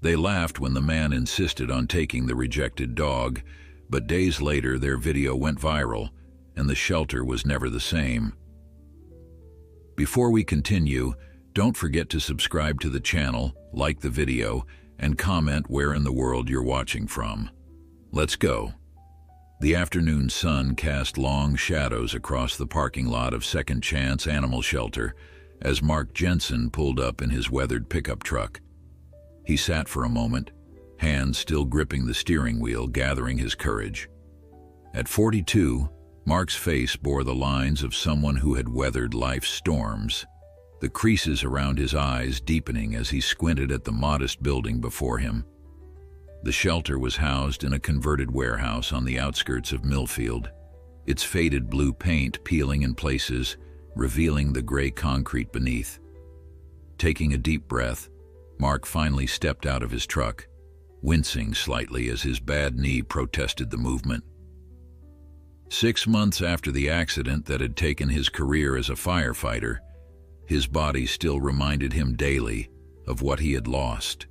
They laughed when the man insisted on taking the rejected dog, but days later their video went viral, and the shelter was never the same. Before we continue, don't forget to subscribe to the channel, like the video, and comment where in the world you're watching from. Let's go. The afternoon sun cast long shadows across the parking lot of Second Chance Animal Shelter as Mark Jensen pulled up in his weathered pickup truck. He sat for a moment, hands still gripping the steering wheel, gathering his courage. At 42, Mark's face bore the lines of someone who had weathered life's storms, the creases around his eyes deepening as he squinted at the modest building before him. The shelter was housed in a converted warehouse on the outskirts of Millfield, its faded blue paint peeling in places, revealing the gray concrete beneath. Taking a deep breath, Mark finally stepped out of his truck, wincing slightly as his bad knee protested the movement. 6 months after the accident that had taken his career as a firefighter, his body still reminded him daily of what he had lost.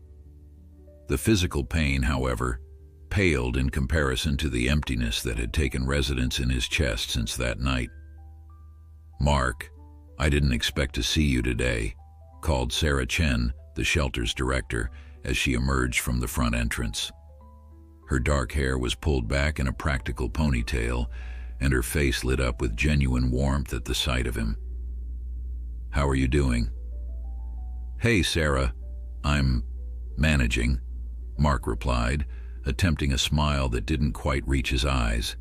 The physical pain, however, paled in comparison to the emptiness that had taken residence in his chest since that night. "Mark, I didn't expect to see you today," called Sarah Chen, the shelter's director, as she emerged from the front entrance. Her dark hair was pulled back in a practical ponytail, and her face lit up with genuine warmth at the sight of him. "How are you doing?" "Hey, Sarah, I'm managing," Mark replied, attempting a smile that didn't quite reach his eyes.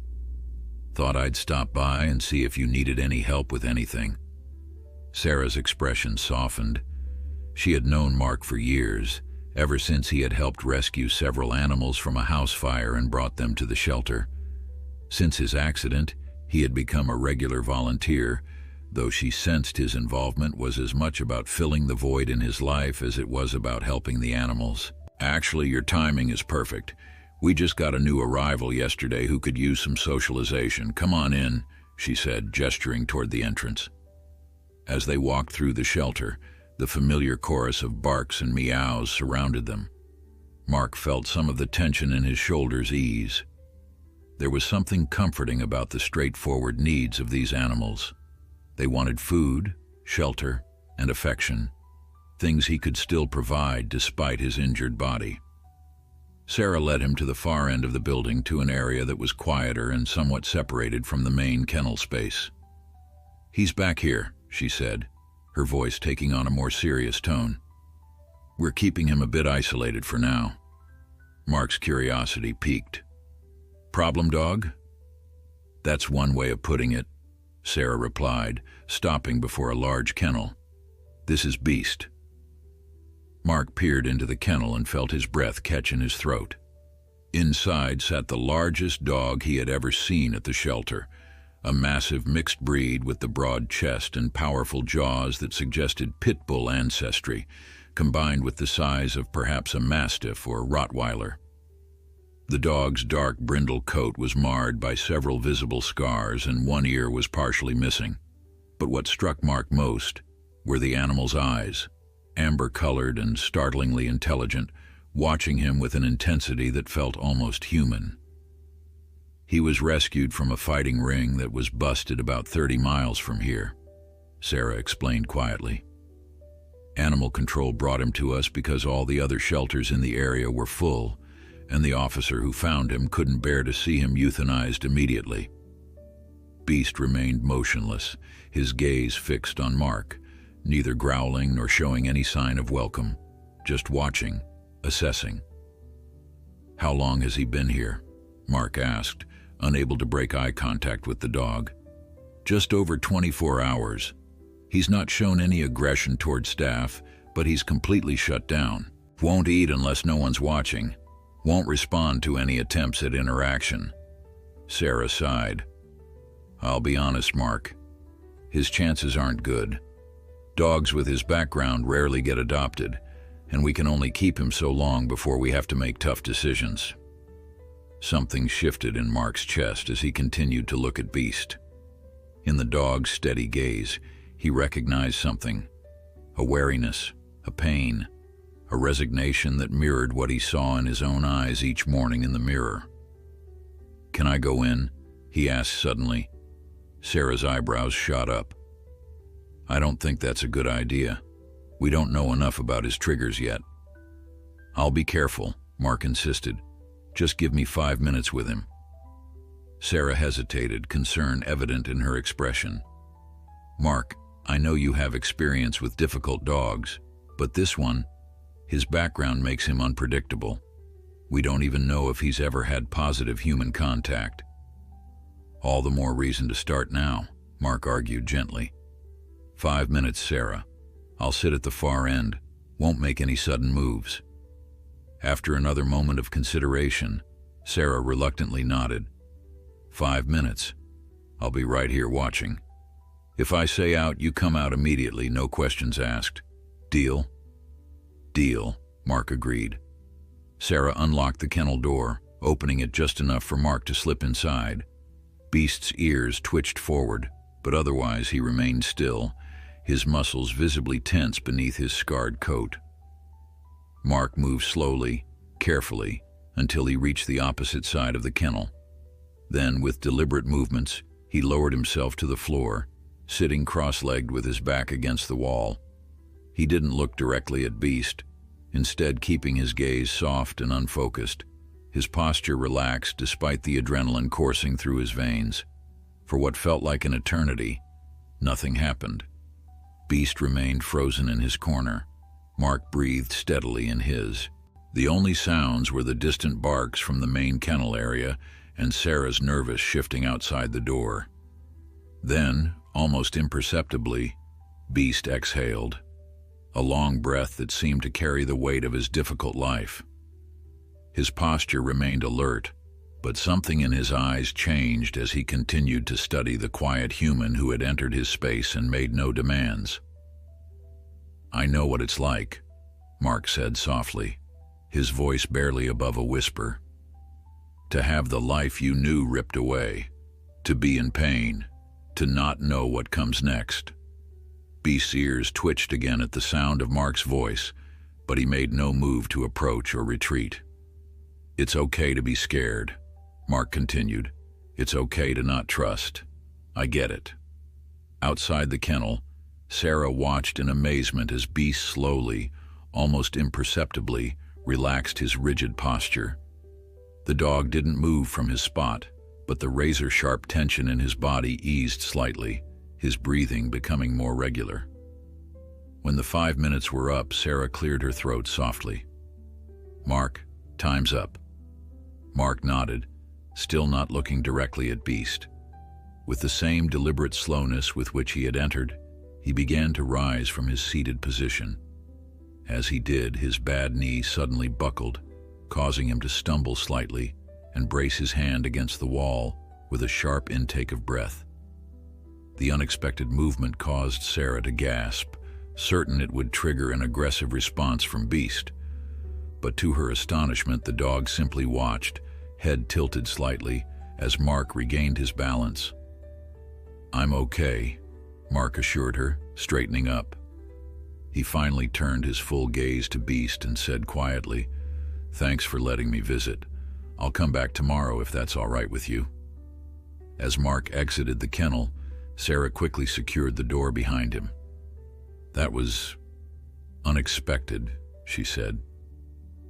"Thought I'd stop by and see if you needed any help with anything." Sarah's expression softened. She had known Mark for years, ever since he had helped rescue several animals from a house fire and brought them to the shelter. Since his accident, he had become a regular volunteer, though she sensed his involvement was as much about filling the void in his life as it was about helping the animals. "Actually, your timing is perfect. We just got a new arrival yesterday who could use some socialization. Come on in," she said, gesturing toward the entrance. As they walked through the shelter, the familiar chorus of barks and meows surrounded them. Mark felt some of the tension in his shoulders ease. There was something comforting about the straightforward needs of these animals. They wanted food, shelter, and affection, things he could still provide despite his injured body. Sarah led him to the far end of the building, to an area that was quieter and somewhat separated from the main kennel space. "He's back here," she said, her voice taking on a more serious tone. "We're keeping him a bit isolated for now." Mark's curiosity piqued. "Problem dog?" "That's one way of putting it," Sarah replied, stopping before a large kennel. "This is Beast." Mark peered into the kennel and felt his breath catch in his throat. Inside sat the largest dog he had ever seen at the shelter, a massive mixed breed with the broad chest and powerful jaws that suggested pit bull ancestry, combined with the size of perhaps a mastiff or Rottweiler. The dog's dark brindle coat was marred by several visible scars, and one ear was partially missing. But what struck Mark most were the animal's eyes, amber-colored and startlingly intelligent, watching him with an intensity that felt almost human. "He was rescued from a fighting ring that was busted about 30 miles from here," Sarah explained quietly. "Animal control brought him to us because all the other shelters in the area were full, and the officer who found him couldn't bear to see him euthanized immediately." Beast remained motionless, his gaze fixed on Mark, neither growling nor showing any sign of welcome, just watching, assessing. "How long has he been here?" Mark asked, unable to break eye contact with the dog. "Just over 24 hours. He's not shown any aggression toward staff, but he's completely shut down. Won't eat unless no one's watching. Won't respond to any attempts at interaction." Sarah sighed. "I'll be honest, Mark. His chances aren't good. Dogs with his background rarely get adopted, and we can only keep him so long before we have to make tough decisions." Something shifted in Mark's chest as he continued to look at Beast. In the dog's steady gaze, he recognized something, a wariness, a pain, a resignation that mirrored what he saw in his own eyes each morning in the mirror. "Can I go in?" he asked suddenly. Sarah's eyebrows shot up. "I don't think that's a good idea. We don't know enough about his triggers yet." "I'll be careful," Mark insisted. "Just give me 5 minutes with him." Sarah hesitated, concern evident in her expression. "Mark, I know you have experience with difficult dogs, but this one, his background makes him unpredictable. We don't even know if he's ever had positive human contact." "All the more reason to start now," Mark argued gently. 5 minutes, Sarah. I'll sit at the far end, won't make any sudden moves." After another moment of consideration, Sarah reluctantly nodded. 5 minutes. I'll be right here watching. If I say out, you come out immediately, no questions asked. Deal?" "Deal," Mark agreed. Sarah unlocked the kennel door, opening it just enough for Mark to slip inside. Beast's ears twitched forward, but otherwise he remained still, his muscles visibly tense beneath his scarred coat. Mark moved slowly, carefully, until he reached the opposite side of the kennel. Then, with deliberate movements, he lowered himself to the floor, sitting cross-legged with his back against the wall. He didn't look directly at Beast, instead keeping his gaze soft and unfocused. His posture relaxed despite the adrenaline coursing through his veins. For what felt like an eternity, nothing happened. Beast remained frozen in his corner. Mark breathed steadily in his. The only sounds were the distant barks from the main kennel area and Sarah's nervous shifting outside the door. Then, almost imperceptibly, Beast exhaled, a long breath that seemed to carry the weight of his difficult life. His posture remained alert, but something in his eyes changed as he continued to study the quiet human who had entered his space and made no demands. "I know what it's like," Mark said softly, his voice barely above a whisper. "To have the life you knew ripped away, to be in pain, to not know what comes next." Beast's ears twitched again at the sound of Mark's voice, but he made no move to approach or retreat. "It's okay to be scared," Mark continued. "It's okay to not trust. I get it." Outside the kennel, Sarah watched in amazement as Beast slowly, almost imperceptibly, relaxed his rigid posture. The dog didn't move from his spot, but the razor-sharp tension in his body eased slightly, his breathing becoming more regular. When the 5 minutes were up, Sarah cleared her throat softly. "Mark, time's up." Mark nodded, still not looking directly at Beast. With the same deliberate slowness with which he had entered, he began to rise from his seated position. As he did, his bad knee suddenly buckled, causing him to stumble slightly and brace his hand against the wall with a sharp intake of breath. The unexpected movement caused Sarah to gasp, certain it would trigger an aggressive response from Beast. But to her astonishment, the dog simply watched, head tilted slightly, as Mark regained his balance. "I'm okay," Mark assured her, straightening up. He finally turned his full gaze to Beast and said quietly, "Thanks for letting me visit. I'll come back tomorrow if that's all right with you." As Mark exited the kennel, Sarah quickly secured the door behind him. "That was unexpected," she said.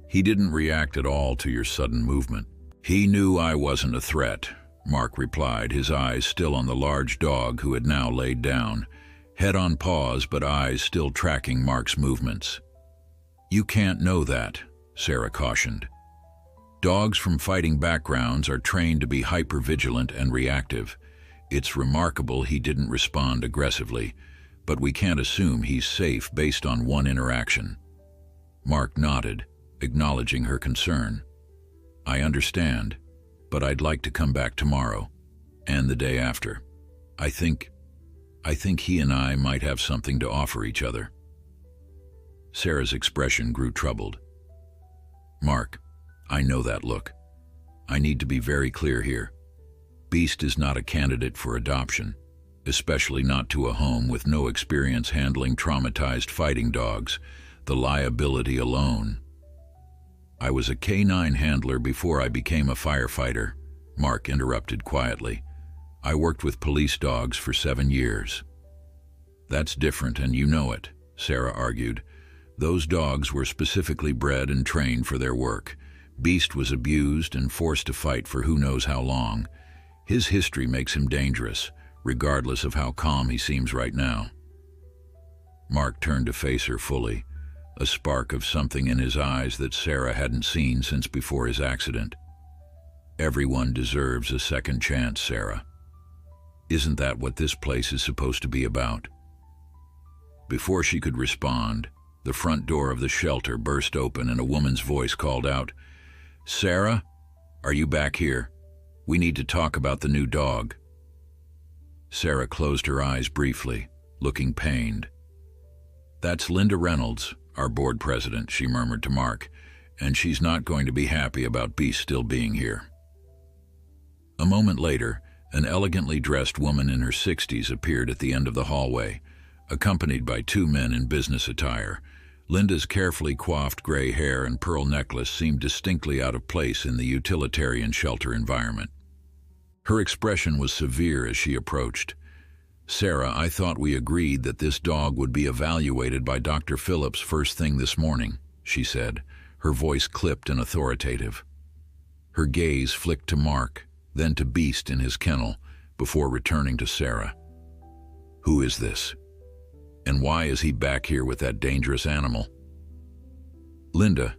"He didn't react at all to your sudden movement." "He knew I wasn't a threat," Mark replied, his eyes still on the large dog who had now laid down, head on paws but eyes still tracking Mark's movements. "You can't know that," Sarah cautioned. "Dogs from fighting backgrounds are trained to be hypervigilant and reactive. It's remarkable he didn't respond aggressively, but we can't assume he's safe based on one interaction." Mark nodded, acknowledging her concern. "I understand, but I'd like to come back tomorrow, and the day after. I think he and I might have something to offer each other." Sarah's expression grew troubled. "Mark, I know that look. I need to be very clear here. Beast is not a candidate for adoption, especially not to a home with no experience handling traumatized fighting dogs. the liability alone. I was a K-9 handler before I became a firefighter, Mark interrupted quietly. I worked with police dogs for 7 years. That's different, and you know it, Sarah argued. Those dogs were specifically bred and trained for their work. Beast was abused and forced to fight for who knows how long. His history makes him dangerous, regardless of how calm he seems right now. Mark turned to face her fully, a spark of something in his eyes that Sarah hadn't seen since before his accident. Everyone deserves a second chance, Sarah. Isn't that what this place is supposed to be about? Before she could respond, the front door of the shelter burst open and a woman's voice called out, "Sarah, are you back here? We need to talk about the new dog." Sarah closed her eyes briefly, looking pained. "That's Linda Reynolds, our board president," she murmured to Mark, "and she's not going to be happy about Beast still being here." A moment later, an elegantly dressed woman in her 60s appeared at the end of the hallway, accompanied by 2 men in business attire. Linda's carefully coiffed gray hair and pearl necklace seemed distinctly out of place in the utilitarian shelter environment. Her expression was severe as she approached. "Sarah, I thought we agreed that this dog would be evaluated by Dr. Phillips first thing this morning," she said, her voice clipped and authoritative. Her gaze flicked to Mark, then to Beast in his kennel, before returning to Sarah. "Who is this? And why is he back here with that dangerous animal?" "Linda,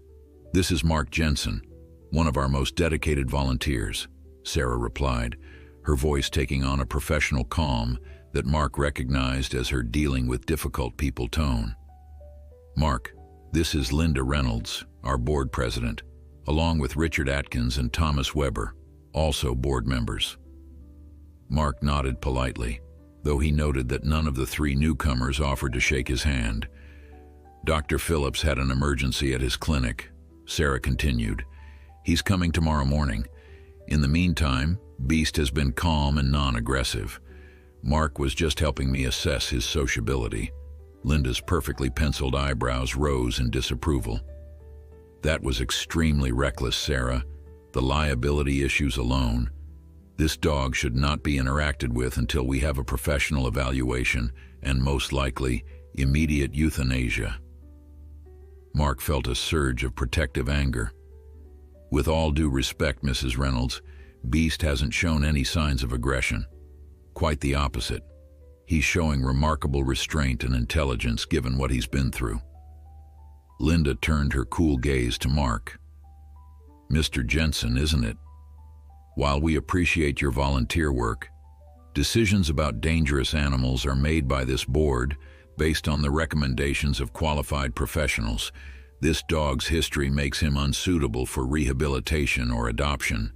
this is Mark Jensen, one of our most dedicated volunteers," Sarah replied, her voice taking on a professional calm that Mark recognized as her dealing with difficult people tone. "Mark, this is Linda Reynolds, our board president, along with Richard Atkins and Thomas Weber, also board members." Mark nodded politely, though he noted that none of the 3 newcomers offered to shake his hand. "Dr. Phillips had an emergency at his clinic," Sarah continued. "He's coming tomorrow morning. In the meantime, Beast has been calm and non-aggressive. Mark was just helping me assess his sociability." Linda's perfectly penciled eyebrows rose in disapproval. "That was extremely reckless, Sarah. The liability issues alone. This dog should not be interacted with until we have a professional evaluation and, most likely, immediate euthanasia." Mark felt a surge of protective anger. "With all due respect, Mrs. Reynolds, Beast hasn't shown any signs of aggression. Quite the opposite. He's showing remarkable restraint and intelligence given what he's been through." Linda turned her cool gaze to Mark. "Mr. Jensen, isn't it? While we appreciate your volunteer work, decisions about dangerous animals are made by this board based on the recommendations of qualified professionals. This dog's history makes him unsuitable for rehabilitation or adoption.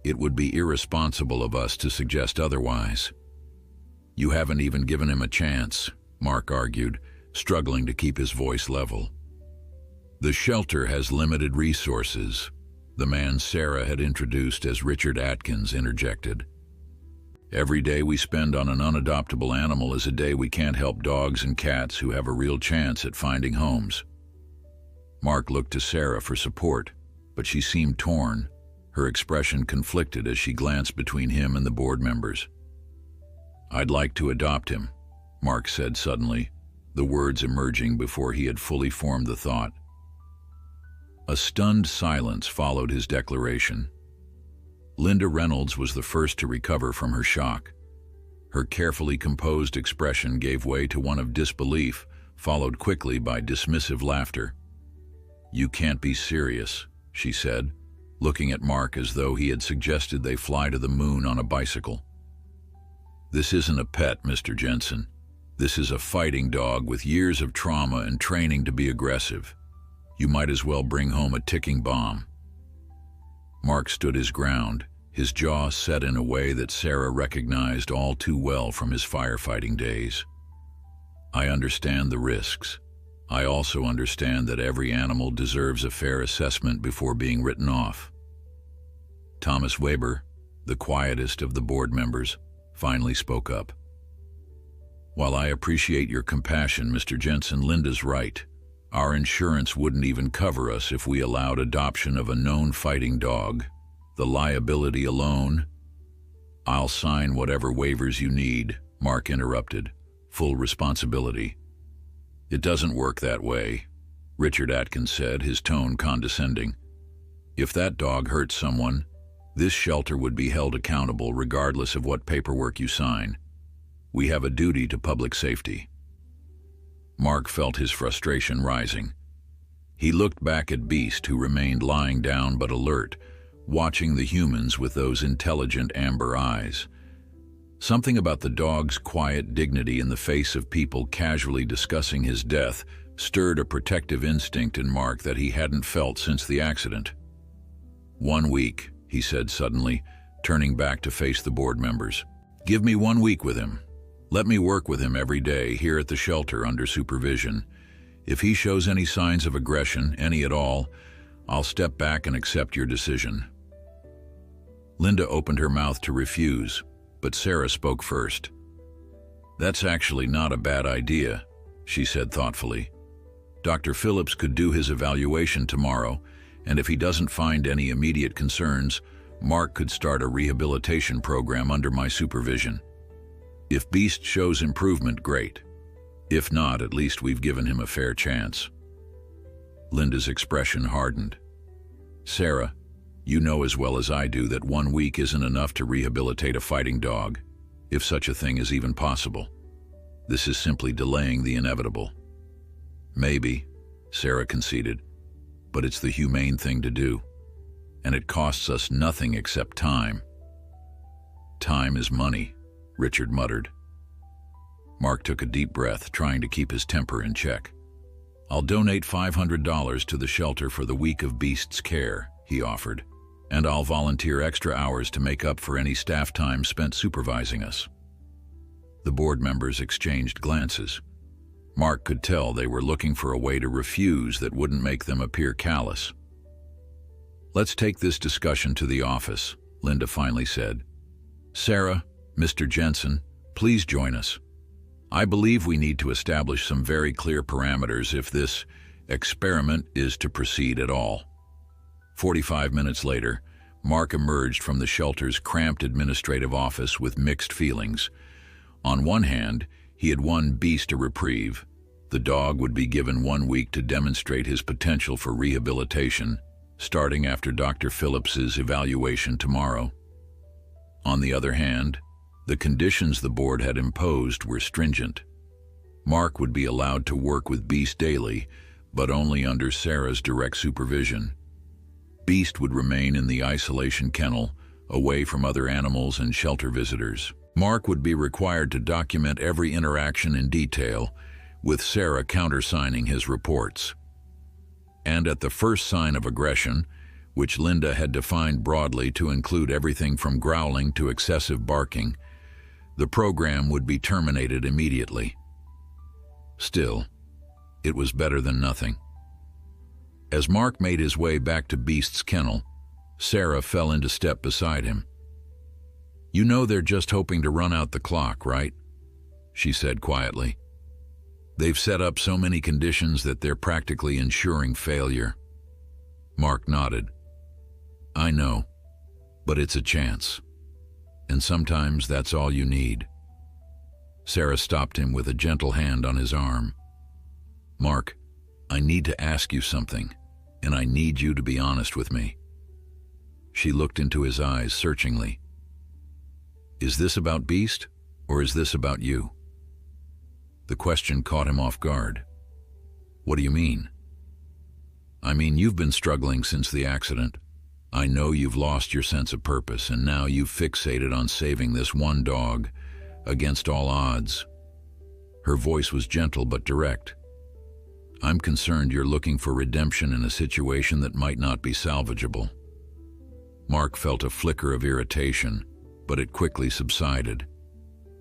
It would be irresponsible of us to suggest otherwise." "You haven't even given him a chance," Mark argued, struggling to keep his voice level. "The shelter has limited resources," the man Sarah had introduced as Richard Atkins interjected. "Every day we spend on an unadoptable animal is a day we can't help dogs and cats who have a real chance at finding homes." Mark looked to Sarah for support, but she seemed torn, her expression conflicted as she glanced between him and the board members. "I'd like to adopt him," Mark said suddenly, the words emerging before he had fully formed the thought. A stunned silence followed his declaration. Linda Reynolds was the first to recover from her shock. Her carefully composed expression gave way to one of disbelief, followed quickly by dismissive laughter. "You can't be serious," she said, looking at Mark as though he had suggested they fly to the moon on a bicycle. "This isn't a pet, Mr. Jensen. This is a fighting dog with years of trauma and training to be aggressive. You might as well bring home a ticking bomb." Mark stood his ground, his jaw set in a way that Sarah recognized all too well from his firefighting days. "I understand the risks. I also understand that every animal deserves a fair assessment before being written off." Thomas Weber, the quietest of the board members, finally spoke up. "While I appreciate your compassion, Mr. Jensen, Linda's right. Our insurance wouldn't even cover us if we allowed adoption of a known fighting dog. The liability alone—" "I'll sign whatever waivers you need," Mark interrupted. "Full responsibility." "It doesn't work that way," Richard Atkins said, his tone condescending. "If that dog hurts someone, this shelter would be held accountable regardless of what paperwork you sign. We have a duty to public safety." Mark felt his frustration rising. He looked back at Beast, who remained lying down but alert, watching the humans with those intelligent amber eyes. Something about the dog's quiet dignity in the face of people casually discussing his death stirred a protective instinct in Mark that he hadn't felt since the accident. "1 week," he said suddenly, turning back to face the board members. "Give me 1 week with him. Let me work with him every day here at the shelter under supervision. If he shows any signs of aggression, any at all, I'll step back and accept your decision." Linda opened her mouth to refuse, but Sarah spoke first. "That's actually not a bad idea," she said thoughtfully. "Dr. Phillips could do his evaluation tomorrow, and if he doesn't find any immediate concerns, Mark could start a rehabilitation program under my supervision. If Beast shows improvement, great. If not, at least we've given him a fair chance." Linda's expression hardened. "Sarah, you know as well as I do that 1 week isn't enough to rehabilitate a fighting dog, if such a thing is even possible. This is simply delaying the inevitable." "Maybe," Sarah conceded, "but it's the humane thing to do, and it costs us nothing except time." "Time is money," Richard muttered. Mark took a deep breath, trying to keep his temper in check. "I'll donate $500 to the shelter for the week of Beast's care," he offered, "and I'll volunteer extra hours to make up for any staff time spent supervising us." The board members exchanged glances. Mark could tell they were looking for a way to refuse that wouldn't make them appear callous. "Let's take this discussion to the office," Linda finally said. "Sarah, Mr. Jensen, please join us. I believe we need to establish some very clear parameters if this experiment is to proceed at all." 45 minutes later, Mark emerged from the shelter's cramped administrative office with mixed feelings. On one hand, he had won Beast a reprieve. The dog would be given 1 week to demonstrate his potential for rehabilitation, starting after Dr. Phillips's evaluation tomorrow. On the other hand, the conditions the board had imposed were stringent. Mark would be allowed to work with Beast daily, but only under Sarah's direct supervision. Beast would remain in the isolation kennel, away from other animals and shelter visitors. Mark would be required to document every interaction in detail, with Sarah countersigning his reports. And at the first sign of aggression, which Linda had defined broadly to include everything from growling to excessive barking, the program would be terminated immediately. Still, it was better than nothing. As Mark made his way back to Beast's kennel, Sarah fell into step beside him. "You know they're just hoping to run out the clock, right?" she said quietly. "They've set up so many conditions that they're practically ensuring failure." Mark nodded. "I know, but it's a chance. And sometimes that's all you need." Sarah stopped him with a gentle hand on his arm. "Mark, I need to ask you something, and I need you to be honest with me." She looked into his eyes searchingly. "Is this about Beast, or is this about you?" The question caught him off guard. "What do you mean?" "I mean, you've been struggling since the accident. I know you've lost your sense of purpose, and now you've fixated on saving this one dog, against all odds." Her voice was gentle but direct. "I'm concerned you're looking for redemption in a situation that might not be salvageable." Mark felt a flicker of irritation, but it quickly subsided.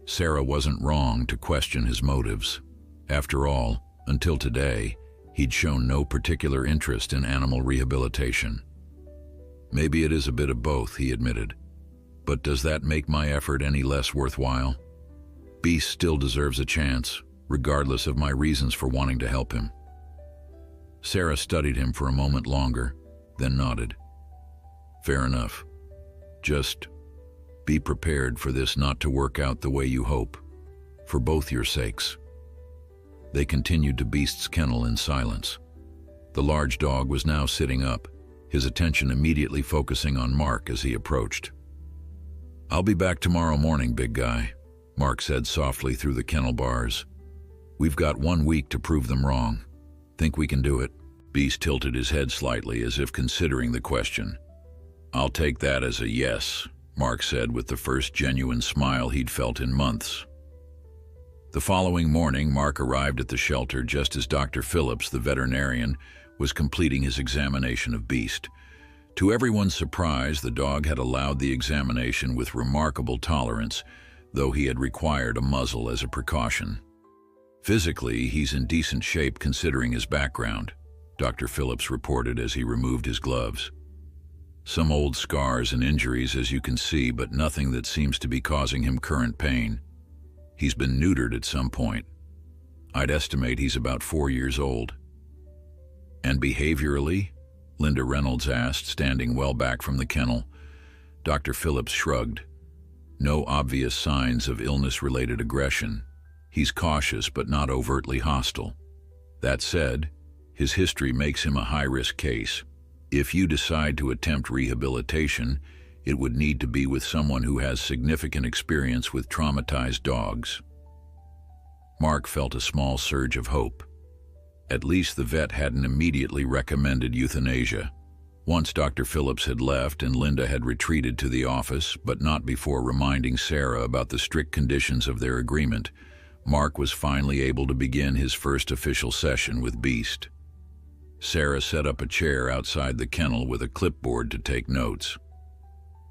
Sarah wasn't wrong to question his motives. After all, until today, he'd shown no particular interest in animal rehabilitation. "Maybe it is a bit of both," he admitted. "But does that make my effort any less worthwhile? Beast still deserves a chance, regardless of my reasons for wanting to help him." Sarah studied him for a moment longer, then nodded. Fair enough. Just be prepared for this not to work out the way you hope, for both your sakes. They continued to Beast's kennel in silence. The large dog was now sitting up, his attention immediately focusing on Mark as he approached. I'll be back tomorrow morning, big guy, Mark said softly through the kennel bars. We've got 1 week to prove them wrong. Think we can do it? Beast tilted his head slightly as if considering the question. I'll take that as a yes, Mark said with the first genuine smile he'd felt in months. The following morning, Mark arrived at the shelter just as Dr. Phillips, the veterinarian, was completing his examination of Beast. To everyone's surprise, the dog had allowed the examination with remarkable tolerance, though he had required a muzzle as a precaution. Physically, he's in decent shape considering his background, Dr. Phillips reported as he removed his gloves. Some old scars and injuries, as you can see, but nothing that seems to be causing him current pain. He's been neutered at some point. I'd estimate he's about 4 years old. And behaviorally? Linda Reynolds asked, standing well back from the kennel. Dr. Phillips shrugged. No obvious signs of illness-related aggression. He's cautious but not overtly hostile. That said, his history makes him a high-risk case. If you decide to attempt rehabilitation, it would need to be with someone who has significant experience with traumatized dogs. Mark felt a small surge of hope. At least the vet hadn't immediately recommended euthanasia. Once Dr. Phillips had left and Linda had retreated to the office, but not before reminding Sarah about the strict conditions of their agreement, Mark was finally able to begin his first official session with Beast. Sarah set up a chair outside the kennel with a clipboard to take notes.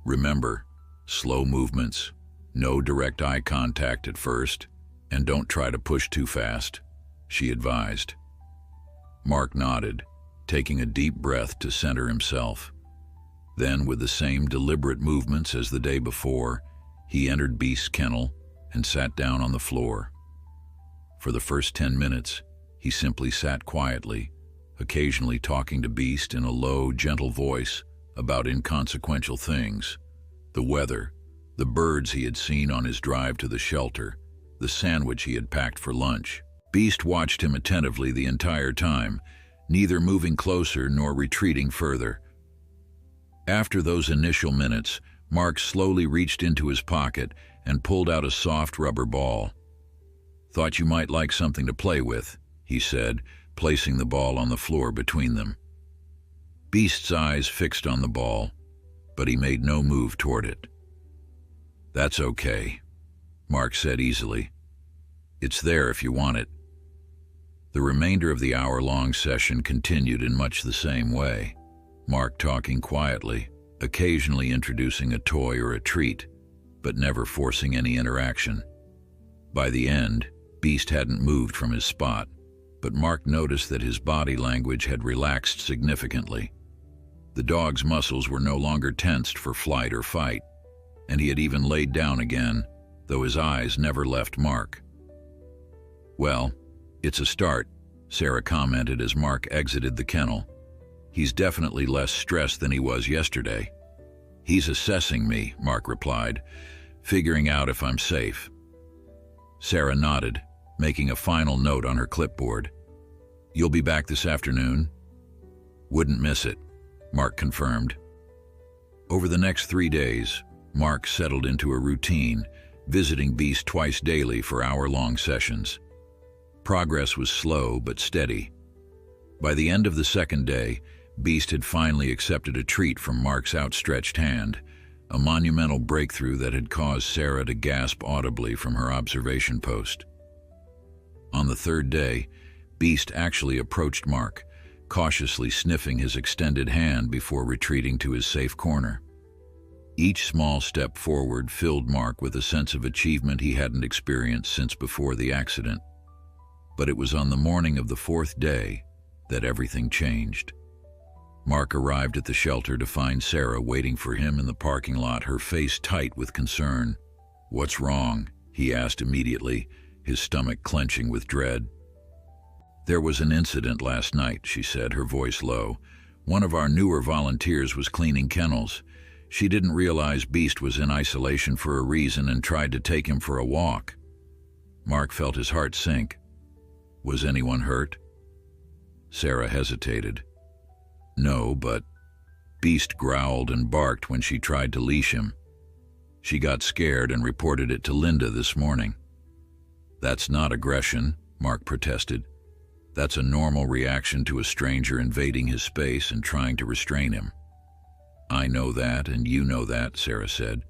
Remember, slow movements, no direct eye contact at first, and don't try to push too fast, she advised. Mark nodded, taking a deep breath to center himself. Then, with the same deliberate movements as the day before, he entered Beast's kennel and sat down on the floor. For the first 10 minutes, he simply sat quietly, occasionally talking to Beast in a low, gentle voice about inconsequential things: the weather, the birds he had seen on his drive to the shelter, the sandwich he had packed for lunch. Beast watched him attentively the entire time, neither moving closer nor retreating further. After those initial minutes, Mark slowly reached into his pocket and pulled out a soft rubber ball. "Thought you might like something to play with," he said, placing the ball on the floor between them. Beast's eyes fixed on the ball, but he made no move toward it. "That's okay," Mark said easily. "It's there if you want it." The remainder of the hour-long session continued in much the same way, Mark talking quietly, occasionally introducing a toy or a treat, but never forcing any interaction. By the end, Beast hadn't moved from his spot, but Mark noticed that his body language had relaxed significantly. The dog's muscles were no longer tensed for flight or fight, and he had even laid down again, though his eyes never left Mark. "Well, it's a start," Sarah commented as Mark exited the kennel. "He's definitely less stressed than he was yesterday." "He's assessing me," Mark replied, "figuring out if I'm safe." Sarah nodded, making a final note on her clipboard. "You'll be back this afternoon?" "Wouldn't miss it," Mark confirmed. Over the next 3 days, Mark settled into a routine, visiting Beast twice daily for hour-long sessions. Progress was slow but steady. By the end of the second day, Beast had finally accepted a treat from Mark's outstretched hand, a monumental breakthrough that had caused Sarah to gasp audibly from her observation post. On the third day, Beast actually approached Mark, cautiously sniffing his extended hand before retreating to his safe corner. Each small step forward filled Mark with a sense of achievement he hadn't experienced since before the accident. But it was on the morning of the 4th day that everything changed. Mark arrived at the shelter to find Sarah waiting for him in the parking lot, her face tight with concern. "What's wrong?" he asked immediately, his stomach clenching with dread. "There was an incident last night," she said, her voice low. "One of our newer volunteers was cleaning kennels. She didn't realize Beast was in isolation for a reason and tried to take him for a walk." Mark felt his heart sink. "Was anyone hurt?" Sarah hesitated. "No, but Beast growled and barked when she tried to leash him. She got scared and reported it to Linda this morning." "That's not aggression," Mark protested. "That's a normal reaction to a stranger invading his space and trying to restrain him." "I know that, and you know that," Sarah said,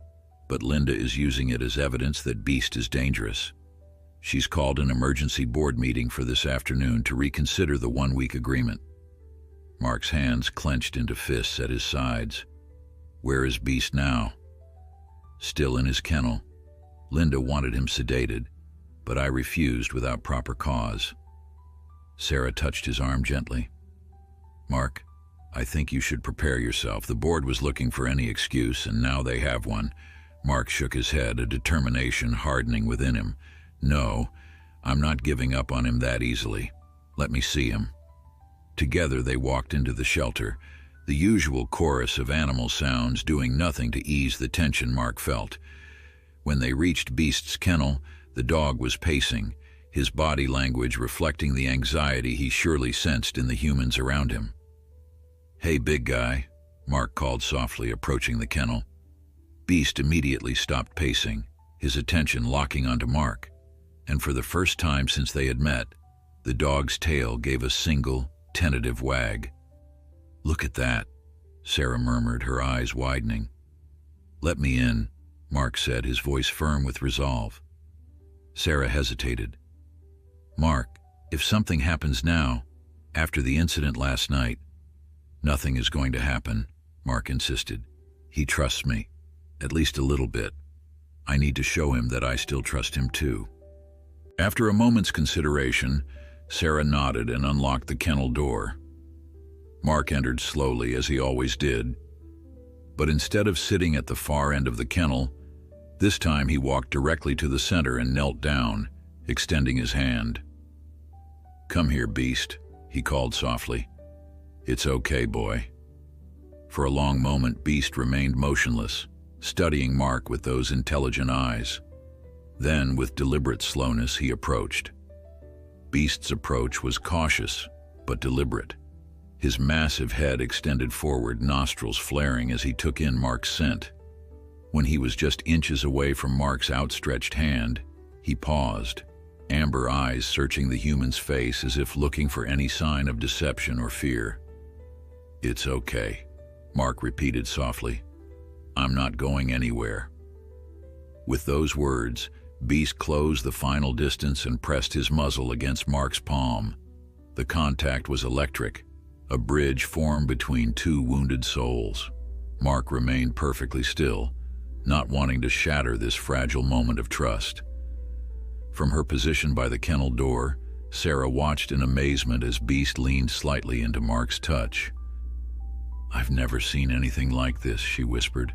"but Linda is using it as evidence that Beast is dangerous. She's called an emergency board meeting for this afternoon to reconsider the one-week agreement." Mark's hands clenched into fists at his sides. "Where is Beast now?" "Still in his kennel. Linda wanted him sedated, but I refused without proper cause." Sarah touched his arm gently. "Mark, I think you should prepare yourself. The board was looking for any excuse, and now they have one." Mark shook his head, a determination hardening within him. "No, I'm not giving up on him that easily. Let me see him." Together they walked into the shelter, the usual chorus of animal sounds doing nothing to ease the tension Mark felt. When they reached Beast's kennel, the dog was pacing, his body language reflecting the anxiety he surely sensed in the humans around him. "Hey, big guy," Mark called softly, approaching the kennel. Beast immediately stopped pacing, his attention locking onto Mark, and for the first time since they had met, the dog's tail gave a single, tentative wag. "Look at that," Sarah murmured, her eyes widening. "Let me in," Mark said, his voice firm with resolve. Sarah hesitated. "Mark, if something happens now, after the incident last night—" "Nothing is going to happen," Mark insisted. "He trusts me, at least a little bit. I need to show him that I still trust him too." After a moment's consideration, Sarah nodded and unlocked the kennel door. Mark entered slowly, as he always did, but instead of sitting at the far end of the kennel, this time he walked directly to the center and knelt down, extending his hand. "Come here, Beast," he called softly. "It's okay, boy." For a long moment, Beast remained motionless, studying Mark with those intelligent eyes. Then, with deliberate slowness, he approached. Beast's approach was cautious, but deliberate. His massive head extended forward, nostrils flaring as he took in Mark's scent. When he was just inches away from Mark's outstretched hand, he paused, amber eyes searching the human's face as if looking for any sign of deception or fear. "It's okay," Mark repeated softly. "I'm not going anywhere." With those words, Beast closed the final distance and pressed his muzzle against Mark's palm. The contact was electric, a bridge formed between two wounded souls. Mark remained perfectly still, not wanting to shatter this fragile moment of trust. From her position by the kennel door, Sarah watched in amazement as Beast leaned slightly into Mark's touch. "I've never seen anything like this," she whispered.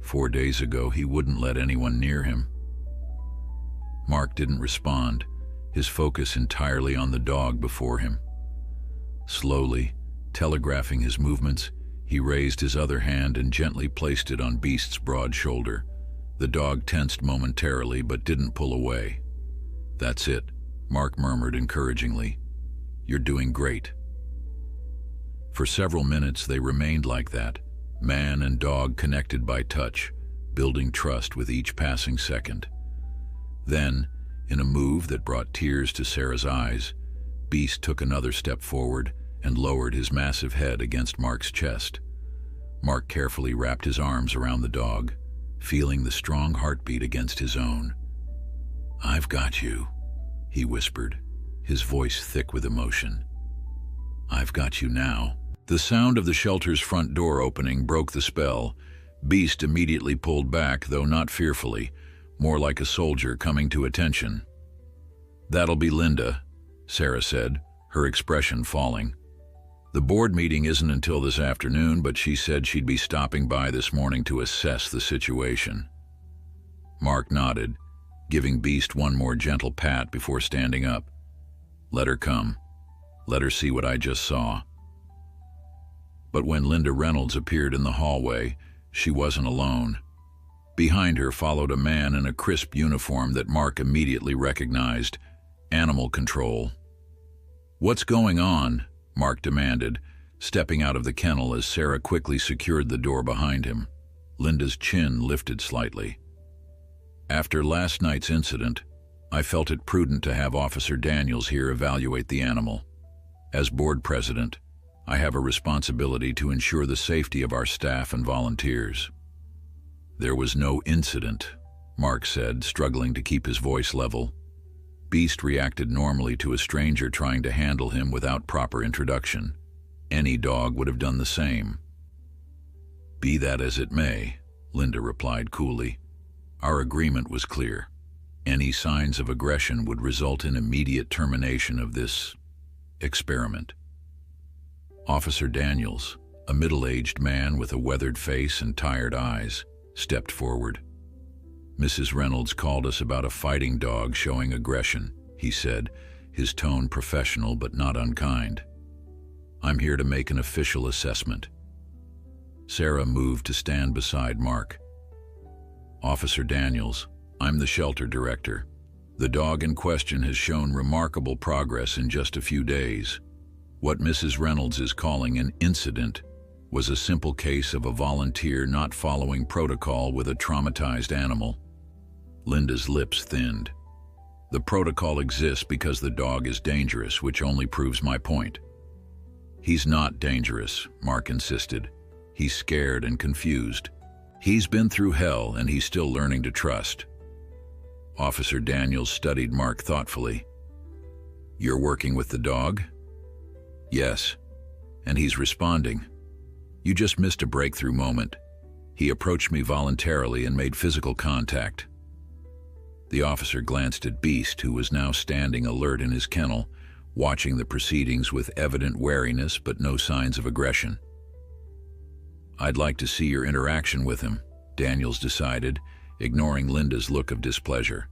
4 days ago, he wouldn't let anyone near him." Mark didn't respond, his focus entirely on the dog before him. Slowly, telegraphing his movements, he raised his other hand and gently placed it on Beast's broad shoulder. The dog tensed momentarily but didn't pull away. "That's it," Mark murmured encouragingly. "You're doing great." For several minutes they remained like that, man and dog connected by touch, building trust with each passing second. Then, in a move that brought tears to Sarah's eyes, Beast took another step forward and lowered his massive head against Mark's chest. Mark carefully wrapped his arms around the dog, feeling the strong heartbeat against his own. "I've got you," he whispered, his voice thick with emotion. "I've got you now." The sound of the shelter's front door opening broke the spell. Beast immediately pulled back, though not fearfully, more like a soldier coming to attention. "That'll be Linda," Sarah said, her expression falling. "The board meeting isn't until this afternoon, but she said she'd be stopping by this morning to assess the situation." Mark nodded, giving Beast one more gentle pat before standing up. Let her come. Let her see what I just saw. But when Linda Reynolds appeared in the hallway, she wasn't alone. Behind her followed a man in a crisp uniform that Mark immediately recognized: Animal Control. "What's going on?" Mark demanded, stepping out of the kennel as Sarah quickly secured the door behind him. Linda's chin lifted slightly. "After last night's incident, I felt it prudent to have Officer Daniels here evaluate the animal. As board president, I have a responsibility to ensure the safety of our staff and volunteers." "There was no incident," Mark said, struggling to keep his voice level. Beast reacted normally to a stranger trying to handle him without proper introduction. Any dog would have done the same. "Be that as it may," Linda replied coolly. "Our agreement was clear. Any signs of aggression would result in immediate termination of this experiment." Officer Daniels, a middle-aged man with a weathered face and tired eyes, stepped forward. "Mrs. Reynolds called us about a fighting dog showing aggression," he said, his tone professional but not unkind. "I'm here to make an official assessment." Sarah moved to stand beside Mark. "Officer Daniels, I'm the shelter director. The dog in question has shown remarkable progress in just a few days. What Mrs. Reynolds is calling an incident was a simple case of a volunteer not following protocol with a traumatized animal." Linda's lips thinned. "The protocol exists because the dog is dangerous, which only proves my point." "He's not dangerous," Mark insisted. "He's scared and confused. He's been through hell and he's still learning to trust." Officer Daniels studied Mark thoughtfully. "You're working with the dog?" "Yes, and he's responding. You just missed a breakthrough moment. He approached me voluntarily and made physical contact." The officer glanced at Beast, who was now standing alert in his kennel, watching the proceedings with evident wariness but no signs of aggression. "I'd like to see your interaction with him," Daniels decided, ignoring Linda's look of displeasure.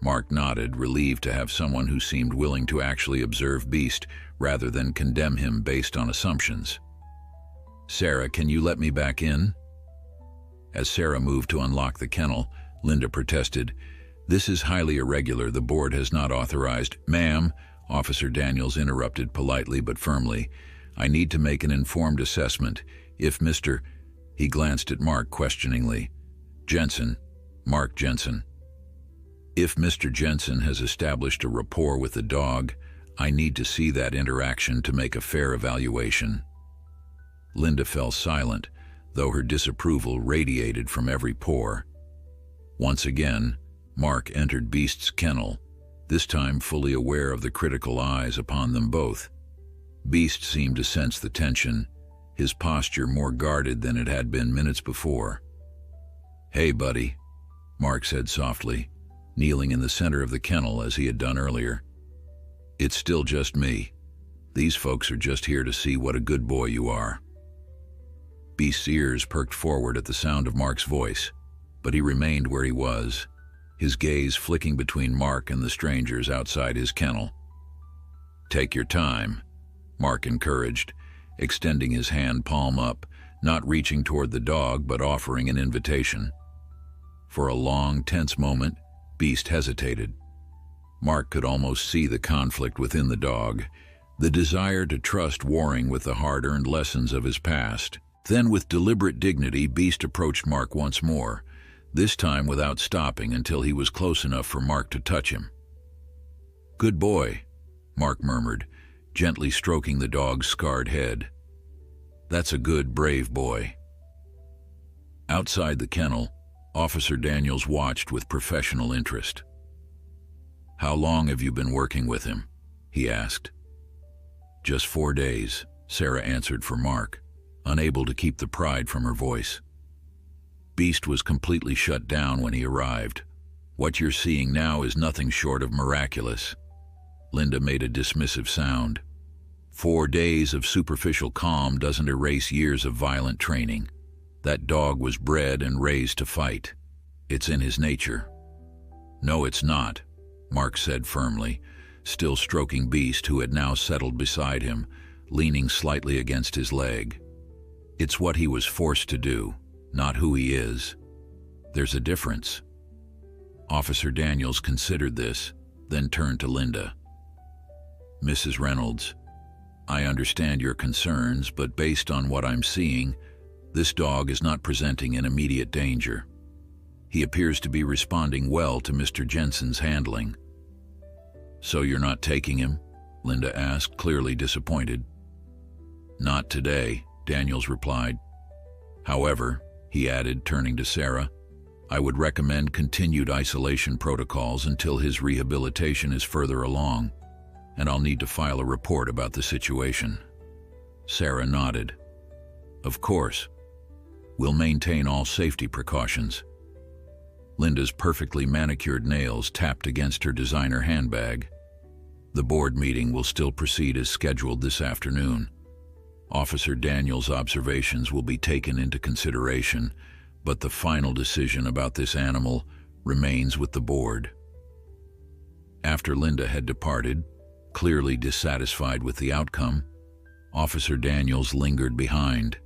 Mark nodded, relieved to have someone who seemed willing to actually observe Beast rather than condemn him based on assumptions. "Sarah, can you let me back in?" As Sarah moved to unlock the kennel, Linda protested, "This is highly irregular. The board has not authorized—" "Ma'am," Officer Daniels interrupted politely but firmly, "I need to make an informed assessment. If Mr." He glanced at Mark questioningly. "Jensen. Mark Jensen. If Mr. Jensen has established a rapport with the dog, I need to see that interaction to make a fair evaluation." Linda fell silent, though her disapproval radiated from every pore. Once again, Mark entered Beast's kennel, this time fully aware of the critical eyes upon them both. Beast seemed to sense the tension, his posture more guarded than it had been minutes before. "Hey, buddy," Mark said softly, kneeling in the center of the kennel as he had done earlier. "It's still just me. These folks are just here to see what a good boy you are." Beast's ears perked forward at the sound of Mark's voice, but he remained where he was, his gaze flicking between Mark and the strangers outside his kennel. "Take your time," Mark encouraged, extending his hand palm up, not reaching toward the dog but offering an invitation. For a long, tense moment, Beast hesitated. Mark could almost see the conflict within the dog, the desire to trust warring with the hard-earned lessons of his past. Then, with deliberate dignity, Beast approached Mark once more, this time without stopping until he was close enough for Mark to touch him. "Good boy," Mark murmured, gently stroking the dog's scarred head. "That's a good, brave boy." Outside the kennel, Officer Daniels watched with professional interest. "How long have you been working with him?" he asked. "Just 4 days," Sarah answered for Mark, unable to keep the pride from her voice. Beast was completely shut down when he arrived. "What you're seeing now is nothing short of miraculous." Linda made a dismissive sound. 4 days of superficial calm doesn't erase years of violent training. That dog was bred and raised to fight. It's in his nature. "No, it's not," Mark said firmly, still stroking Beast, who had now settled beside him, leaning slightly against his leg. It's what he was forced to do, not who he is. There's a difference. Officer Daniels considered this, then turned to Linda. Mrs. Reynolds, I understand your concerns, but based on what I'm seeing, this dog is not presenting an immediate danger. He appears to be responding well to Mr. Jensen's handling. So you're not taking him? Linda asked, clearly disappointed. Not today, Daniels replied. However, he added, turning to Sarah, I would recommend continued isolation protocols until his rehabilitation is further along, and I'll need to file a report about the situation. Sarah nodded. Of course. We'll maintain all safety precautions. Linda's perfectly manicured nails tapped against her designer handbag. The board meeting will still proceed as scheduled this afternoon. Officer Daniels' observations will be taken into consideration, but the final decision about this animal remains with the board. After Linda had departed, clearly dissatisfied with the outcome, Officer Daniels lingered behind.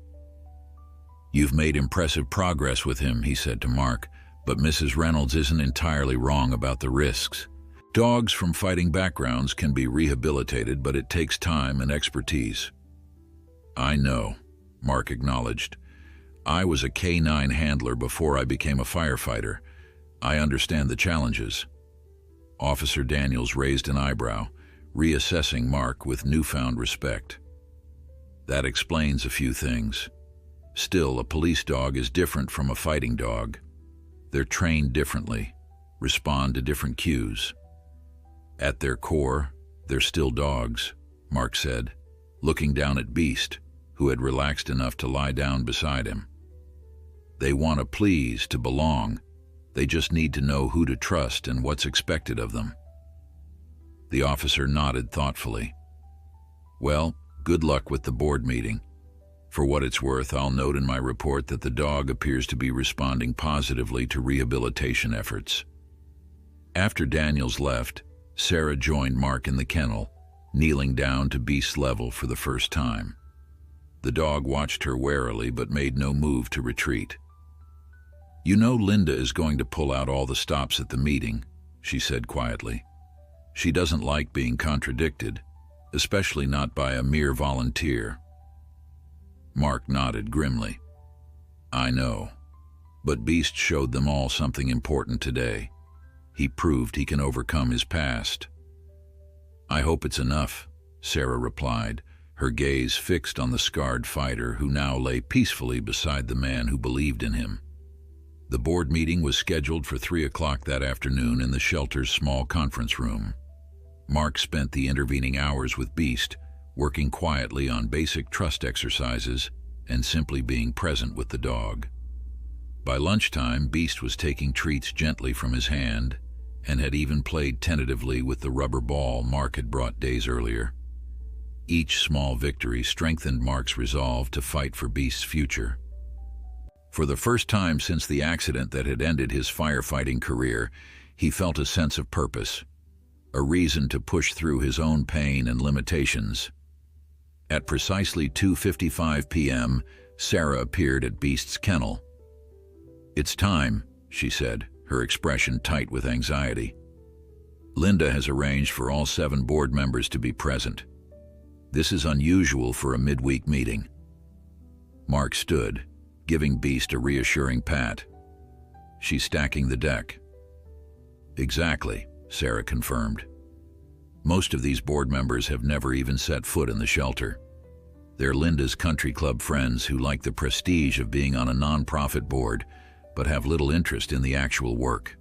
You've made impressive progress with him, he said to Mark, but Mrs. Reynolds isn't entirely wrong about the risks. Dogs from fighting backgrounds can be rehabilitated, but it takes time and expertise. I know, Mark acknowledged. I was a K-9 handler before I became a firefighter. I understand the challenges. Officer Daniels raised an eyebrow, reassessing Mark with newfound respect. That explains a few things. Still, a police dog is different from a fighting dog. They're trained differently, respond to different cues. At their core, they're still dogs, Mark said, looking down at Beast, who had relaxed enough to lie down beside him. They want to please, to belong. They just need to know who to trust and what's expected of them. The officer nodded thoughtfully. Well, good luck with the board meeting. For what it's worth, I'll note in my report that the dog appears to be responding positively to rehabilitation efforts. After Daniels left, Sarah joined Mark in the kennel, kneeling down to Beast's level for the first time. The dog watched her warily but made no move to retreat. You know Linda is going to pull out all the stops at the meeting, she said quietly. She doesn't like being contradicted, especially not by a mere volunteer. Mark nodded grimly. I know, but Beast showed them all something important today. He proved he can overcome his past. I hope it's enough, Sarah replied, her gaze fixed on the scarred fighter who now lay peacefully beside the man who believed in him. The board meeting was scheduled for 3 o'clock that afternoon in the shelter's small conference room. Mark spent the intervening hours with Beast, working quietly on basic trust exercises and simply being present with the dog. By lunchtime, Beast was taking treats gently from his hand and had even played tentatively with the rubber ball Mark had brought days earlier. Each small victory strengthened Mark's resolve to fight for Beast's future. For the first time since the accident that had ended his firefighting career, he felt a sense of purpose, a reason to push through his own pain and limitations. At precisely 2:55 p.m., Sarah appeared at Beast's kennel. It's time, she said, her expression tight with anxiety. Linda has arranged for all 7 board members to be present. This is unusual for a midweek meeting. Mark stood, giving Beast a reassuring pat. She's stacking the deck. Exactly, Sarah confirmed. Most of these board members have never even set foot in the shelter. They're Linda's country club friends who like the prestige of being on a non-profit board, but have little interest in the actual work.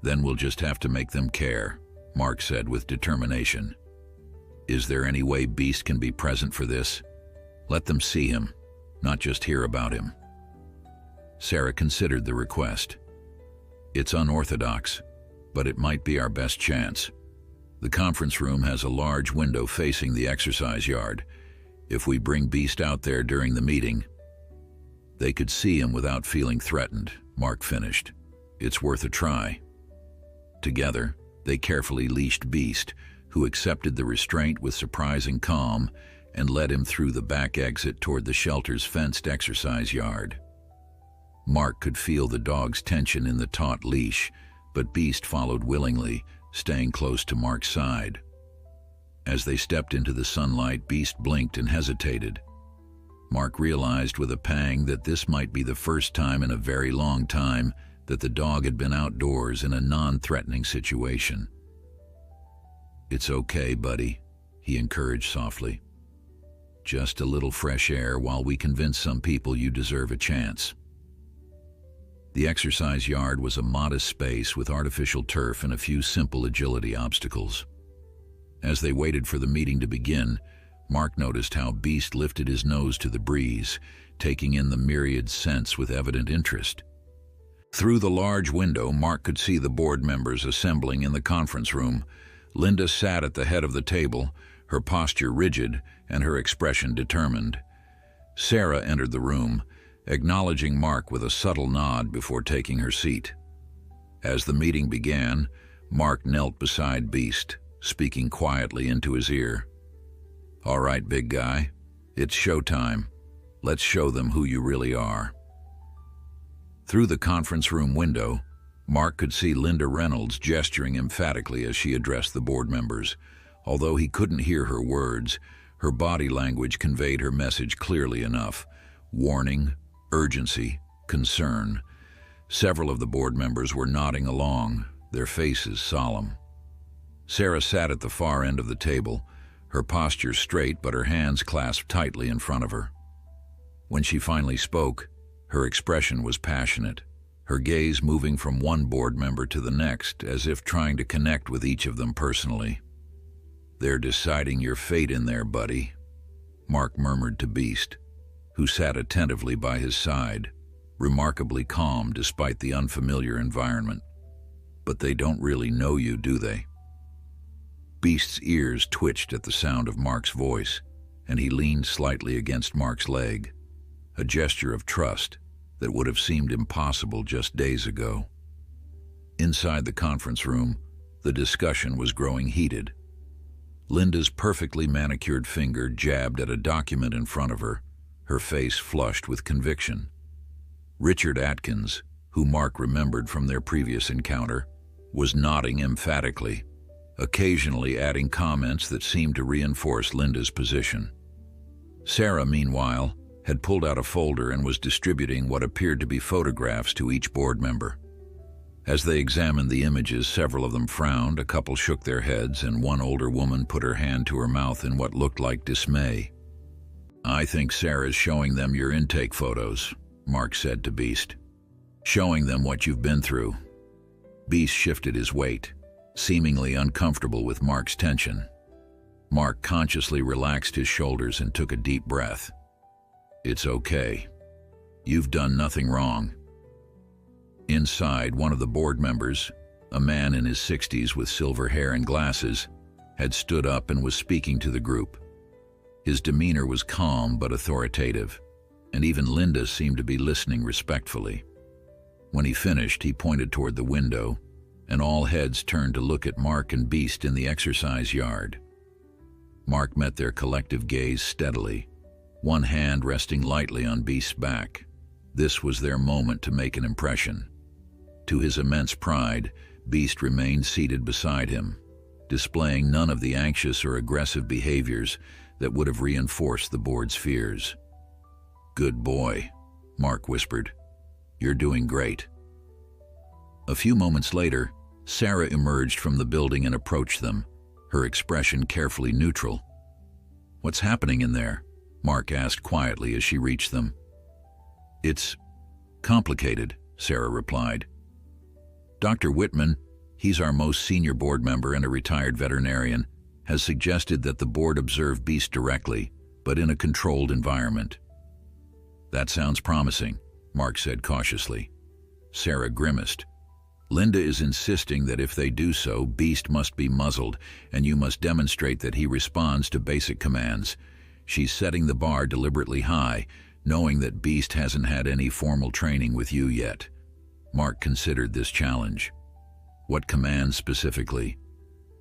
Then we'll just have to make them care, Mark said with determination. Is there any way Beast can be present for this? Let them see him, not just hear about him. Sarah considered the request. It's unorthodox, but it might be our best chance. The conference room has a large window facing the exercise yard. If we bring Beast out there during the meeting, they could see him without feeling threatened, Mark finished. It's worth a try. Together, They carefully leashed Beast, who accepted the restraint with surprising calm, and led him through the back exit toward the shelter's fenced exercise yard. Mark could feel the dog's tension in the taut leash, but Beast followed willingly, staying close to Mark's side. As they stepped into the sunlight, Beast blinked and hesitated. Mark realized with a pang that this might be the first time in a very long time that the dog had been outdoors in a non-threatening situation. "It's okay, buddy," he encouraged softly. "Just a little fresh air while we convince some people you deserve a chance." The exercise yard was a modest space with artificial turf and a few simple agility obstacles. As they waited for the meeting to begin, Mark noticed how Beast lifted his nose to the breeze, taking in the myriad scents with evident interest. Through the large window, Mark could see the board members assembling in the conference room. Linda sat at the head of the table, her posture rigid and her expression determined. Sarah entered the room, acknowledging Mark with a subtle nod before taking her seat. As the meeting began, Mark knelt beside Beast, speaking quietly into his ear. "All right, big guy, it's showtime. Let's show them who you really are." Through the conference room window, Mark could see Linda Reynolds gesturing emphatically as she addressed the board members. Although he couldn't hear her words, her body language conveyed her message clearly enough: warning, urgency, concern. Several of the board members were nodding along, their faces solemn. Sarah sat at the far end of the table, her posture straight but her hands clasped tightly in front of her. When she finally spoke, her expression was passionate, her gaze moving from one board member to the next as if trying to connect with each of them personally. "They're deciding your fate in there, buddy," Mark murmured to Beast, who sat attentively by his side, remarkably calm despite the unfamiliar environment. "But they don't really know you, do they?" Beast's ears twitched at the sound of Mark's voice, and he leaned slightly against Mark's leg, a gesture of trust that would have seemed impossible just days ago. Inside the conference room, the discussion was growing heated. Linda's perfectly manicured finger jabbed at a document in front of her, her face flushed with conviction. Richard Atkins, who Mark remembered from their previous encounter, was nodding emphatically, occasionally adding comments that seemed to reinforce Linda's position. Sarah, meanwhile, had pulled out a folder and was distributing what appeared to be photographs to each board member. As they examined the images, several of them frowned, a couple shook their heads, and one older woman put her hand to her mouth in what looked like dismay. "I think Sarah's showing them your intake photos," Mark said to Beast. "Showing them what you've been through." Beast shifted his weight, seemingly uncomfortable with Mark's tension. Mark consciously relaxed his shoulders and took a deep breath. "It's okay. You've done nothing wrong." Inside, one of the board members, a man in his 60s with silver hair and glasses, had stood up and was speaking to the group. His demeanor was calm but authoritative, and even Linda seemed to be listening respectfully. When he finished, he pointed toward the window, and all heads turned to look at Mark and Beast in the exercise yard. Mark met their collective gaze steadily, one hand resting lightly on Beast's back. This was their moment to make an impression. To his immense pride, Beast remained seated beside him, displaying none of the anxious or aggressive behaviors that would have reinforced the board's fears. "Good boy," Mark whispered. "You're doing great." A few moments later, Sarah emerged from the building and approached them, her expression carefully neutral. "What's happening in there?" Mark asked quietly as she reached them. "It's complicated," Sarah replied. "Dr. Whitman, he's our most senior board member and a retired veterinarian, has suggested that the board observe Beast directly, but in a controlled environment." "That sounds promising," Mark said cautiously. Sarah grimaced. "Linda is insisting that if they do so, Beast must be muzzled, and you must demonstrate that he responds to basic commands. She's setting the bar deliberately high, knowing that Beast hasn't had any formal training with you yet." Mark considered this challenge. What commands specifically?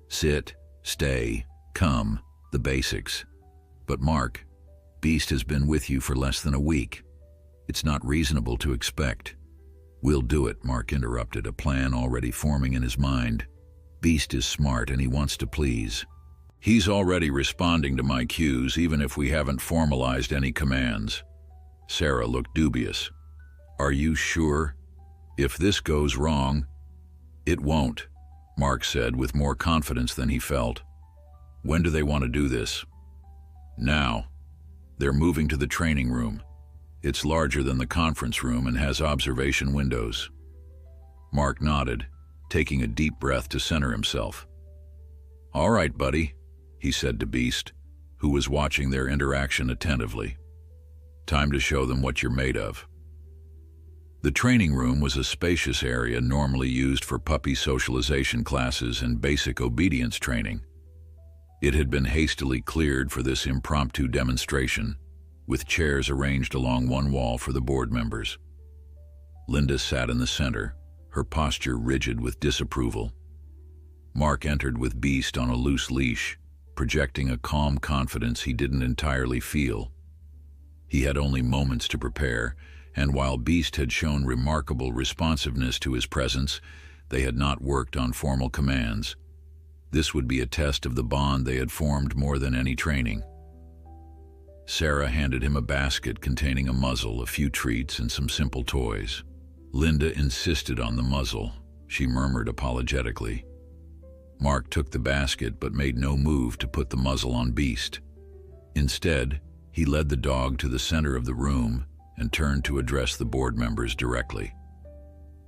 Sit, stay, come, the basics. But Mark, Beast has been with you for less than a week. It's not reasonable to expect. We'll do it, Mark interrupted, a plan already forming in his mind. Beast is smart and he wants to please. He's already responding to my cues even if we haven't formalized any commands. Sarah looked dubious. Are you sure? If this goes wrong, it won't, Mark said with more confidence than he felt. When do they want to do this? Now. They're moving to the training room. It's larger than the conference room and has observation windows. Mark nodded, taking a deep breath to center himself. All right, buddy, he said to Beast, who was watching their interaction attentively. Time to show them what you're made of. The training room was a spacious area normally used for puppy socialization classes and basic obedience training. It had been hastily cleared for this impromptu demonstration, with chairs arranged along one wall for the board members. Linda sat in the center, her posture rigid with disapproval. Mark entered with Beast on a loose leash, projecting a calm confidence he didn't entirely feel. He had only moments to prepare, and while Beast had shown remarkable responsiveness to his presence, they had not worked on formal commands. This would be a test of the bond they had formed more than any training. Sarah handed him a basket containing a muzzle, a few treats, and some simple toys. Linda insisted on the muzzle. She murmured apologetically. Mark took the basket but made no move to put the muzzle on Beast. Instead, he led the dog to the center of the room and turned to address the board members directly.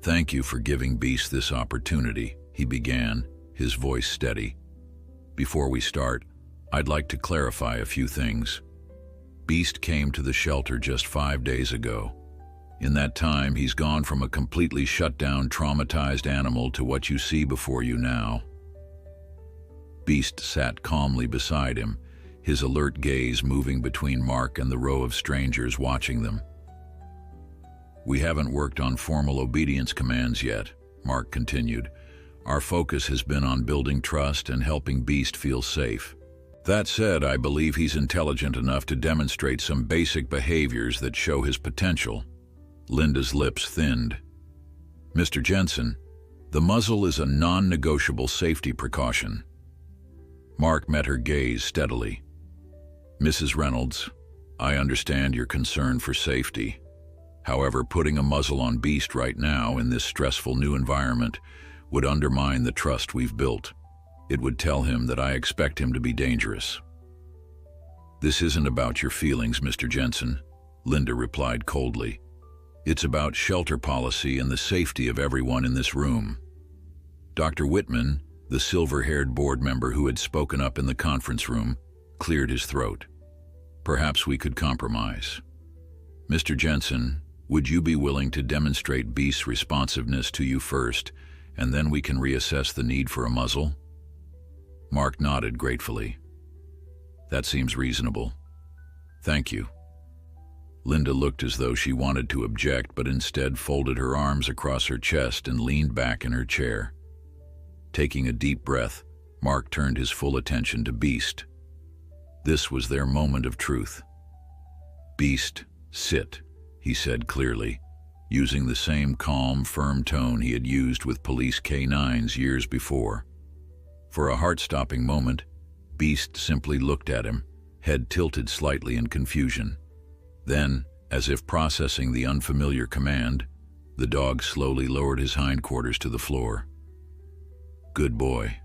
Thank you for giving Beast this opportunity, he began, his voice steady. Before we start, I'd like to clarify a few things. Beast came to the shelter just 5 days ago. In that time, he's gone from a completely shut down, traumatized animal to what you see before you now. Beast sat calmly beside him, his alert gaze moving between Mark and the row of strangers watching them. We haven't worked on formal obedience commands yet, Mark continued. Our focus has been on building trust and helping Beast feel safe. That said, I believe he's intelligent enough to demonstrate some basic behaviors that show his potential. Linda's lips thinned. Mr. Jensen, the muzzle is a non-negotiable safety precaution. Mark met her gaze steadily. Mrs. Reynolds, I understand your concern for safety. However, putting a muzzle on Beast right now in this stressful new environment would undermine the trust we've built. It would tell him that I expect him to be dangerous. This isn't about your feelings, Mr. Jensen, Linda replied coldly. It's about shelter policy and the safety of everyone in this room. Dr. Whitman, the silver-haired board member who had spoken up in the conference room, cleared his throat. Perhaps we could compromise. Mr. Jensen, would you be willing to demonstrate Beast's responsiveness to you first, and then we can reassess the need for a muzzle? Mark nodded gratefully. That seems reasonable. Thank you. Linda looked as though she wanted to object, but instead folded her arms across her chest and leaned back in her chair. Taking a deep breath, Mark turned his full attention to Beast. This was their moment of truth. Beast, sit, he said clearly, using the same calm, firm tone he had used with police K9s years before. For a heart-stopping moment, Beast simply looked at him, head tilted slightly in confusion. Then, as if processing the unfamiliar command, the dog slowly lowered his hindquarters to the floor. Good boy,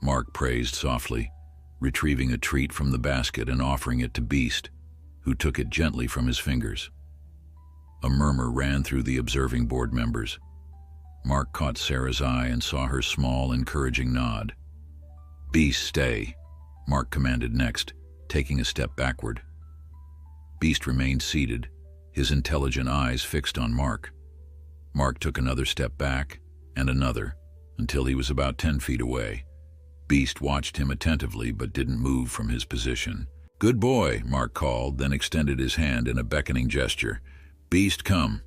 Mark praised softly, retrieving a treat from the basket and offering it to Beast, who took it gently from his fingers. A murmur ran through the observing board members. Mark caught Sarah's eye and saw her small, encouraging nod. Beast, stay, Mark commanded next, taking a step backward. Beast remained seated, his intelligent eyes fixed on Mark. Mark took another step back, and another, until he was about 10 feet away. Beast watched him attentively but didn't move from his position. Good boy, Mark called, then extended his hand in a beckoning gesture. Beast, come.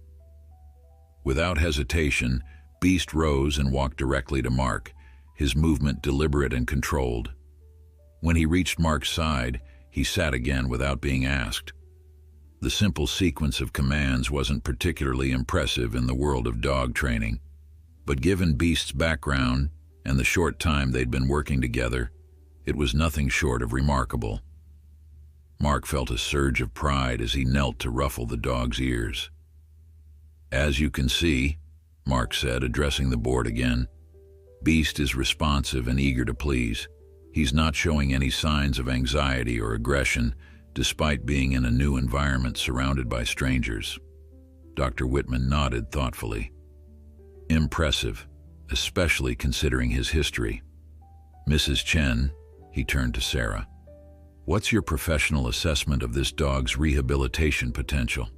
Without hesitation, Beast rose and walked directly to Mark, his movement deliberate and controlled. When he reached Mark's side, he sat again without being asked. The simple sequence of commands wasn't particularly impressive in the world of dog training, but given Beast's background and the short time they'd been working together, it was nothing short of remarkable. Mark felt a surge of pride as he knelt to ruffle the dog's ears. "As you can see," Mark said, addressing the board again, "Beast is responsive and eager to please. He's not showing any signs of anxiety or aggression, despite being in a new environment surrounded by strangers." Dr. Whitman nodded thoughtfully. "Impressive, especially considering his history. Mrs. Chen," he turned to Sarah, "what's your professional assessment of this dog's rehabilitation potential?"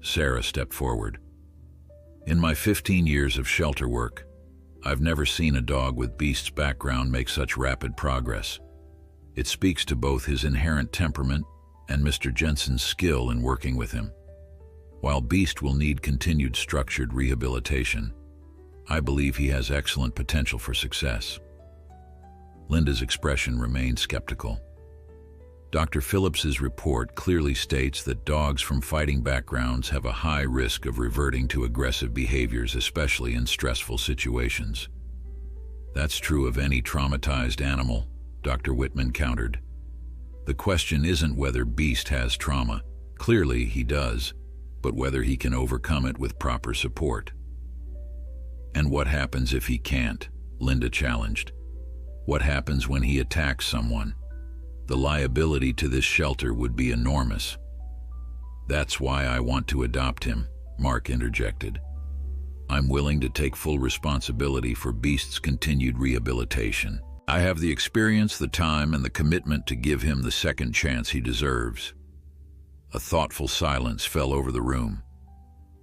Sarah stepped forward. "In my 15 years of shelter work, I've never seen a dog with Beast's background make such rapid progress. It speaks to both his inherent temperament and Mr. Jensen's skill in working with him. While Beast will need continued structured rehabilitation, I believe he has excellent potential for success." Linda's expression remained skeptical. Dr. Phillips's report clearly states that dogs from fighting backgrounds have a high risk of reverting to aggressive behaviors, especially in stressful situations. "That's true of any traumatized animal," Dr. Whitman countered. "The question isn't whether Beast has trauma. Clearly he does, but whether he can overcome it with proper support." "And what happens if he can't?" Linda challenged. "What happens when he attacks someone? The liability to this shelter would be enormous." "That's why I want to adopt him," Mark interjected. "I'm willing to take full responsibility for Beast's continued rehabilitation. I have the experience, the time, and the commitment to give him the second chance he deserves." A thoughtful silence fell over the room.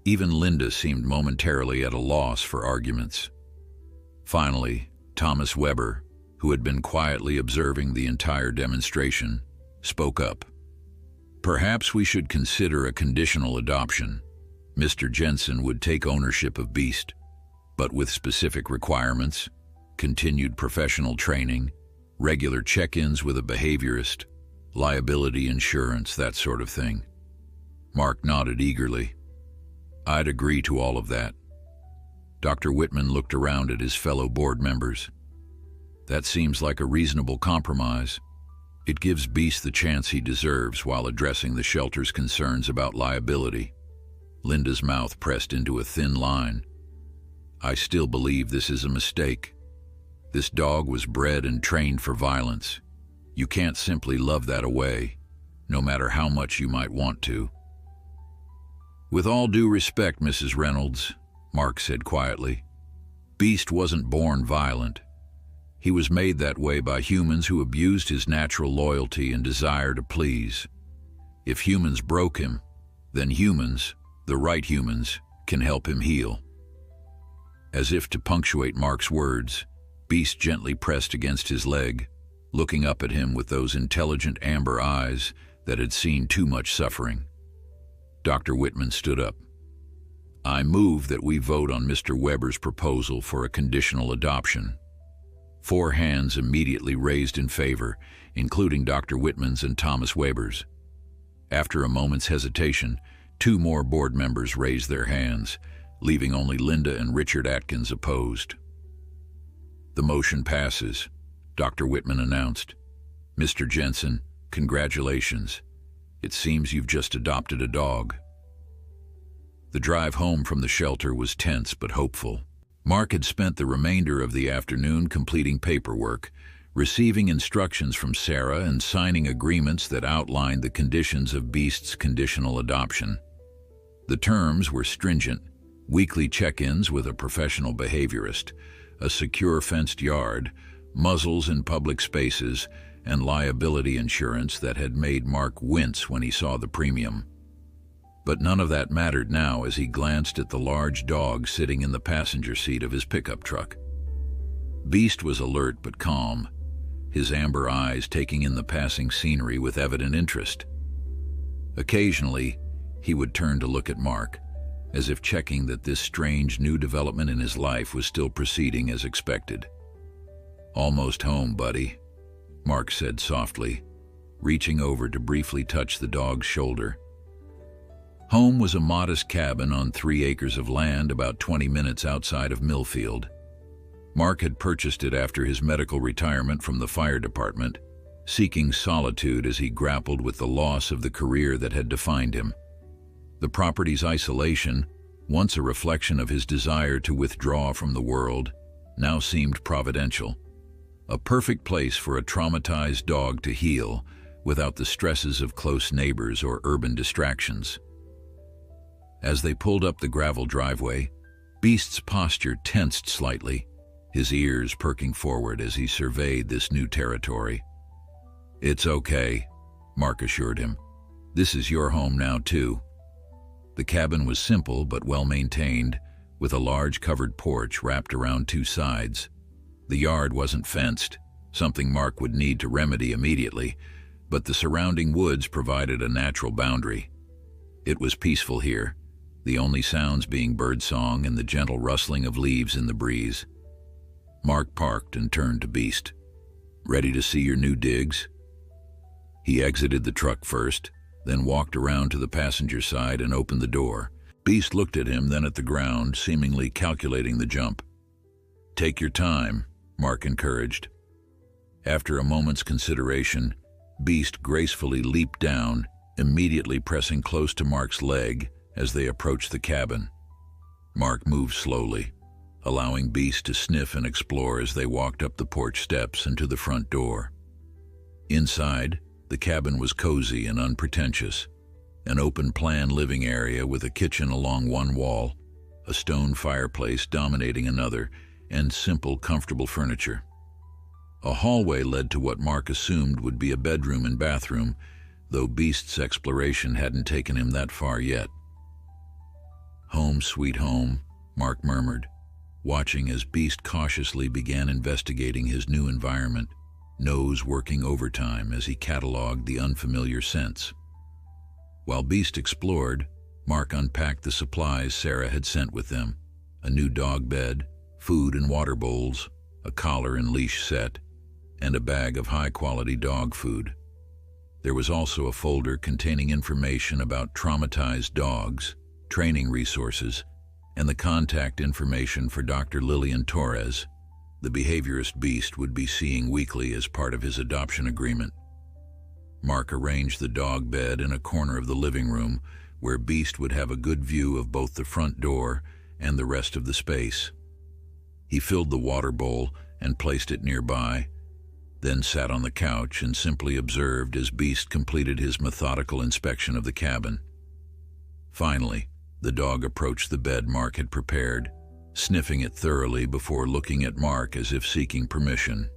Even Linda seemed momentarily at a loss for arguments. Finally, Thomas Weber, who had been quietly observing the entire demonstration, spoke up. "Perhaps we should consider a conditional adoption. Mr. Jensen would take ownership of Beast, but with specific requirements, continued professional training, regular check-ins with a behaviorist, liability insurance, that sort of thing." Mark nodded eagerly. "I'd agree to all of that." Dr. Whitman looked around at his fellow board members. "That seems like a reasonable compromise. It gives Beast the chance he deserves while addressing the shelter's concerns about liability." Linda's mouth pressed into a thin line. "I still believe this is a mistake. This dog was bred and trained for violence. You can't simply love that away, no matter how much you might want to." "With all due respect, Mrs. Reynolds," Mark said quietly, "Beast wasn't born violent. He was made that way by humans who abused his natural loyalty and desire to please. If humans broke him, then humans, the right humans, can help him heal." As if to punctuate Mark's words, Beast gently pressed against his leg, looking up at him with those intelligent amber eyes that had seen too much suffering. Dr. Whitman stood up. "I move that we vote on Mr. Weber's proposal for a conditional adoption." 4 hands immediately raised in favor, including Dr. Whitman's and Thomas Weber's. After a moment's hesitation, 2 more board members raised their hands, leaving only Linda and Richard Atkins opposed. "The motion passes," Dr. Whitman announced. "Mr. Jensen, congratulations. It seems you've just adopted a dog." The drive home from the shelter was tense but hopeful. Mark had spent the remainder of the afternoon completing paperwork, receiving instructions from Sarah and signing agreements that outlined the conditions of Beast's conditional adoption. The terms were stringent: weekly check-ins with a professional behaviorist, a secure fenced yard, muzzles in public spaces, and liability insurance that had made Mark wince when he saw the premium. But none of that mattered now as he glanced at the large dog sitting in the passenger seat of his pickup truck. Beast was alert but calm, his amber eyes taking in the passing scenery with evident interest. Occasionally, he would turn to look at Mark, as if checking that this strange new development in his life was still proceeding as expected. "Almost home, buddy," Mark said softly, reaching over to briefly touch the dog's shoulder. Home was a modest cabin on 3 acres of land about 20 minutes outside of Millfield. Mark had purchased it after his medical retirement from the fire department, seeking solitude as he grappled with the loss of the career that had defined him. The property's isolation, once a reflection of his desire to withdraw from the world, now seemed providential. A perfect place for a traumatized dog to heal without the stresses of close neighbors or urban distractions. As they pulled up the gravel driveway, Beast's posture tensed slightly, his ears perking forward as he surveyed this new territory. "It's okay," Mark assured him. "This is your home now, too." The cabin was simple but well-maintained, with a large covered porch wrapped around 2 sides. The yard wasn't fenced, something Mark would need to remedy immediately, but the surrounding woods provided a natural boundary. It was peaceful here, the only sounds being birdsong and the gentle rustling of leaves in the breeze. Mark parked and turned to Beast. "Ready to see your new digs?" He exited the truck first, then walked around to the passenger side and opened the door. Beast looked at him, then at the ground, seemingly calculating the jump. "Take your time," Mark encouraged. After a moment's consideration, Beast gracefully leaped down, immediately pressing close to Mark's leg as they approached the cabin. Mark moved slowly, allowing Beast to sniff and explore as they walked up the porch steps and to the front door. Inside, the cabin was cozy and unpretentious, an open-plan living area with a kitchen along one wall, a stone fireplace dominating another, and simple, comfortable furniture. A hallway led to what Mark assumed would be a bedroom and bathroom, though Beast's exploration hadn't taken him that far yet. "Home, sweet home," Mark murmured, watching as Beast cautiously began investigating his new environment, nose working overtime as he cataloged the unfamiliar scents. While Beast explored, Mark unpacked the supplies Sarah had sent with them: a new dog bed, food and water bowls, a collar and leash set, and a bag of high-quality dog food. There was also a folder containing information about traumatized dogs, training resources, and the contact information for Dr. Lillian Torres, the behaviorist Beast would be seeing weekly as part of his adoption agreement. Mark arranged the dog bed in a corner of the living room, where Beast would have a good view of both the front door and the rest of the space. He filled the water bowl and placed it nearby, then sat on the couch and simply observed as Beast completed his methodical inspection of the cabin. Finally, the dog approached the bed Mark had prepared, sniffing it thoroughly before looking at Mark as if seeking permission.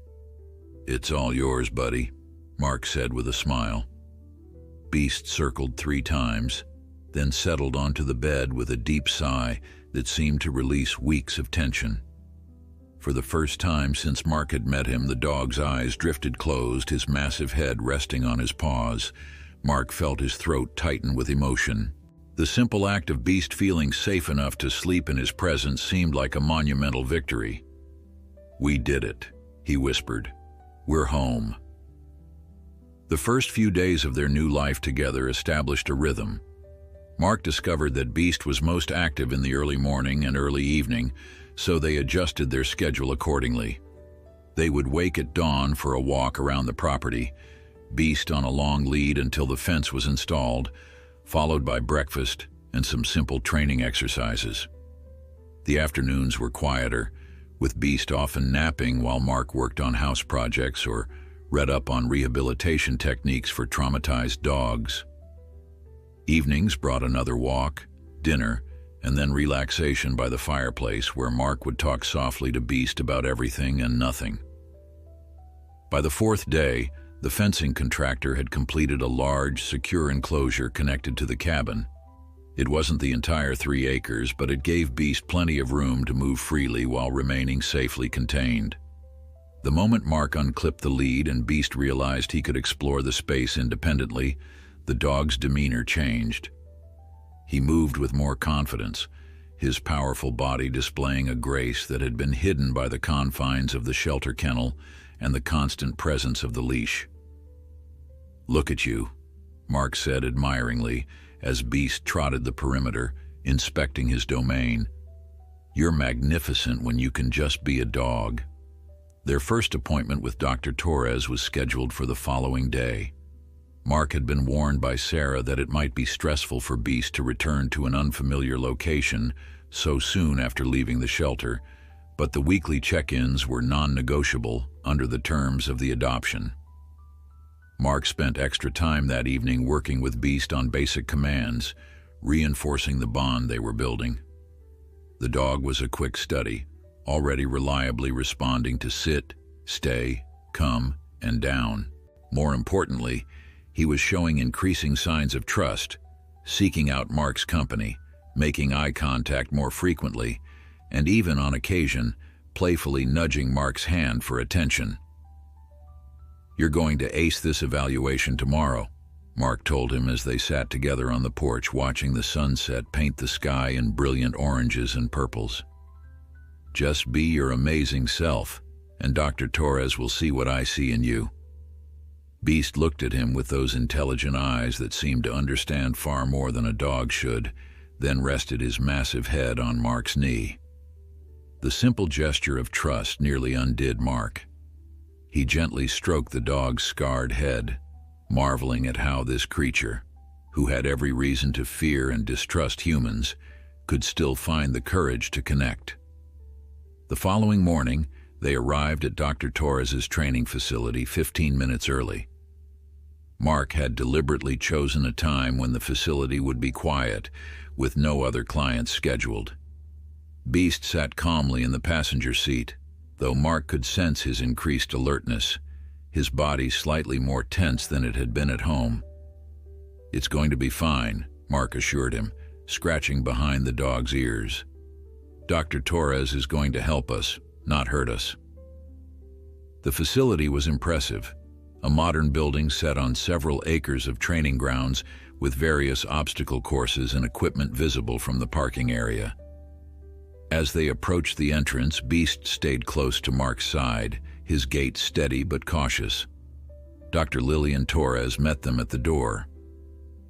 "It's all yours, buddy," Mark said with a smile. Beast circled 3 times, then settled onto the bed with a deep sigh that seemed to release weeks of tension. For the first time since Mark had met him, the dog's eyes drifted closed, his massive head resting on his paws. Mark felt his throat tighten with emotion. The simple act of Beast feeling safe enough to sleep in his presence seemed like a monumental victory. "We did it," he whispered. "We're home." The first few days of their new life together established a rhythm. Mark discovered that Beast was most active in the early morning and early evening, so they adjusted their schedule accordingly. They would wake at dawn for a walk around the property, Beast on a long lead until the fence was installed, followed by breakfast and some simple training exercises. The afternoons were quieter, with Beast often napping while Mark worked on house projects or read up on rehabilitation techniques for traumatized dogs. Evenings brought another walk, dinner, and then relaxation by the fireplace, where Mark would talk softly to Beast about everything and nothing. By the 4th day, the fencing contractor had completed a large, secure enclosure connected to the cabin. It wasn't the entire 3 acres, but it gave Beast plenty of room to move freely while remaining safely contained. The moment Mark unclipped the lead and Beast realized he could explore the space independently, the dog's demeanor changed. He moved with more confidence, his powerful body displaying a grace that had been hidden by the confines of the shelter kennel and the constant presence of the leash. "Look at you," Mark said admiringly as Beast trotted the perimeter, inspecting his domain. "You're magnificent when you can just be a dog." Their first appointment with Dr. Torres was scheduled for the following day. Mark had been warned by Sarah that it might be stressful for Beast to return to an unfamiliar location so soon after leaving the shelter, but the weekly check-ins were non-negotiable under the terms of the adoption. Mark spent extra time that evening working with Beast on basic commands, reinforcing the bond they were building. The dog was a quick study, already reliably responding to sit, stay, come, and down. More importantly, he was showing increasing signs of trust, seeking out Mark's company, making eye contact more frequently, and even on occasion, playfully nudging Mark's hand for attention. "You're going to ace this evaluation tomorrow," Mark told him as they sat together on the porch watching the sunset paint the sky in brilliant oranges and purples. "Just be your amazing self, and Dr. Torres will see what I see in you." Beast looked at him with those intelligent eyes that seemed to understand far more than a dog should, then rested his massive head on Mark's knee. The simple gesture of trust nearly undid Mark. He gently stroked the dog's scarred head, marveling at how this creature, who had every reason to fear and distrust humans, could still find the courage to connect. The following morning, they arrived at Dr. Torres's training facility 15 minutes early. Mark had deliberately chosen a time when the facility would be quiet, with no other clients scheduled. Beast sat calmly in the passenger seat, though Mark could sense his increased alertness, his body slightly more tense than it had been at home. "It's going to be fine," Mark assured him, scratching behind the dog's ears. "Dr. Torres is going to help us, not hurt us." The facility was impressive, a modern building set on several acres of training grounds with various obstacle courses and equipment visible from the parking area. As they approached the entrance, Beast stayed close to Mark's side, his gait steady but cautious. Dr. Lillian Torres met them at the door.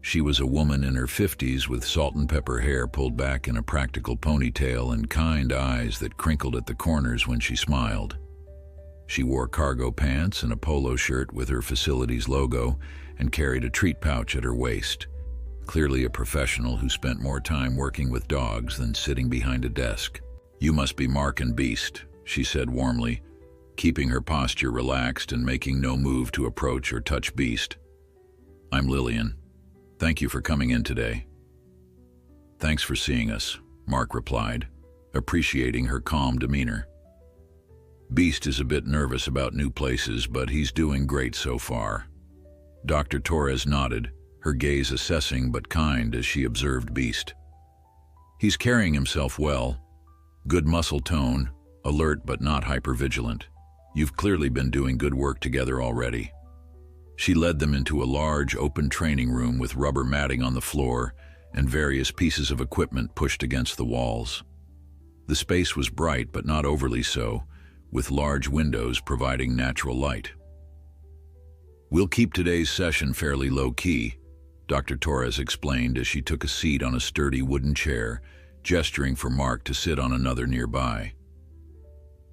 She was a woman in her 50s with salt and pepper hair pulled back in a practical ponytail and kind eyes that crinkled at the corners when she smiled. She wore cargo pants and a polo shirt with her facility's logo and carried a treat pouch at her waist, clearly a professional who spent more time working with dogs than sitting behind a desk. "You must be Mark and Beast," she said warmly, keeping her posture relaxed and making no move to approach or touch Beast. "I'm Lillian. Thank you for coming in today." "Thanks for seeing us," Mark replied, appreciating her calm demeanor. "Beast is a bit nervous about new places, but he's doing great so far." Dr. Torres nodded, her gaze assessing but kind as she observed Beast. "He's carrying himself well. Good muscle tone, alert but not hypervigilant. You've clearly been doing good work together already." She led them into a large, open training room with rubber matting on the floor and various pieces of equipment pushed against the walls. The space was bright but not overly so, with large windows providing natural light. "We'll keep today's session fairly low-key," Dr. Torres explained as she took a seat on a sturdy wooden chair, gesturing for Mark to sit on another nearby.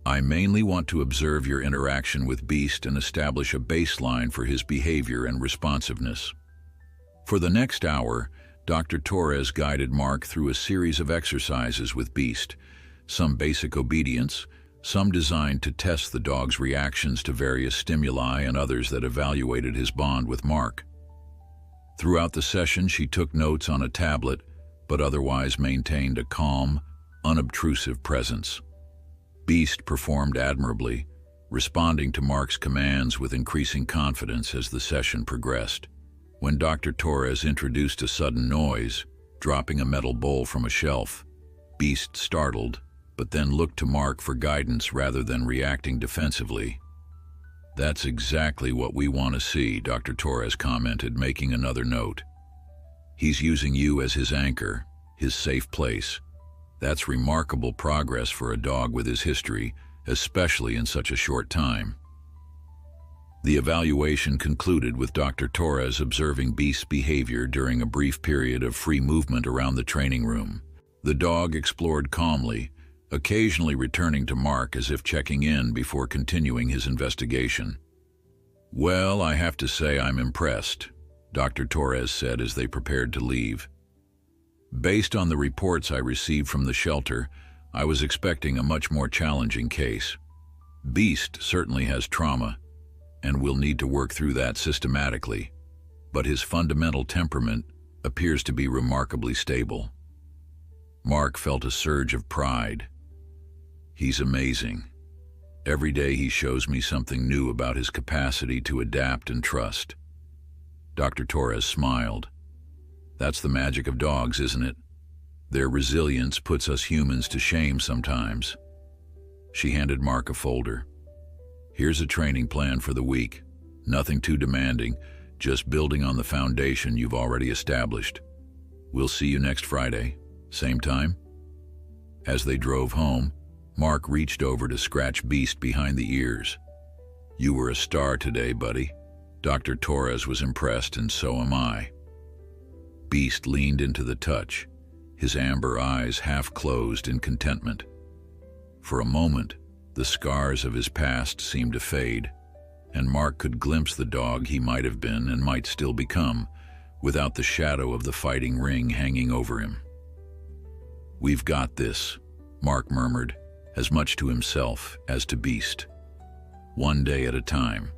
"I mainly want to observe your interaction with Beast and establish a baseline for his behavior and responsiveness." For the next hour, Dr. Torres guided Mark through a series of exercises with Beast, some basic obedience, some designed to test the dog's reactions to various stimuli and others that evaluated his bond with Mark. Throughout the session, she took notes on a tablet, but otherwise maintained a calm, unobtrusive presence. Beast performed admirably, responding to Mark's commands with increasing confidence as the session progressed. When Dr. Torres introduced a sudden noise, dropping a metal bowl from a shelf, Beast startled, but then looked to Mark for guidance rather than reacting defensively. "That's exactly what we want to see," Dr. Torres commented, making another note. He's using you as his anchor, his safe place. That's remarkable progress for a dog with his history, especially in such a short time. The evaluation concluded with Dr. Torres observing Beast's behavior during a brief period of free movement around the training room. The dog explored calmly, occasionally returning to Mark as if checking in before continuing his investigation. "Well, I have to say I'm impressed," Dr. Torres said as they prepared to leave. "Based on the reports I received from the shelter, I was expecting a much more challenging case. Beast certainly has trauma, and we'll need to work through that systematically, but his fundamental temperament appears to be remarkably stable." Mark felt a surge of pride. "He's amazing. Every day he shows me something new about his capacity to adapt and trust." Dr. Torres smiled. "That's the magic of dogs, isn't it? Their resilience puts us humans to shame sometimes." She handed Mark a folder. "Here's a training plan for the week. Nothing too demanding, just building on the foundation you've already established. We'll see you next Friday, same time." As they drove home, Mark reached over to scratch Beast behind the ears. "You were a star today, buddy." Dr. Torres was impressed, and so am I. Beast leaned into the touch, his amber eyes half closed in contentment. For a moment, the scars of his past seemed to fade, and Mark could glimpse the dog he might have been and might still become, without the shadow of the fighting ring hanging over him. "We've got this," Mark murmured, as much to himself as to Beast. "One day at a time."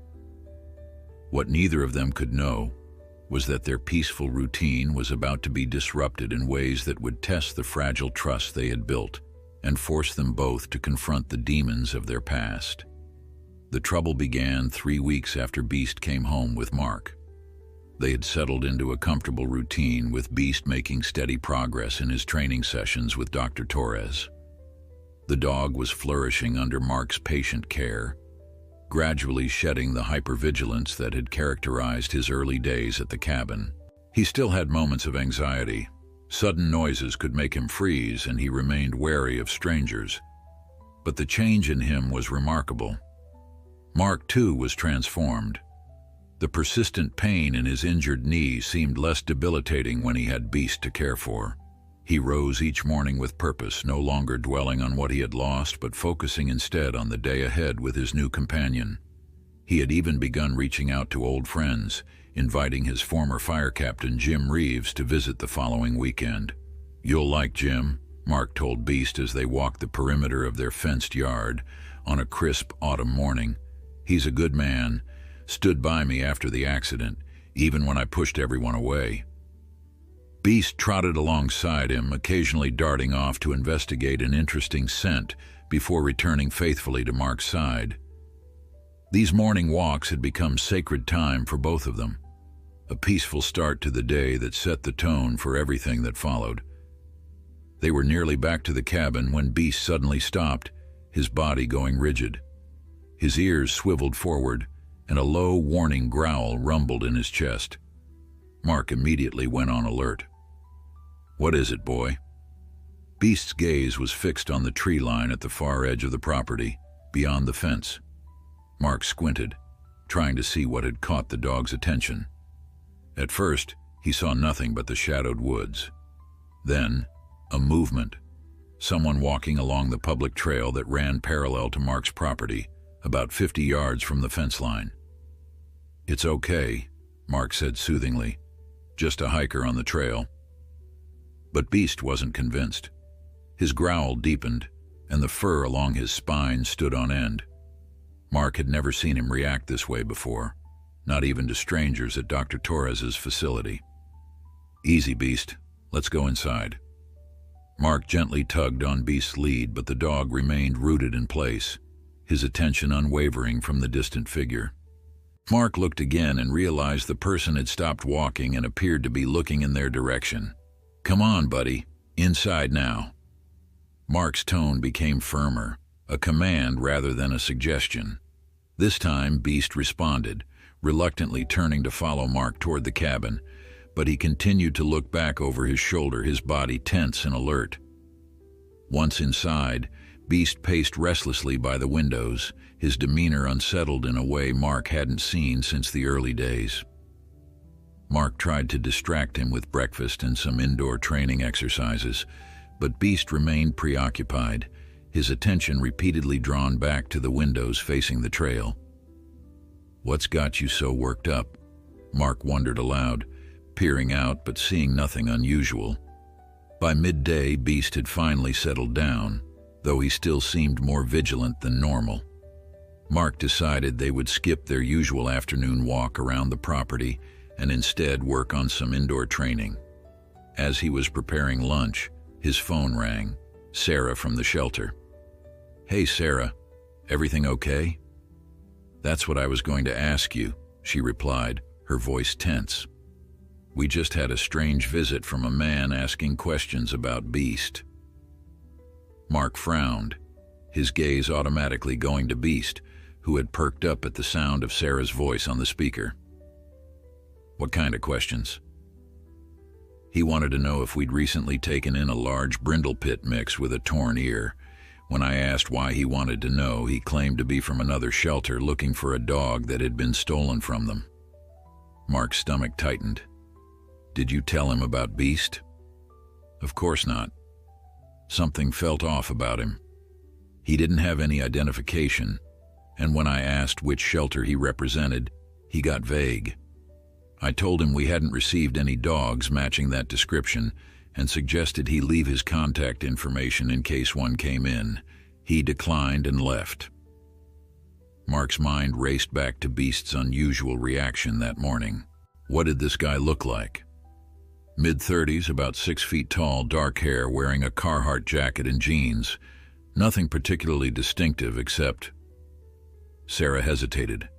What neither of them could know was that their peaceful routine was about to be disrupted in ways that would test the fragile trust they had built and force them both to confront the demons of their past. The trouble began 3 weeks after Beast came home with Mark. They had settled into a comfortable routine, with Beast making steady progress in his training sessions with Dr. Torres. The dog was flourishing under Mark's patient care, gradually shedding the hypervigilance that had characterized his early days at the cabin. He still had moments of anxiety. Sudden noises could make him freeze, and he remained wary of strangers. But the change in him was remarkable. Mark, too, was transformed. The persistent pain in his injured knee seemed less debilitating when he had Beast to care for. He rose each morning with purpose, no longer dwelling on what he had lost, but focusing instead on the day ahead with his new companion. He had even begun reaching out to old friends, inviting his former fire captain Jim Reeves to visit the following weekend. "You'll like Jim," Mark told Beast as they walked the perimeter of their fenced yard on a crisp autumn morning. "He's a good man, stood by me after the accident, even when I pushed everyone away." Beast trotted alongside him, occasionally darting off to investigate an interesting scent before returning faithfully to Mark's side. These morning walks had become sacred time for both of them, a peaceful start to the day that set the tone for everything that followed. They were nearly back to the cabin when Beast suddenly stopped, his body going rigid. His ears swiveled forward, and a low, warning growl rumbled in his chest. Mark immediately went on alert. "What is it, boy?" Beast's gaze was fixed on the tree line at the far edge of the property, beyond the fence. Mark squinted, trying to see what had caught the dog's attention. At first, he saw nothing but the shadowed woods. Then, a movement. Someone walking along the public trail that ran parallel to Mark's property, about 50 yards from the fence line. "It's okay," Mark said soothingly. "Just a hiker on the trail." But Beast wasn't convinced. His growl deepened, and the fur along his spine stood on end. Mark had never seen him react this way before, not even to strangers at Dr. Torres's facility. "Easy, Beast. Let's go inside." Mark gently tugged on Beast's lead, but the dog remained rooted in place, his attention unwavering from the distant figure. Mark looked again and realized the person had stopped walking and appeared to be looking in their direction. "Come on, buddy. Inside now." Mark's tone became firmer, a command rather than a suggestion. This time, Beast responded, reluctantly turning to follow Mark toward the cabin, but he continued to look back over his shoulder, his body tense and alert. Once inside, Beast paced restlessly by the windows, his demeanor unsettled in a way Mark hadn't seen since the early days. Mark tried to distract him with breakfast and some indoor training exercises, but Beast remained preoccupied, his attention repeatedly drawn back to the windows facing the trail. "What's got you so worked up?" Mark wondered aloud, peering out but seeing nothing unusual. By midday, Beast had finally settled down, though he still seemed more vigilant than normal. Mark decided they would skip their usual afternoon walk around the property and instead work on some indoor training. As he was preparing lunch, his phone rang. Sarah from the shelter. "Hey Sarah, everything okay?" "That's what I was going to ask you," she replied, her voice tense. "We just had a strange visit from a man asking questions about Beast." Mark frowned, his gaze automatically going to Beast, who had perked up at the sound of Sarah's voice on the speaker. "What kind of questions?" "He wanted to know if we'd recently taken in a large brindle pit mix with a torn ear. When I asked why he wanted to know, he claimed to be from another shelter looking for a dog that had been stolen from them." Mark's stomach tightened. "Did you tell him about Beast?" "Of course not. Something felt off about him. He didn't have any identification, and when I asked which shelter he represented, he got vague. I told him we hadn't received any dogs matching that description and suggested he leave his contact information in case one came in. He declined and left." Mark's mind raced back to Beast's unusual reaction that morning. What did this guy look like? Mid-30s, about 6 feet tall, dark hair, wearing a Carhartt jacket and jeans. Nothing particularly distinctive except... Sarah hesitated.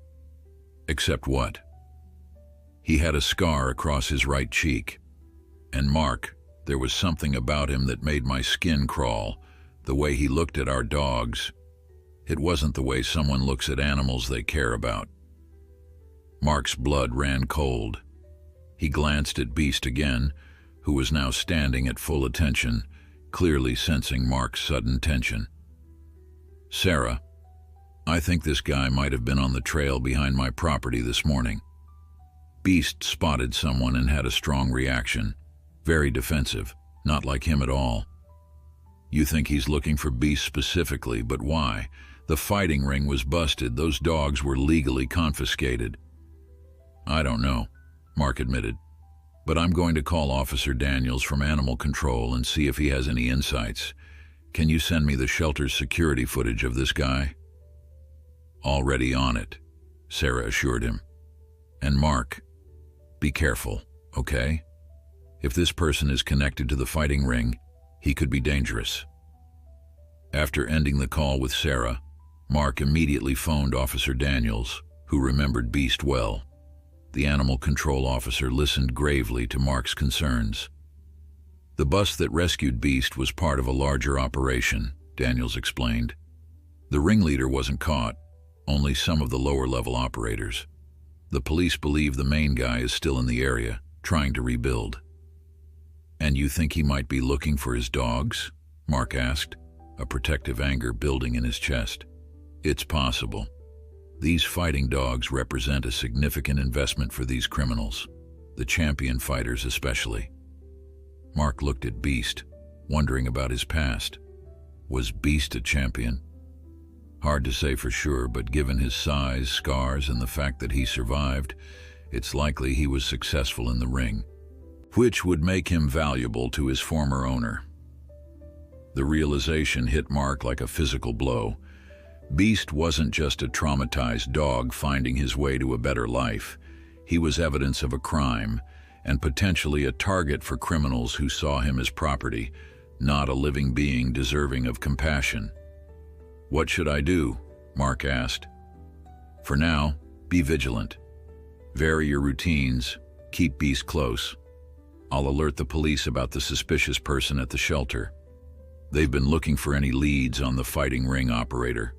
"Except what?" "He had a scar across his right cheek. And Mark, there was something about him that made my skin crawl, the way he looked at our dogs. It wasn't the way someone looks at animals they care about." Mark's blood ran cold. He glanced at Beast again, who was now standing at full attention, clearly sensing Mark's sudden tension. "Sarah, I think this guy might have been on the trail behind my property this morning." Beast spotted someone and had a strong reaction. Very defensive, not like him at all. "You think he's looking for Beast specifically, but why? The fighting ring was busted, those dogs were legally confiscated." "I don't know," Mark admitted, "but I'm going to call Officer Daniels from Animal Control and see if he has any insights. Can you send me the shelter's security footage of this guy?" "Already on it," Sarah assured him. "And Mark, be careful, okay? If this person is connected to the fighting ring, he could be dangerous." After ending the call with Sarah, Mark immediately phoned Officer Daniels, who remembered Beast well. The animal control officer listened gravely to Mark's concerns. "The bus that rescued Beast was part of a larger operation," Daniels explained. "The ringleader wasn't caught, only some of the lower-level operators. The police believe the main guy is still in the area, trying to rebuild." "And you think he might be looking for his dogs?" Mark asked, a protective anger building in his chest. "It's possible. These fighting dogs represent a significant investment for these criminals, the champion fighters especially." Mark looked at Beast, wondering about his past. Was Beast a champion? Hard to say for sure, but given his size, scars, and the fact that he survived, it's likely he was successful in the ring, which would make him valuable to his former owner. The realization hit Mark like a physical blow. Beast wasn't just a traumatized dog finding his way to a better life. He was evidence of a crime, and potentially a target for criminals who saw him as property, not a living being deserving of compassion. "What should I do?" Mark asked. "For now, be vigilant. Vary your routines, keep Beast close. I'll alert the police about the suspicious person at the shelter. They've been looking for any leads on the fighting ring operator."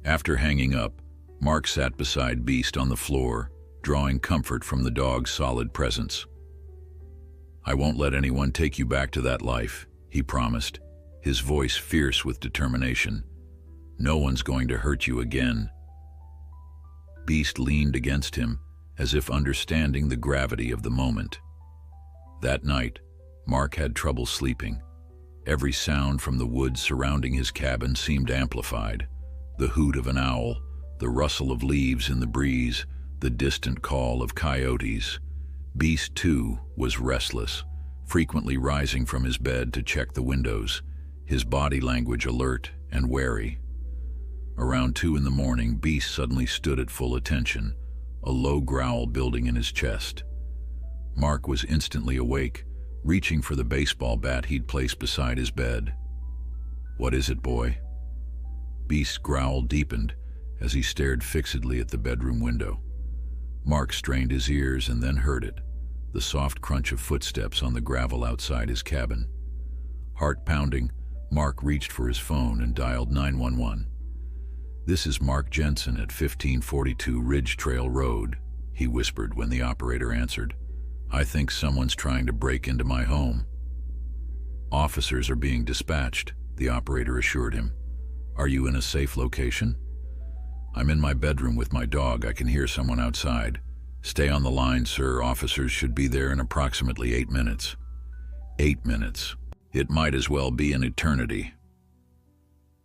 After hanging up, Mark sat beside Beast on the floor, drawing comfort from the dog's solid presence. "I won't let anyone take you back to that life," he promised, his voice fierce with determination. "No one's going to hurt you again." Beast leaned against him, as if understanding the gravity of the moment. That night, Mark had trouble sleeping. Every sound from the woods surrounding his cabin seemed amplified. The hoot of an owl, the rustle of leaves in the breeze, the distant call of coyotes. Beast, too, was restless, frequently rising from his bed to check the windows, his body language alert and wary. Around 2 in the morning, Beast suddenly stood at full attention, a low growl building in his chest. Mark was instantly awake, reaching for the baseball bat he'd placed beside his bed. "What is it, boy?" Beast's growl deepened as he stared fixedly at the bedroom window. Mark strained his ears and then heard it, the soft crunch of footsteps on the gravel outside his cabin. Heart pounding, Mark reached for his phone and dialed 911. "This is Mark Jensen at 1542 Ridge Trail Road," he whispered when the operator answered. "I think someone's trying to break into my home." "Officers are being dispatched," the operator assured him. "Are you in a safe location?" "I'm in my bedroom with my dog. I can hear someone outside." "Stay on the line, sir. Officers should be there in approximately 8 minutes. 8 minutes. It might as well be an eternity."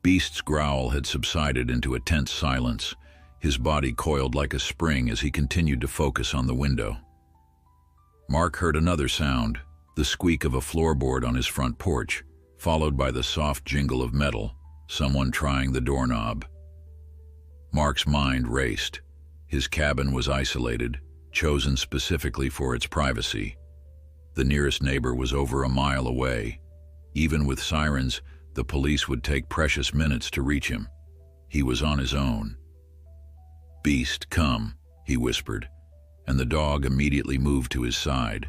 Beast's growl had subsided into a tense silence, his body coiled like a spring as he continued to focus on the window. Mark heard another sound, the squeak of a floorboard on his front porch, followed by the soft jingle of metal, someone trying the doorknob. Mark's mind raced. His cabin was isolated, chosen specifically for its privacy. The nearest neighbor was over a mile away. Even with sirens, the police would take precious minutes to reach him. He was on his own. "Beast, come," he whispered, and the dog immediately moved to his side.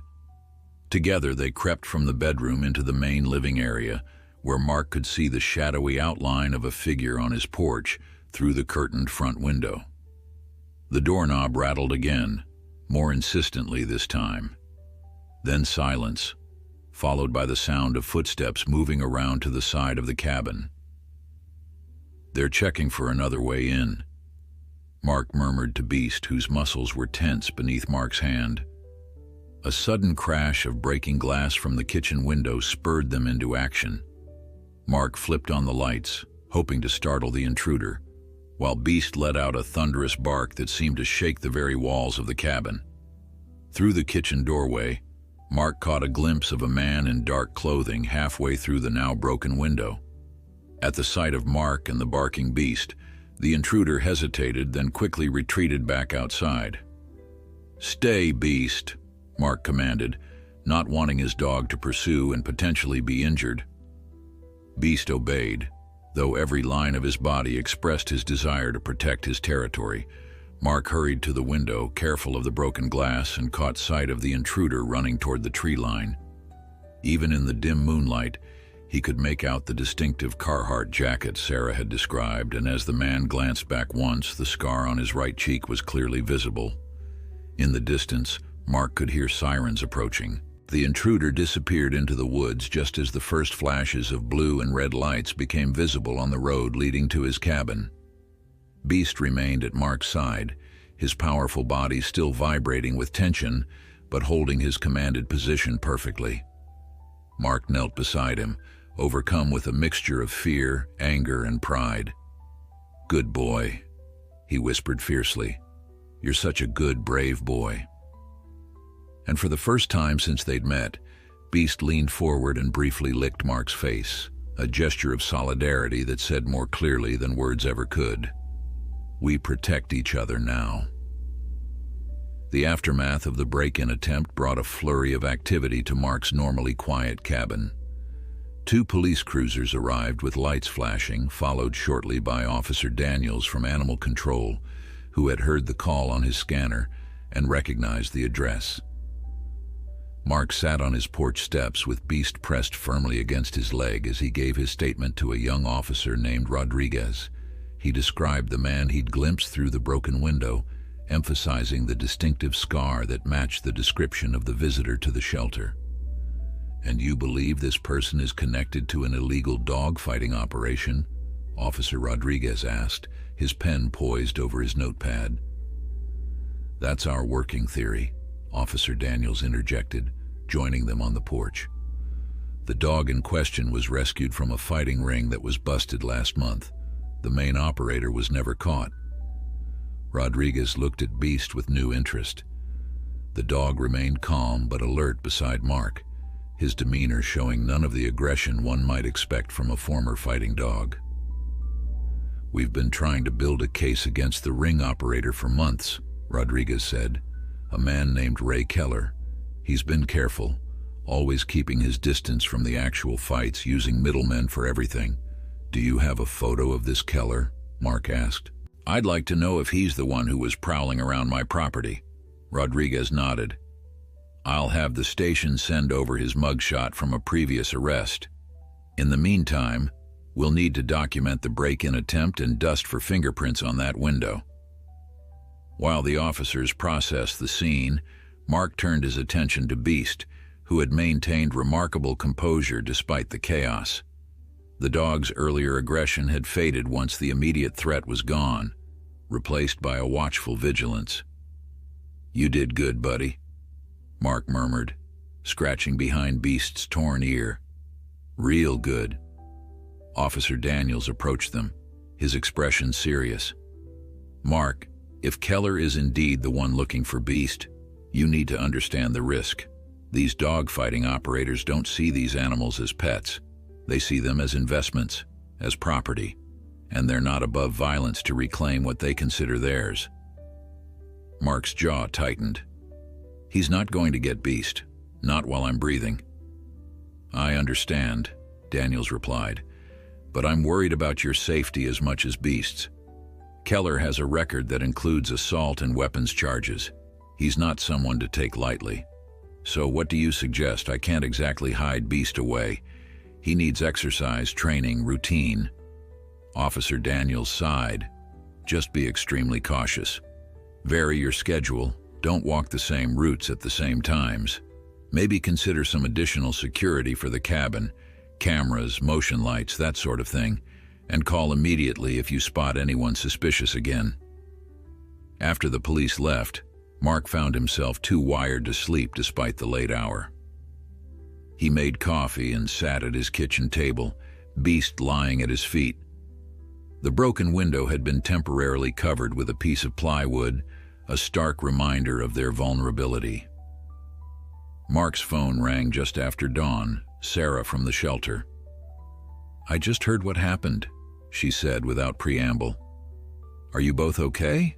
Together they crept from the bedroom into the main living area, where Mark could see the shadowy outline of a figure on his porch through the curtained front window. The doorknob rattled again, more insistently this time. Then silence, followed by the sound of footsteps moving around to the side of the cabin. "They're checking for another way in," Mark murmured to Beast, whose muscles were tense beneath Mark's hand. A sudden crash of breaking glass from the kitchen window spurred them into action. Mark flipped on the lights, hoping to startle the intruder, while Beast let out a thunderous bark that seemed to shake the very walls of the cabin. Through the kitchen doorway, Mark caught a glimpse of a man in dark clothing halfway through the now broken window. At the sight of Mark and the barking Beast, the intruder hesitated, then quickly retreated back outside. "Stay, Beast," Mark commanded, not wanting his dog to pursue and potentially be injured. Beast obeyed, though every line of his body expressed his desire to protect his territory. Mark hurried to the window, careful of the broken glass, and caught sight of the intruder running toward the tree line. Even in the dim moonlight, he could make out the distinctive Carhartt jacket Sarah had described, and as the man glanced back once, the scar on his right cheek was clearly visible. In the distance, Mark could hear sirens approaching. The intruder disappeared into the woods just as the first flashes of blue and red lights became visible on the road leading to his cabin. Beast remained at Mark's side, his powerful body still vibrating with tension, but holding his commanded position perfectly. Mark knelt beside him, overcome with a mixture of fear, anger, and pride. "Good boy," he whispered fiercely. "You're such a good, brave boy." And for the first time since they'd met, Beast leaned forward and briefly licked Mark's face, a gesture of solidarity that said more clearly than words ever could, "We protect each other now." The aftermath of the break-in attempt brought a flurry of activity to Mark's normally quiet cabin. 2 police cruisers arrived with lights flashing, followed shortly by Officer Daniels from Animal Control, who had heard the call on his scanner and recognized the address. Mark sat on his porch steps with Beast pressed firmly against his leg as he gave his statement to a young officer named Rodriguez. He described the man he'd glimpsed through the broken window emphasizing the distinctive scar that matched the description of the visitor to the shelter. "And you believe this person is connected to an illegal dog-fighting operation?" Officer Rodriguez asked, his pen poised over his notepad. "That's our working theory," Officer Daniels interjected, joining them on the porch. "The dog in question was rescued from a fighting ring that was busted last month. The main operator was never caught." Rodriguez looked at Beast with new interest. The dog remained calm but alert beside Mark, his demeanor showing none of the aggression one might expect from a former fighting dog. "We've been trying to build a case against the ring operator for months," Rodriguez said. "A man named Ray Keller. He's been careful, always keeping his distance from the actual fights, using middlemen for everything. Do you have a photo of this Keller?" Mark asked. "I'd like to know if he's the one who was prowling around my property." Rodriguez nodded. "I'll have the station send over his mugshot from a previous arrest. In the meantime, we'll need to document the break-in attempt and dust for fingerprints on that window." While the officers processed the scene, Mark turned his attention to Beast, who had maintained remarkable composure despite the chaos. The dog's earlier aggression had faded once the immediate threat was gone, replaced by a watchful vigilance. "You did good, buddy," Mark murmured, scratching behind Beast's torn ear. "Real good." Officer Daniels approached them, his expression serious. "Mark, if Keller is indeed the one looking for Beast, you need to understand the risk. These dog-fighting operators don't see these animals as pets. They see them as investments, as property, and they're not above violence to reclaim what they consider theirs." Mark's jaw tightened. "He's not going to get Beast, not while I'm breathing." "I understand," Daniels replied, "but I'm worried about your safety as much as Beast's. Keller has a record that includes assault and weapons charges. He's not someone to take lightly. So what do you suggest? I can't exactly hide Beast away. He needs exercise, training, routine." Officer Daniels sighed. "Just be extremely cautious. Vary your schedule. Don't walk the same routes at the same times. Maybe consider some additional security for the cabin, cameras, motion lights, that sort of thing, and call immediately if you spot anyone suspicious again." After the police left, Mark found himself too wired to sleep despite the late hour. He made coffee and sat at his kitchen table, Beast lying at his feet. The broken window had been temporarily covered with a piece of plywood, a stark reminder of their vulnerability. Mark's phone rang just after dawn, Sarah from the shelter. "I just heard what happened," she said without preamble. "Are you both okay?"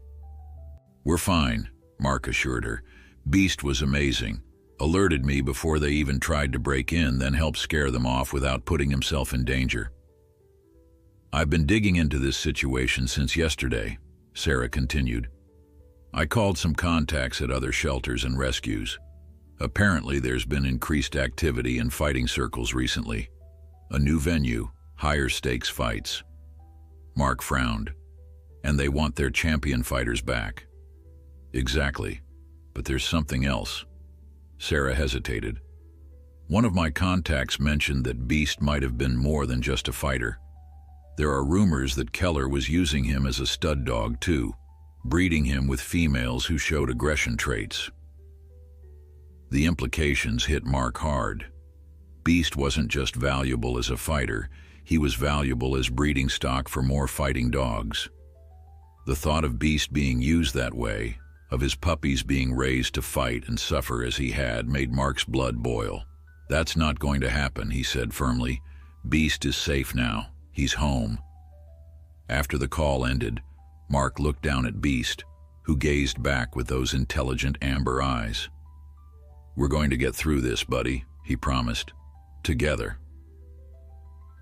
"We're fine," Mark assured her. "Beast was amazing. Alerted me before they even tried to break in, then helped scare them off without putting himself in danger." "I've been digging into this situation since yesterday," Sarah continued. "I called some contacts at other shelters and rescues. Apparently there's been increased activity in fighting circles recently. A new venue, higher stakes fights." Mark frowned. "And they want their champion fighters back." "Exactly, but there's something else." Sarah hesitated. "One of my contacts mentioned that Beast might have been more than just a fighter. There are rumors that Keller was using him as a stud dog too, breeding him with females who showed aggression traits." The implications hit Mark hard. Beast wasn't just valuable as a fighter, he was valuable as breeding stock for more fighting dogs. The thought of Beast being used that way, of his puppies being raised to fight and suffer as he had, made Mark's blood boil. "That's not going to happen," he said firmly. "Beast is safe now. He's home." After the call ended, Mark looked down at Beast, who gazed back with those intelligent amber eyes. "We're going to get through this, buddy," he promised. "Together."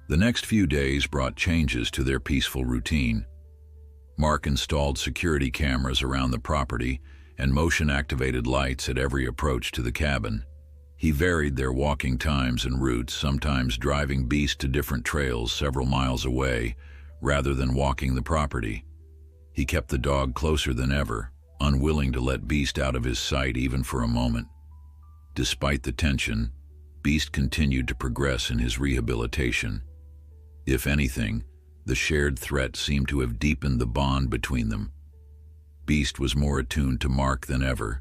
The next few days brought changes to their peaceful routine. Mark installed security cameras around the property and motion-activated lights at every approach to the cabin. He varied their walking times and routes, sometimes driving Beast to different trails several miles away, rather than walking the property. He kept the dog closer than ever, unwilling to let Beast out of his sight even for a moment. Despite the tension, Beast continued to progress in his rehabilitation. If anything, the shared threat seemed to have deepened the bond between them. Beast was more attuned to Mark than ever,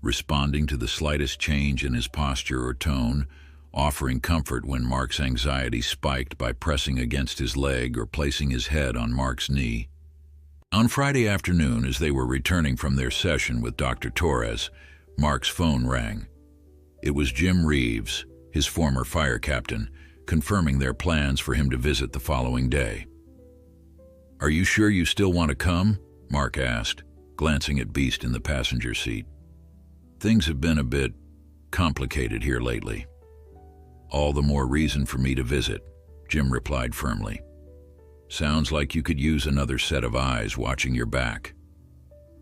responding to the slightest change in his posture or tone, offering comfort when Mark's anxiety spiked by pressing against his leg or placing his head on Mark's knee. On Friday afternoon, as they were returning from their session with Dr. Torres, Mark's phone rang. It was Jim Reeves, his former fire captain, confirming their plans for him to visit the following day. "Are you sure you still want to come?" Mark asked, glancing at Beast in the passenger seat. "Things have been a bit complicated here lately." "All the more reason for me to visit," Jim replied firmly. "Sounds like you could use another set of eyes watching your back.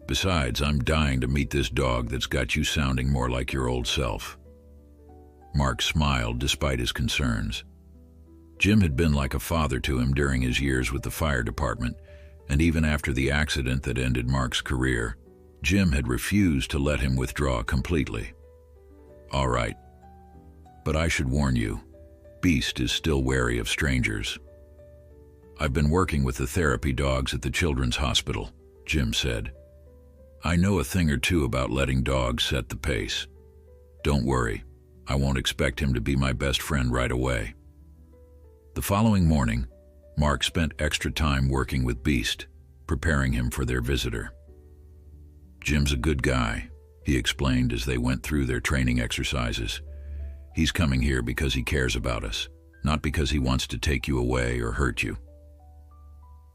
Besides, I'm dying to meet this dog that's got you sounding more like your old self." Mark smiled despite his concerns. Jim had been like a father to him during his years with the fire department, and even after the accident that ended Mark's career, Jim had refused to let him withdraw completely. "All right. But I should warn you, Beast is still wary of strangers." "I've been working with the therapy dogs at the children's hospital," Jim said. "I know a thing or two about letting dogs set the pace. Don't worry, I won't expect him to be my best friend right away." The following morning, Mark spent extra time working with Beast, preparing him for their visitor. "Jim's a good guy," he explained as they went through their training exercises. "He's coming here because he cares about us, not because he wants to take you away or hurt you."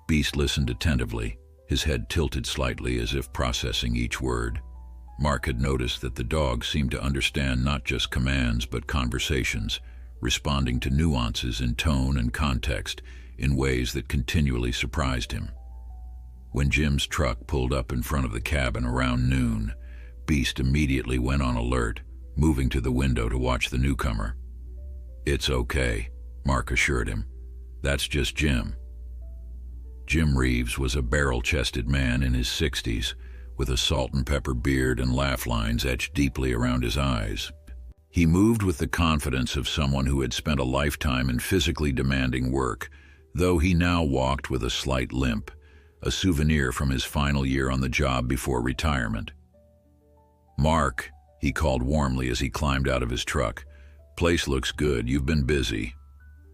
Beast listened attentively, his head tilted slightly as if processing each word. Mark had noticed that the dog seemed to understand not just commands but conversations, responding to nuances in tone and context in ways that continually surprised him. When Jim's truck pulled up in front of the cabin around noon, Beast immediately went on alert, moving to the window to watch the newcomer. "It's okay," Mark assured him. "That's just Jim." Jim Reeves was a barrel-chested man in his 60s, with a salt and pepper beard and laugh lines etched deeply around his eyes. He moved with the confidence of someone who had spent a lifetime in physically demanding work, though he now walked with a slight limp, a souvenir from his final year on the job before retirement. "Mark," he called warmly as he climbed out of his truck. "Place looks good, you've been busy."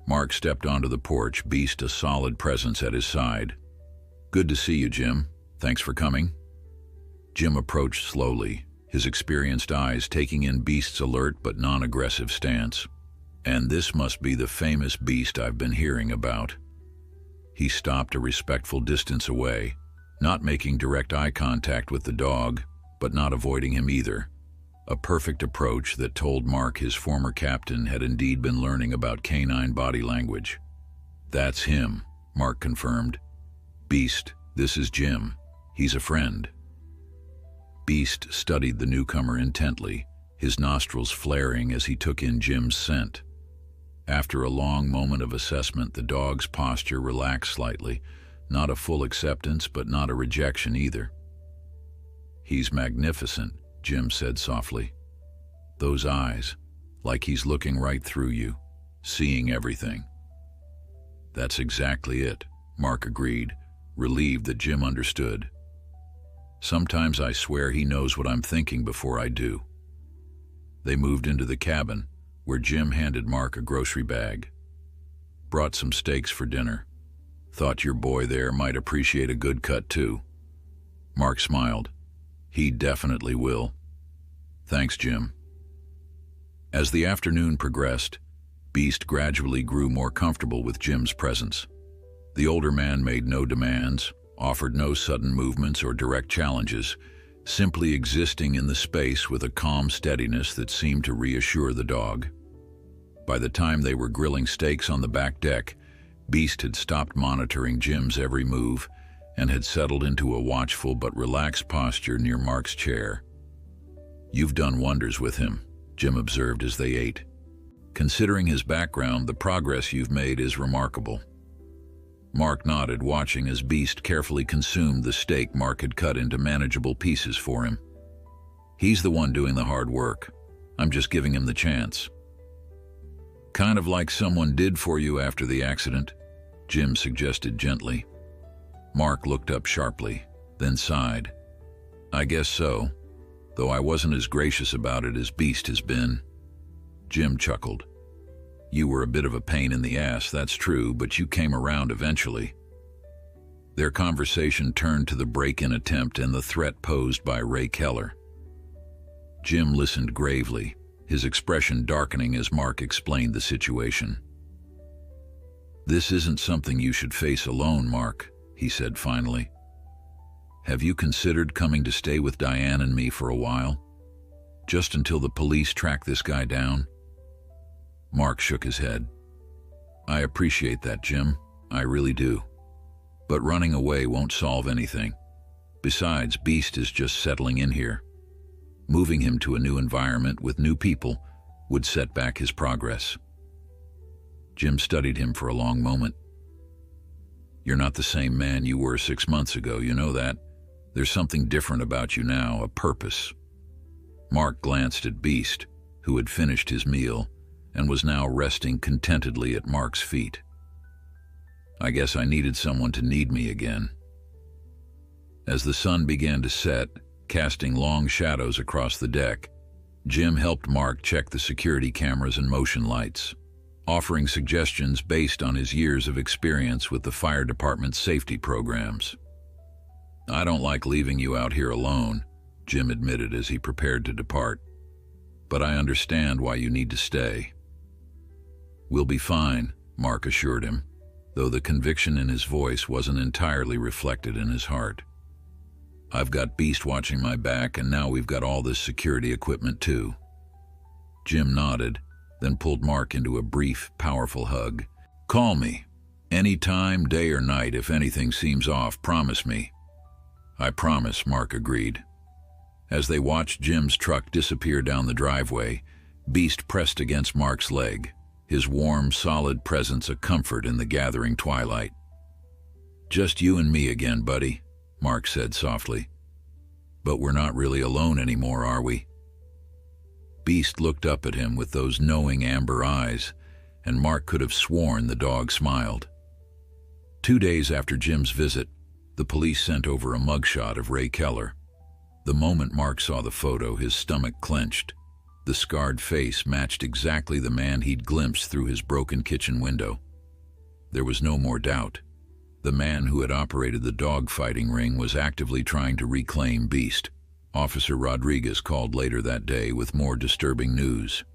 Mark stepped onto the porch, Beast a solid presence at his side. "Good to see you, Jim. Thanks for coming." Jim approached slowly, his experienced eyes taking in Beast's alert but non-aggressive stance. "And this must be the famous Beast I've been hearing about." He stopped a respectful distance away, not making direct eye contact with the dog, but not avoiding him either. A perfect approach that told Mark his former captain had indeed been learning about canine body language. "That's him," Mark confirmed. "Beast, this is Jim. He's a friend." Beast studied the newcomer intently, his nostrils flaring as he took in Jim's scent. After a long moment of assessment, the dog's posture relaxed slightly, not a full acceptance but not a rejection either. "He's magnificent," Jim said softly. "Those eyes, like he's looking right through you, seeing everything." "That's exactly it," Mark agreed, relieved that Jim understood. "Sometimes I swear he knows what I'm thinking before I do." They moved into the cabin, where Jim handed Mark a grocery bag. "Brought some steaks for dinner. Thought your boy there might appreciate a good cut too." Mark smiled. "He definitely will." "Thanks, Jim." As the afternoon progressed, Beast gradually grew more comfortable with Jim's presence. The older man made no demands, offered no sudden movements or direct challenges, simply existing in the space with a calm steadiness that seemed to reassure the dog. By the time they were grilling steaks on the back deck, Beast had stopped monitoring Jim's every move and had settled into a watchful but relaxed posture near Mark's chair. "You've done wonders with him," Jim observed as they ate. "Considering his background, the progress you've made is remarkable." Mark nodded, watching as Beast carefully consumed the steak Mark had cut into manageable pieces for him. He's the one doing the hard work. I'm just giving him the chance. Kind of like someone did for you after the accident, Jim suggested gently. Mark looked up sharply, then sighed. I guess so, though I wasn't as gracious about it as Beast has been. Jim chuckled. You were a bit of a pain in the ass, that's true, but you came around eventually. Their conversation turned to the break-in attempt and the threat posed by Ray Keller. Jim listened gravely, his expression darkening as Mark explained the situation. This isn't something you should face alone, Mark, he said finally. Have you considered coming to stay with Diane and me for a while? Just until the police track this guy down? Mark shook his head. I appreciate that, Jim. I really do. But running away won't solve anything. Besides, Beast is just settling in here. Moving him to a new environment with new people would set back his progress. Jim studied him for a long moment. You're not the same man you were 6 months ago, you know that. There's something different about you now, a purpose. Mark glanced at Beast, who had finished his meal and was now resting contentedly at Mark's feet. I guess I needed someone to need me again. As the sun began to set, casting long shadows across the deck, Jim helped Mark check the security cameras and motion lights, offering suggestions based on his years of experience with the fire department's safety programs. I don't like leaving you out here alone, Jim admitted as he prepared to depart. But I understand why you need to stay. We'll be fine, Mark assured him, though the conviction in his voice wasn't entirely reflected in his heart. I've got Beast watching my back, and now we've got all this security equipment too. Jim nodded, then pulled Mark into a brief, powerful hug. Call me. Any time, day or night, if anything seems off, promise me. I promise, Mark agreed. As they watched Jim's truck disappear down the driveway, Beast pressed against Mark's leg, his warm, solid presence a comfort in the gathering twilight. Just you and me again, buddy, Mark said softly. But we're not really alone anymore, are we? Beast looked up at him with those knowing amber eyes, and Mark could have sworn the dog smiled. 2 days after Jim's visit, the police sent over a mugshot of Ray Keller. The moment Mark saw the photo, his stomach clenched. The scarred face matched exactly the man he'd glimpsed through his broken kitchen window. There was no more doubt. The man who had operated the dog-fighting ring was actively trying to reclaim Beast. Officer Rodriguez called later that day with more disturbing news.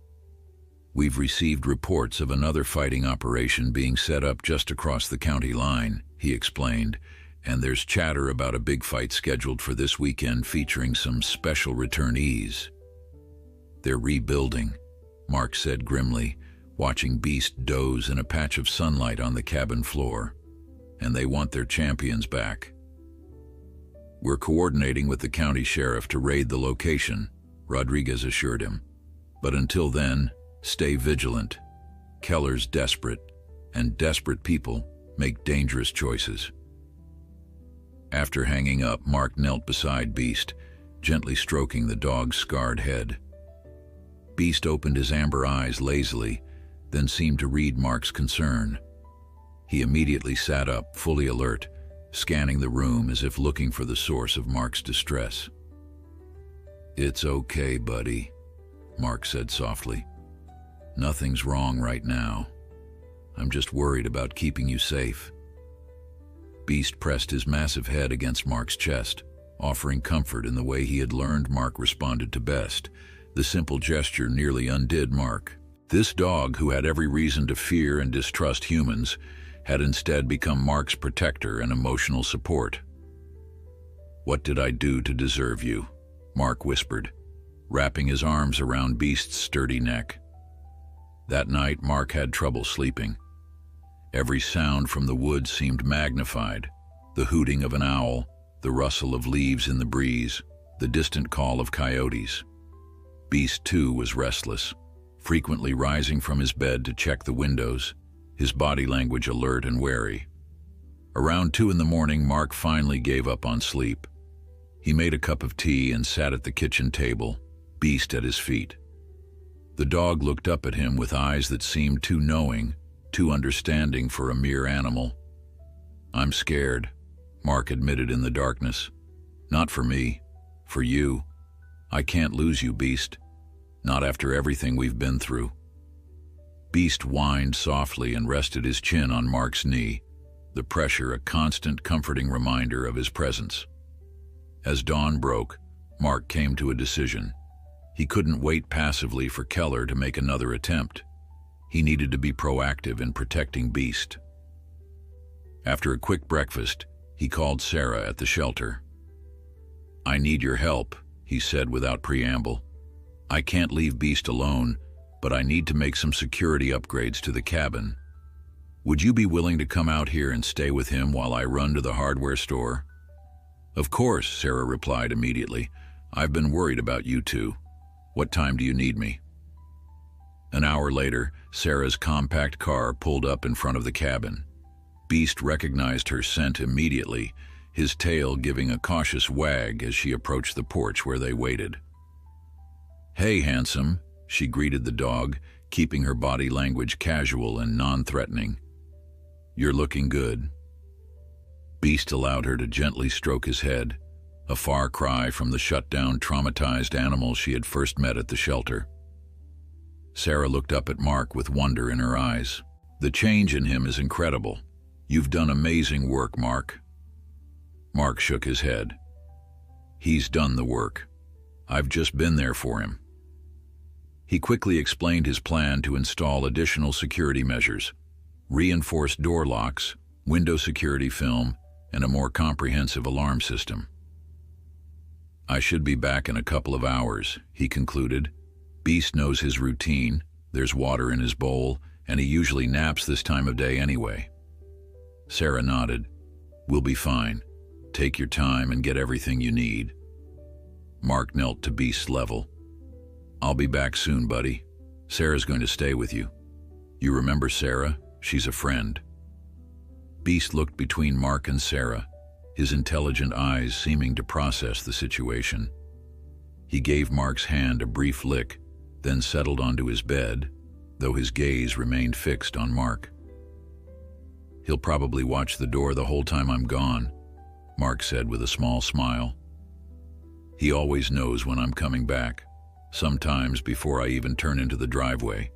We've received reports of another fighting operation being set up just across the county line, he explained, and there's chatter about a big fight scheduled for this weekend featuring some special returnees. They're rebuilding, Mark said grimly, watching Beast doze in a patch of sunlight on the cabin floor. And they want their champions back. We're coordinating with the county sheriff to raid the location, Rodriguez assured him. But until then, stay vigilant. Keller's desperate, and desperate people make dangerous choices. After hanging up, Mark knelt beside Beast, gently stroking the dog's scarred head. Beast opened his amber eyes lazily, then seemed to read Mark's concern. He immediately sat up, fully alert, scanning the room as if looking for the source of Mark's distress. It's okay, buddy, Mark said softly. Nothing's wrong right now. I'm just worried about keeping you safe. Beast pressed his massive head against Mark's chest, offering comfort in the way he had learned Mark responded to best. The simple gesture nearly undid Mark. This dog, who had every reason to fear and distrust humans, had instead become Mark's protector and emotional support. What did I do to deserve you? Mark whispered, wrapping his arms around Beast's sturdy neck. That night, Mark had trouble sleeping. Every sound from the woods seemed magnified. The hooting of an owl, the rustle of leaves in the breeze, the distant call of coyotes. Beast, too, was restless, frequently rising from his bed to check the windows, his body language alert and wary. Around 2 in the morning, Mark finally gave up on sleep. He made a cup of tea and sat at the kitchen table, Beast at his feet. The dog looked up at him with eyes that seemed too knowing, too understanding for a mere animal. "I'm scared," Mark admitted in the darkness. "Not for me, for you. I can't lose you, Beast. Not after everything we've been through." Beast whined softly and rested his chin on Mark's knee, the pressure a constant comforting reminder of his presence. As dawn broke, Mark came to a decision. He couldn't wait passively for Keller to make another attempt. He needed to be proactive in protecting Beast. After a quick breakfast, he called Sarah at the shelter. "I need your help," he said without preamble. "I can't leave Beast alone, but I need to make some security upgrades to the cabin. Would you be willing to come out here and stay with him while I run to the hardware store?" "Of course," Sarah replied immediately. "I've been worried about you two. What time do you need me?" An hour later, Sarah's compact car pulled up in front of the cabin. Beast recognized her scent immediately, his tail giving a cautious wag as she approached the porch where they waited. "Hey, handsome," she greeted the dog, keeping her body language casual and non-threatening. "You're looking good." Beast allowed her to gently stroke his head, a far cry from the shut-down, traumatized animal she had first met at the shelter. Sarah looked up at Mark with wonder in her eyes. "The change in him is incredible. You've done amazing work, Mark." Mark shook his head. "He's done the work. I've just been there for him." He quickly explained his plan to install additional security measures, reinforced door locks, window security film, and a more comprehensive alarm system. "I should be back in a couple of hours," he concluded. "Beast knows his routine, there's water in his bowl, and he usually naps this time of day anyway." Sarah nodded. "We'll be fine. Take your time and get everything you need." Mark knelt to Beast's level. "I'll be back soon, buddy. Sarah's going to stay with you. You remember Sarah? She's a friend." Beast looked between Mark and Sarah, his intelligent eyes seeming to process the situation. He gave Mark's hand a brief lick, then settled onto his bed, though his gaze remained fixed on Mark. "He'll probably watch the door the whole time I'm gone," Mark said with a small smile. "He always knows when I'm coming back, sometimes before I even turn into the driveway."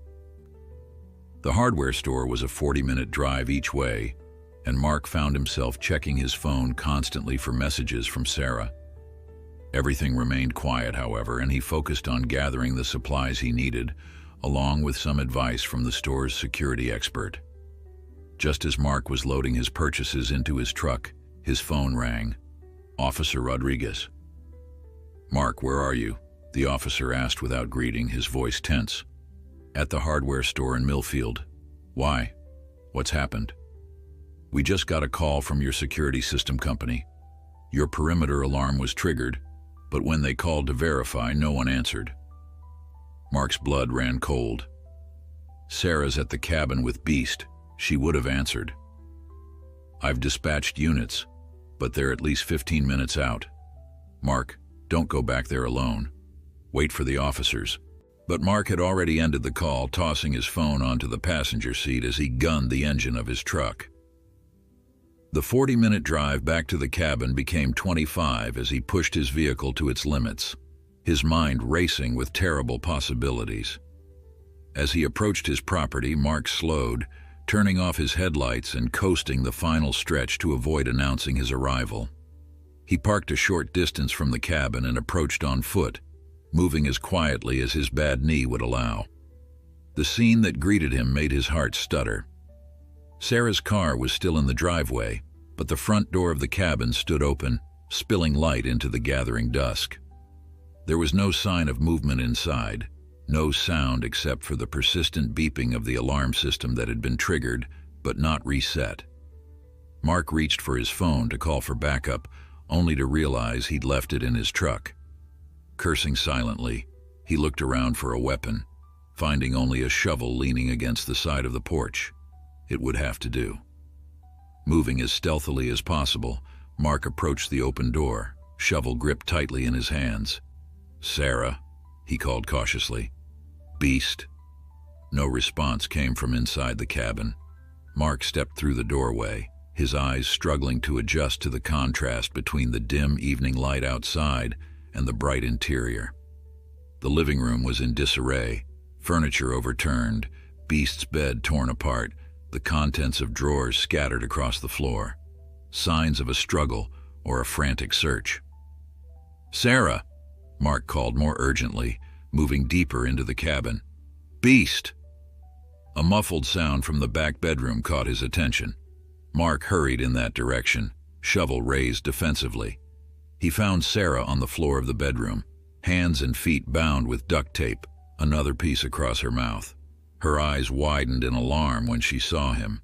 The hardware store was a 40-minute drive each way, and Mark found himself checking his phone constantly for messages from Sarah. Everything remained quiet, however, and he focused on gathering the supplies he needed, along with some advice from the store's security expert. Just as Mark was loading his purchases into his truck, his phone rang. "Officer Rodriguez." "Mark, where are you?" the officer asked without greeting, his voice tense. "At the hardware store in Millfield." "Why? What's happened?" "We just got a call from your security system company. Your perimeter alarm was triggered, but when they called to verify, no one answered." Mark's blood ran cold. "Sarah's at the cabin with Beast. She would have answered." "I've dispatched units, but they're at least 15 minutes out. Mark, don't go back there alone. Wait for the officers." But Mark had already ended the call, tossing his phone onto the passenger seat as he gunned the engine of his truck. The 40-minute drive back to the cabin became 25 as he pushed his vehicle to its limits, his mind racing with terrible possibilities. As he approached his property, Mark slowed, turning off his headlights and coasting the final stretch to avoid announcing his arrival. He parked a short distance from the cabin and approached on foot, moving as quietly as his bad knee would allow. The scene that greeted him made his heart stutter. Sarah's car was still in the driveway, but the front door of the cabin stood open, spilling light into the gathering dusk. There was no sign of movement inside, no sound except for the persistent beeping of the alarm system that had been triggered but not reset. Mark reached for his phone to call for backup, only to realize he'd left it in his truck. Cursing silently, he looked around for a weapon, finding only a shovel leaning against the side of the porch. It would have to do. Moving as stealthily as possible, Mark approached the open door, shovel gripped tightly in his hands. "Sarah," he called cautiously. "Beast." No response came from inside the cabin. Mark stepped through the doorway, his eyes struggling to adjust to the contrast between the dim evening light outside and the bright interior. The living room was in disarray, furniture overturned, Beast's bed torn apart, the contents of drawers scattered across the floor. Signs of a struggle or a frantic search. "Sarah," Mark called more urgently, moving deeper into the cabin. "Beast!" A muffled sound from the back bedroom caught his attention. Mark hurried in that direction, shovel raised defensively. He found Sarah on the floor of the bedroom, hands and feet bound with duct tape, another piece across her mouth. Her eyes widened in alarm when she saw him.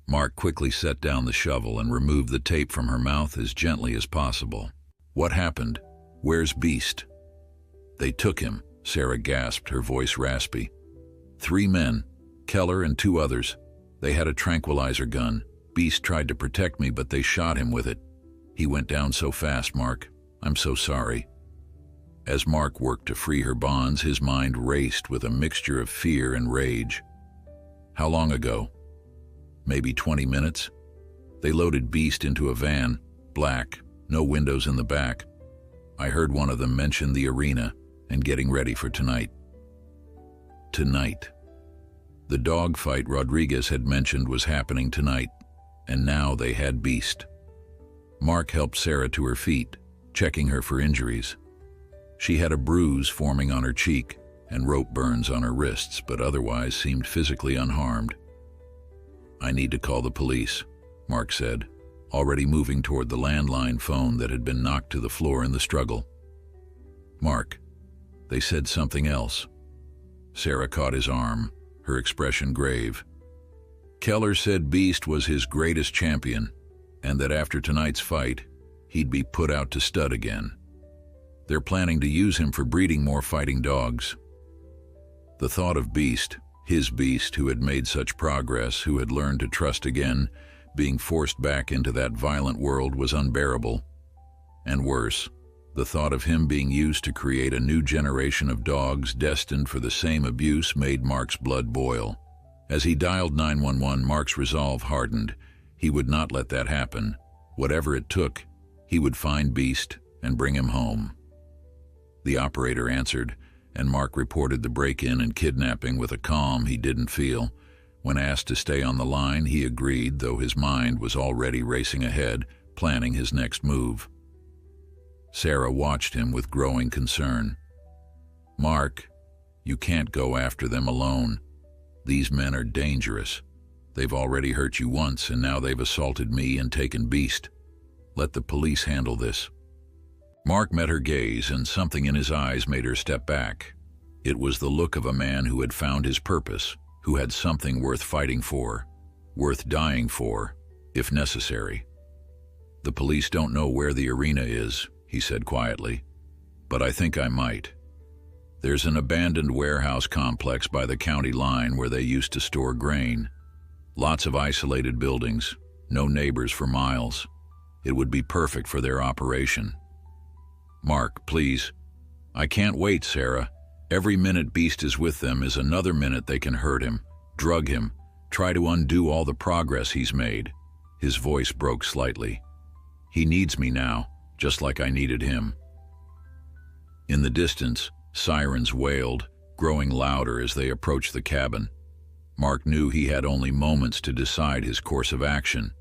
Mark quickly set down the shovel and removed the tape from her mouth as gently as possible. "What happened? Where's Beast?" "They took him," Sarah gasped, her voice raspy. "3 men, Keller and 2 others. They had a tranquilizer gun. Beast tried to protect me, but they shot him with it. He went down so fast, Mark. I'm so sorry." As Mark worked to free her bonds, his mind raced with a mixture of fear and rage. "How long ago?" "Maybe 20 minutes. They loaded Beast into a van, black, no windows in the back. I heard one of them mention the arena and getting ready for tonight." Tonight. The dogfight Rodriguez had mentioned was happening tonight, and now they had Beast. Mark helped Sarah to her feet, checking her for injuries. She had a bruise forming on her cheek and rope burns on her wrists, but otherwise seemed physically unharmed. "I need to call the police," Mark said, already moving toward the landline phone that had been knocked to the floor in the struggle. "Mark, they said something else." Sarah caught his arm, her expression grave. "Keller said Beast was his greatest champion, and that after tonight's fight, he'd be put out to stud again. They're planning to use him for breeding more fighting dogs." The thought of Beast, his Beast who had made such progress, who had learned to trust again, being forced back into that violent world was unbearable. And worse, the thought of him being used to create a new generation of dogs destined for the same abuse made Mark's blood boil. As he dialed 911, Mark's resolve hardened. He would not let that happen. Whatever it took, he would find Beast and bring him home. The operator answered, and Mark reported the break-in and kidnapping with a calm he didn't feel. When asked to stay on the line, he agreed, though his mind was already racing ahead, planning his next move. Sarah watched him with growing concern. "Mark, you can't go after them alone. These men are dangerous. They've already hurt you once, and now they've assaulted me and taken Beast. Let the police handle this." Mark met her gaze, and something in his eyes made her step back. It was the look of a man who had found his purpose, who had something worth fighting for, worth dying for, if necessary. "The police don't know where the arena is," he said quietly, "but I think I might. There's an abandoned warehouse complex by the county line where they used to store grain. Lots of isolated buildings, no neighbors for miles. It would be perfect for their operation." "Mark, please." "I can't wait, Sarah. Every minute Beast is with them is another minute they can hurt him, drug him, try to undo all the progress he's made." His voice broke slightly. "He needs me now, just like I needed him." In the distance, sirens wailed, growing louder as they approached the cabin. Mark knew he had only moments to decide his course of action.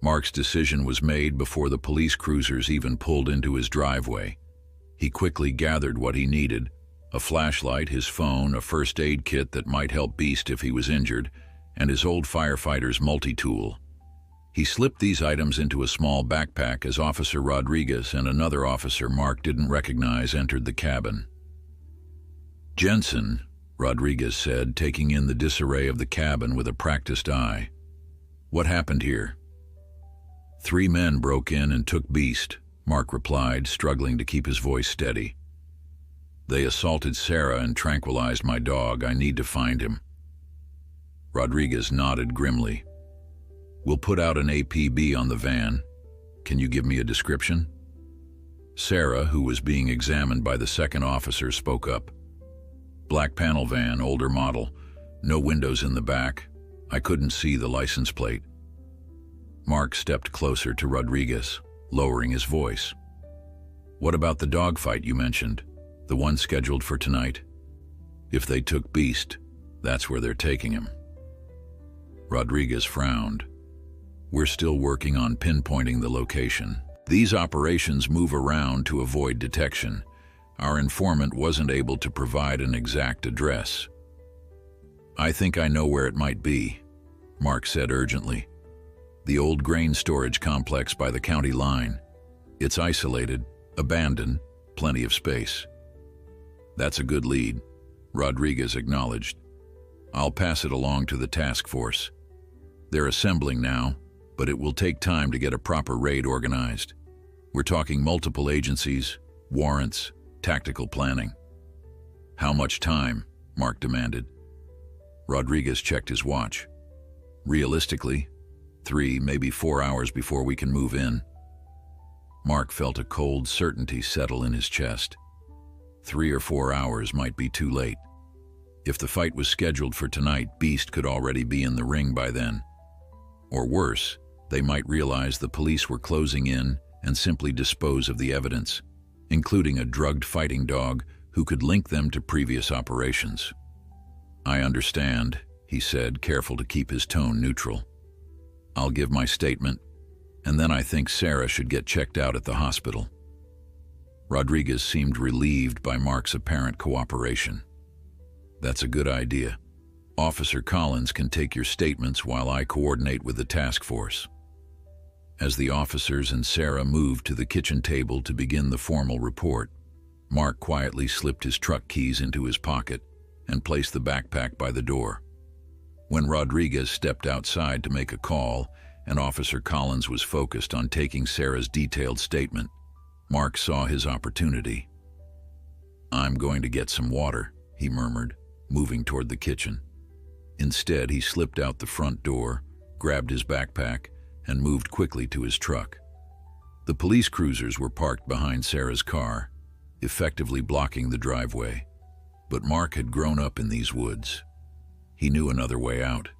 Mark's decision was made before the police cruisers even pulled into his driveway. He quickly gathered what he needed: a flashlight, his phone, a first aid kit that might help Beast if he was injured, and his old firefighter's multi-tool. He slipped these items into a small backpack as Officer Rodriguez and another officer Mark didn't recognize entered the cabin. "Jensen," Rodriguez said, taking in the disarray of the cabin with a practiced eye. "What happened here?" 3 men broke in and took Beast," Mark replied, struggling to keep his voice steady. "They assaulted Sarah and tranquilized my dog. I need to find him." Rodriguez nodded grimly. We'll put out an APB on the van. Can you give me a description? Sarah, who was being examined by the second officer, spoke up. Black panel van, older model. No windows in the back. I couldn't see the license plate. Mark stepped closer to Rodriguez, lowering his voice. What about the dogfight you mentioned? The one scheduled for tonight? If they took Beast, that's where they're taking him. Rodriguez frowned. We're still working on pinpointing the location. These operations move around to avoid detection. Our informant wasn't able to provide an exact address. I think I know where it might be, Mark said urgently. The old grain storage complex by the county line. It's isolated, abandoned, plenty of space. That's a good lead, Rodriguez acknowledged. I'll pass it along to the task force. They're assembling now, but it will take time to get a proper raid organized. We're talking multiple agencies, warrants, tactical planning. How much time? Mark demanded. Rodriguez checked his watch. Realistically, 3, maybe 4 hours before we can move in. Mark felt a cold certainty settle in his chest. 3 or 4 hours might be too late. If the fight was scheduled for tonight, Beast could already be in the ring by then. Or worse, they might realize the police were closing in and simply dispose of the evidence, including a drugged fighting dog who could link them to previous operations. I understand, he said, careful to keep his tone neutral. I'll give my statement, and then I think Sarah should get checked out at the hospital. Rodriguez seemed relieved by Mark's apparent cooperation. That's a good idea. Officer Collins can take your statements while I coordinate with the task force. As the officers and Sarah moved to the kitchen table to begin the formal report, Mark quietly slipped his truck keys into his pocket and placed the backpack by the door. When Rodriguez stepped outside to make a call and Officer Collins was focused on taking Sarah's detailed statement, Mark saw his opportunity. I'm going to get some water, he murmured, moving toward the kitchen. Instead, he slipped out the front door, grabbed his backpack, and moved quickly to his truck. The police cruisers were parked behind Sarah's car, effectively blocking the driveway. But Mark had grown up in these woods. He knew another way out.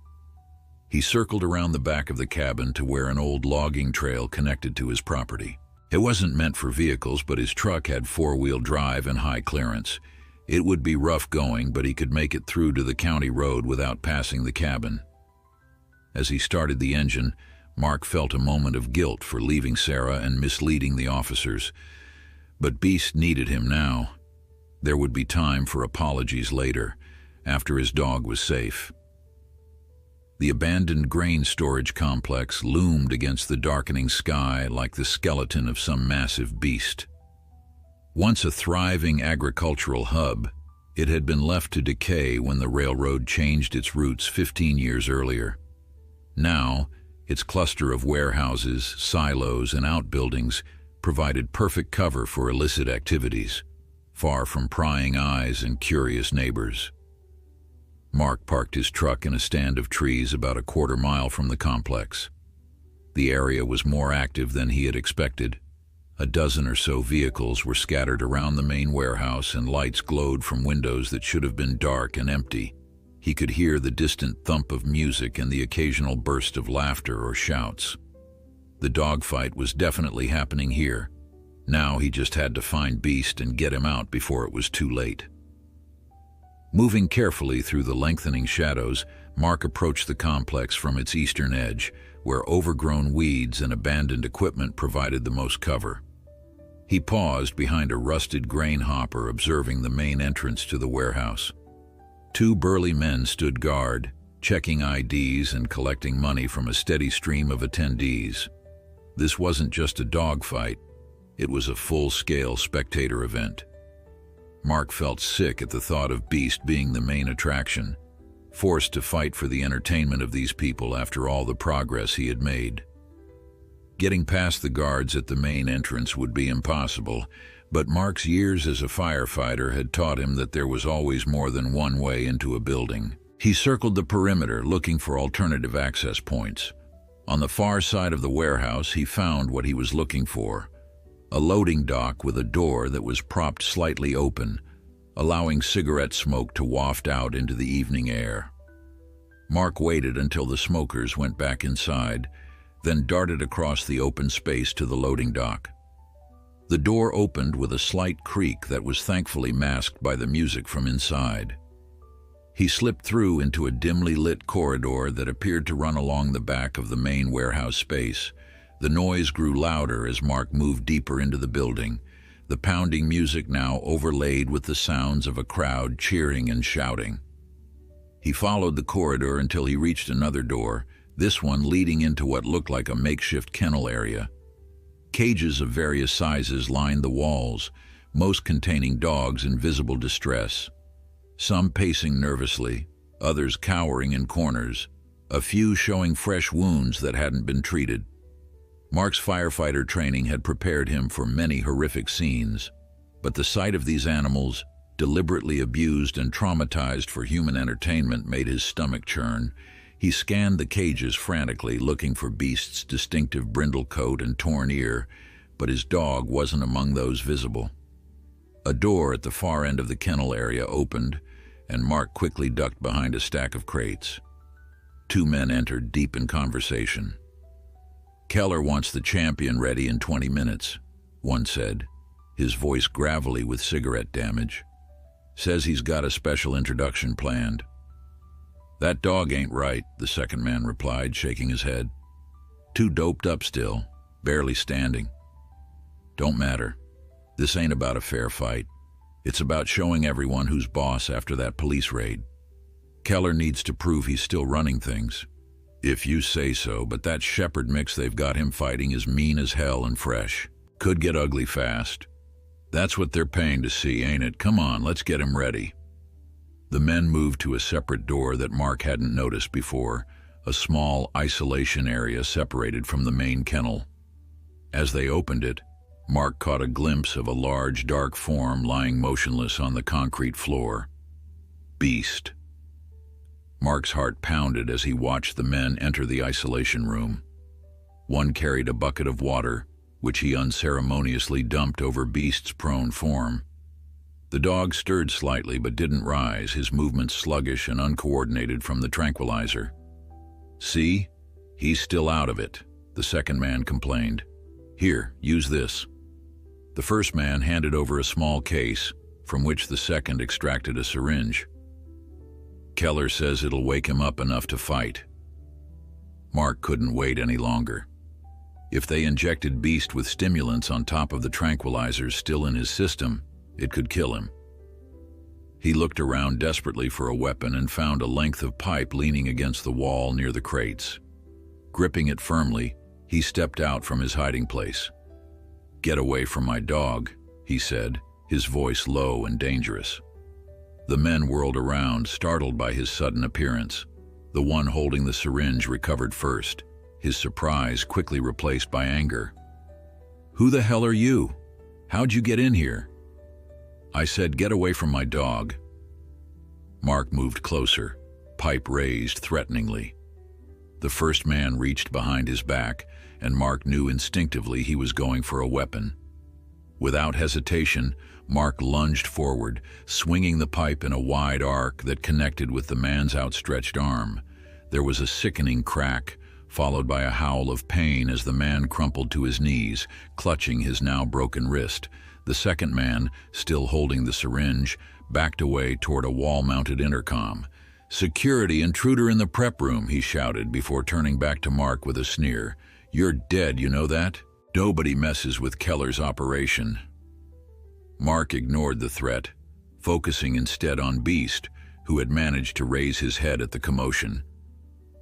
He circled around the back of the cabin to where an old logging trail connected to his property. It wasn't meant for vehicles, but his truck had 4-wheel drive and high clearance. It would be rough going, but he could make it through to the county road without passing the cabin. As he started the engine, Mark felt a moment of guilt for leaving Sarah and misleading the officers. But Beast needed him now. There would be time for apologies later, after his dog was safe. The abandoned grain storage complex loomed against the darkening sky like the skeleton of some massive beast. Once a thriving agricultural hub, it had been left to decay when the railroad changed its routes 15 years earlier. Now, its cluster of warehouses, silos, and outbuildings provided perfect cover for illicit activities, far from prying eyes and curious neighbors. Mark parked his truck in a stand of trees about a quarter mile from the complex. The area was more active than he had expected. A dozen or so vehicles were scattered around the main warehouse, and lights glowed from windows that should have been dark and empty. He could hear the distant thump of music and the occasional burst of laughter or shouts. The dogfight was definitely happening here. Now he just had to find Beast and get him out before it was too late. Moving carefully through the lengthening shadows, Mark approached the complex from its eastern edge, where overgrown weeds and abandoned equipment provided the most cover. He paused behind a rusted grain hopper, observing the main entrance to the warehouse. 2 burly men stood guard, checking IDs and collecting money from a steady stream of attendees. This wasn't just a dogfight, it was a full-scale spectator event. Mark felt sick at the thought of Beast being the main attraction, forced to fight for the entertainment of these people after all the progress he had made. Getting past the guards at the main entrance would be impossible, but Mark's years as a firefighter had taught him that there was always more than one way into a building. He circled the perimeter, looking for alternative access points. On the far side of the warehouse, he found what he was looking for, a loading dock with a door that was propped slightly open, allowing cigarette smoke to waft out into the evening air. Mark waited until the smokers went back inside, then darted across the open space to the loading dock. The door opened with a slight creak that was thankfully masked by the music from inside. He slipped through into a dimly lit corridor that appeared to run along the back of the main warehouse space. The noise grew louder as Mark moved deeper into the building, the pounding music now overlaid with the sounds of a crowd cheering and shouting. He followed the corridor until he reached another door, this one leading into what looked like a makeshift kennel area. Cages of various sizes lined the walls, most containing dogs in visible distress. Some pacing nervously, others cowering in corners, a few showing fresh wounds that hadn't been treated. Mark's firefighter training had prepared him for many horrific scenes, but the sight of these animals, deliberately abused and traumatized for human entertainment, made his stomach churn. He scanned the cages frantically, looking for Beast's distinctive brindle coat and torn ear, but his dog wasn't among those visible. A door at the far end of the kennel area opened, and Mark quickly ducked behind a stack of crates. Two men entered, deep in conversation. "Keller wants the champion ready in 20 minutes, one said, his voice gravelly with cigarette damage. "Says he's got a special introduction planned." "That dog ain't right," the second man replied, shaking his head. "Too doped up still, barely standing." "Don't matter. This ain't about a fair fight. It's about showing everyone who's boss after that police raid. Keller needs to prove he's still running things." "If you say so, but that shepherd mix they've got him fighting is mean as hell and fresh. Could get ugly fast. That's what they're paying to see, ain't it? Come on, let's get him ready." The men moved to a separate door that Mark hadn't noticed before, a small isolation area separated from the main kennel. As they opened it, Mark caught a glimpse of a large, dark form lying motionless on the concrete floor. Beast. Mark's heart pounded as he watched the men enter the isolation room. One carried a bucket of water, which he unceremoniously dumped over Beast's prone form. The dog stirred slightly but didn't rise, his movements sluggish and uncoordinated from the tranquilizer. "See? He's still out of it," the second man complained. "Here, use this." The first man handed over a small case, from which the second extracted a syringe. "Keller says it'll wake him up enough to fight." Mark couldn't wait any longer. If they injected Beast with stimulants on top of the tranquilizers still in his system, it could kill him. He looked around desperately for a weapon and found a length of pipe leaning against the wall near the crates. Gripping it firmly, he stepped out from his hiding place. "Get away from my dog," he said, his voice low and dangerous. The men whirled around, startled by his sudden appearance. The one holding the syringe recovered first, his surprise quickly replaced by anger. "Who the hell are you? How'd you get in here?" "I said get away from my dog." Mark moved closer, pipe raised threateningly. The first man reached behind his back, and Mark knew instinctively he was going for a weapon. Without hesitation, Mark lunged forward, swinging the pipe in a wide arc that connected with the man's outstretched arm. There was a sickening crack, followed by a howl of pain as the man crumpled to his knees, clutching his now broken wrist. The second man, still holding the syringe, backed away toward a wall-mounted intercom. "Security intruder in the prep room," he shouted before turning back to Mark with a sneer. "You're dead, you know that? Nobody messes with Keller's operation." Mark ignored the threat, focusing instead on Beast, who had managed to raise his head at the commotion.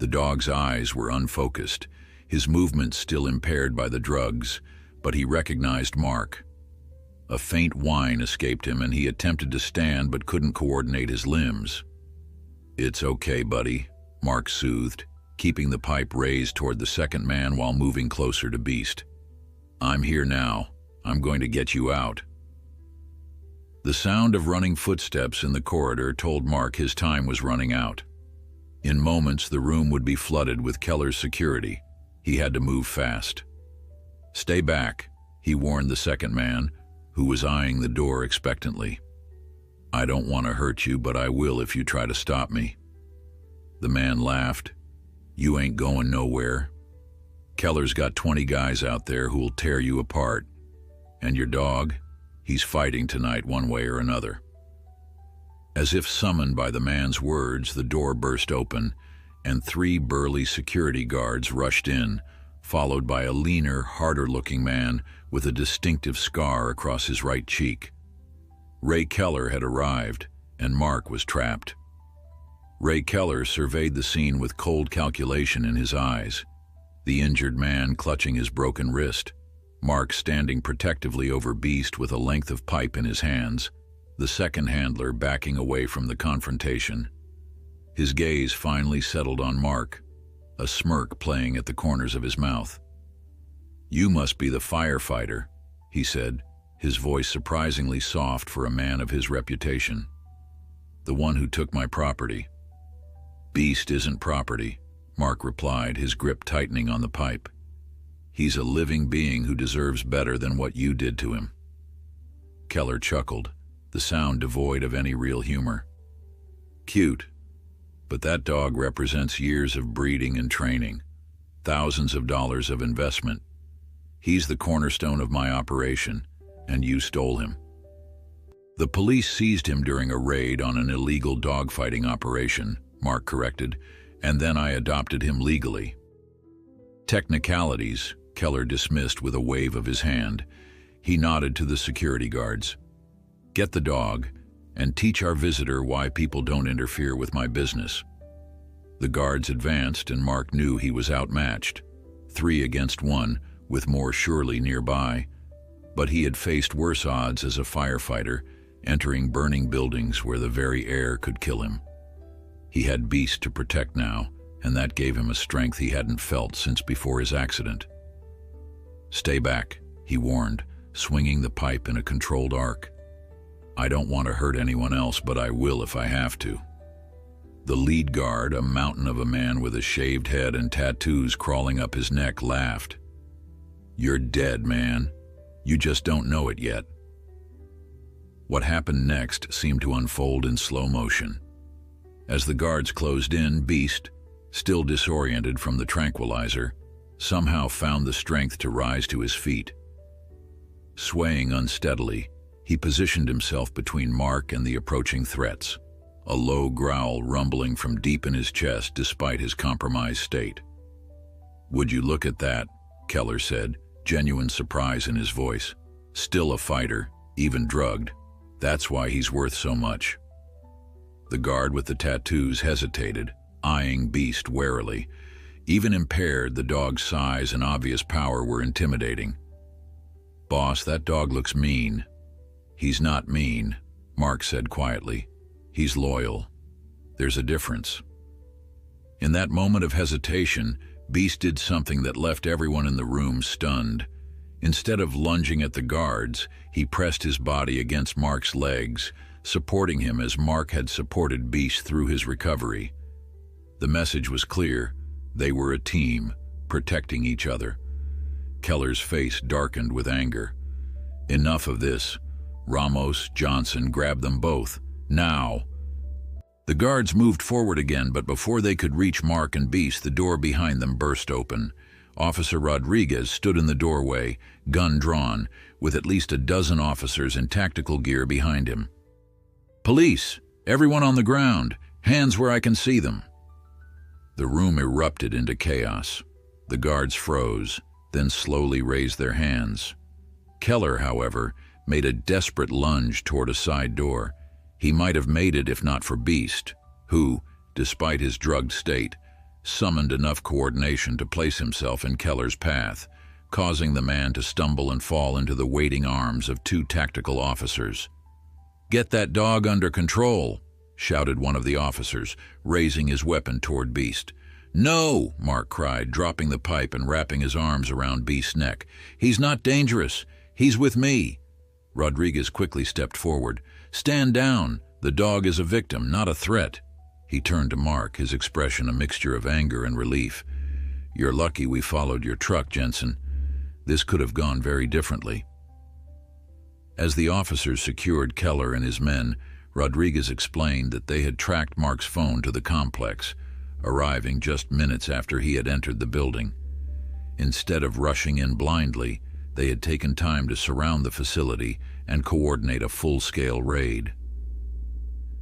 The dog's eyes were unfocused, his movements still impaired by the drugs, but he recognized Mark. A faint whine escaped him, and he attempted to stand but couldn't coordinate his limbs. "It's okay, buddy," Mark soothed, keeping the pipe raised toward the second man while moving closer to Beast. "I'm here now. I'm going to get you out." The sound of running footsteps in the corridor told Mark his time was running out. In moments, the room would be flooded with Keller's security. He had to move fast. "Stay back," he warned the second man, who was eyeing the door expectantly. "I don't want to hurt you, but I will if you try to stop me." The man laughed. "You ain't going nowhere. Keller's got 20 guys out there who'll tear you apart. And your dog, he's fighting tonight one way or another." As if summoned by the man's words, the door burst open, and 3 burly security guards rushed in, followed by a leaner, harder-looking man with a distinctive scar across his right cheek. Ray Keller had arrived, and Mark was trapped. Ray Keller surveyed the scene with cold calculation in his eyes, the injured man clutching his broken wrist, Mark standing protectively over Beast with a length of pipe in his hands, the second handler backing away from the confrontation. His gaze finally settled on Mark, a smirk playing at the corners of his mouth. "You must be the firefighter," he said, his voice surprisingly soft for a man of his reputation. "The one who took my property." "Beast isn't property," Mark replied, his grip tightening on the pipe. "He's a living being who deserves better than what you did to him." Keller chuckled, the sound devoid of any real humor. "Cute, but that dog represents years of breeding and training, thousands of dollars of investment. He's the cornerstone of my operation, and you stole him." "The police seized him during a raid on an illegal dogfighting operation," Mark corrected, "and then I adopted him legally." "Technicalities," Keller dismissed with a wave of his hand. He nodded to the security guards. "Get the dog, and teach our visitor why people don't interfere with my business." The guards advanced, and Mark knew he was outmatched, 3 against 1, with more surely nearby. But he had faced worse odds as a firefighter, entering burning buildings where the very air could kill him. He had Beast to protect now, and that gave him a strength he hadn't felt since before his accident. "Stay back," he warned, swinging the pipe in a controlled arc. "I don't want to hurt anyone else, but I will if I have to." The lead guard, a mountain of a man with a shaved head and tattoos crawling up his neck, laughed. "You're dead, man. You just don't know it yet." What happened next seemed to unfold in slow motion. As the guards closed in, Beast, still disoriented from the tranquilizer, somehow found the strength to rise to his feet. Swaying unsteadily, he positioned himself between Mark and the approaching threats, a low growl rumbling from deep in his chest despite his compromised state. "Would you look at that?" Keller said, genuine surprise in his voice. "Still a fighter, even drugged. That's why he's worth so much." The guard with the tattoos hesitated, eyeing Beast warily. Even impaired, the dog's size and obvious power were intimidating. "Boss, that dog looks mean." "He's not mean," Mark said quietly. "He's loyal. There's a difference." In that moment of hesitation, Beast did something that left everyone in the room stunned. Instead of lunging at the guards, he pressed his body against Mark's legs, supporting him as Mark had supported Beast through his recovery. The message was clear. They were a team, protecting each other. Keller's face darkened with anger. "Enough of this. Ramos, Johnson, grab them both. Now!" The guards moved forward again, but before they could reach Mark and Beast, the door behind them burst open. Officer Rodriguez stood in the doorway, gun drawn, with at least a dozen officers in tactical gear behind him. "Police! Everyone on the ground! Hands where I can see them!" The room erupted into chaos. The guards froze, then slowly raised their hands. Keller, however, made a desperate lunge toward a side door. He might have made it if not for Beast, who, despite his drugged state, summoned enough coordination to place himself in Keller's path, causing the man to stumble and fall into the waiting arms of 2 tactical officers. "Get that dog under control," shouted one of the officers, raising his weapon toward Beast. "No," Mark cried, dropping the pipe and wrapping his arms around Beast's neck. "He's not dangerous. He's with me." Rodriguez quickly stepped forward. "Stand down. The dog is a victim, not a threat." He turned to Mark, his expression a mixture of anger and relief. You're lucky we followed your truck, Jensen. This could have gone very differently. As the officers secured Keller and his men, Rodriguez explained that they had tracked Mark's phone to the complex, arriving just minutes after he had entered the building. Instead of rushing in blindly, they had taken time to surround the facility and coordinate a full-scale raid.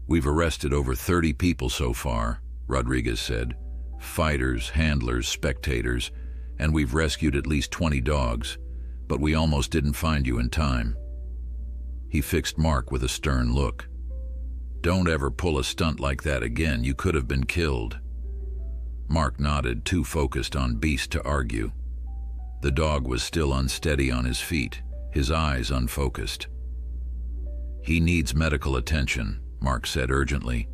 We've arrested over 30 people so far, Rodriguez said. Fighters, handlers, spectators, and we've rescued at least 20 dogs, but we almost didn't find you in time. He fixed Mark with a stern look. Don't ever pull a stunt like that again, you could have been killed. Mark nodded, too focused on Beast to argue. The dog was still unsteady on his feet, his eyes unfocused. He needs medical attention, Mark said urgently.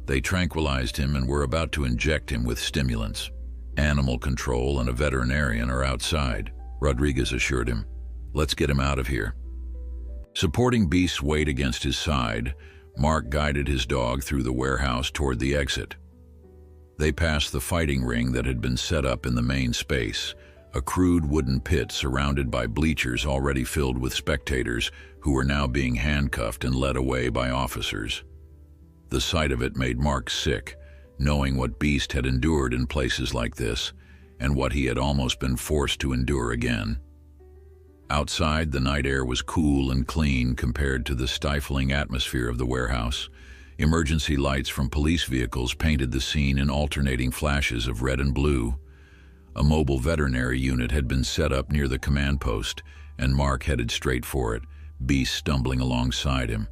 They tranquilized him and were about to inject him with stimulants. Animal control and a veterinarian are outside, Rodriguez assured him. Let's get him out of here. Supporting Beast's weight against his side, Mark guided his dog through the warehouse toward the exit. They passed the fighting ring that had been set up in the main space, a crude wooden pit surrounded by bleachers already filled with spectators who were now being handcuffed and led away by officers. The sight of it made Mark sick, knowing what Beast had endured in places like this, and what he had almost been forced to endure again. Outside, the night air was cool and clean compared to the stifling atmosphere of the warehouse. Emergency lights from police vehicles painted the scene in alternating flashes of red and blue. A mobile veterinary unit had been set up near the command post, and Mark headed straight for it, Beast stumbling alongside him.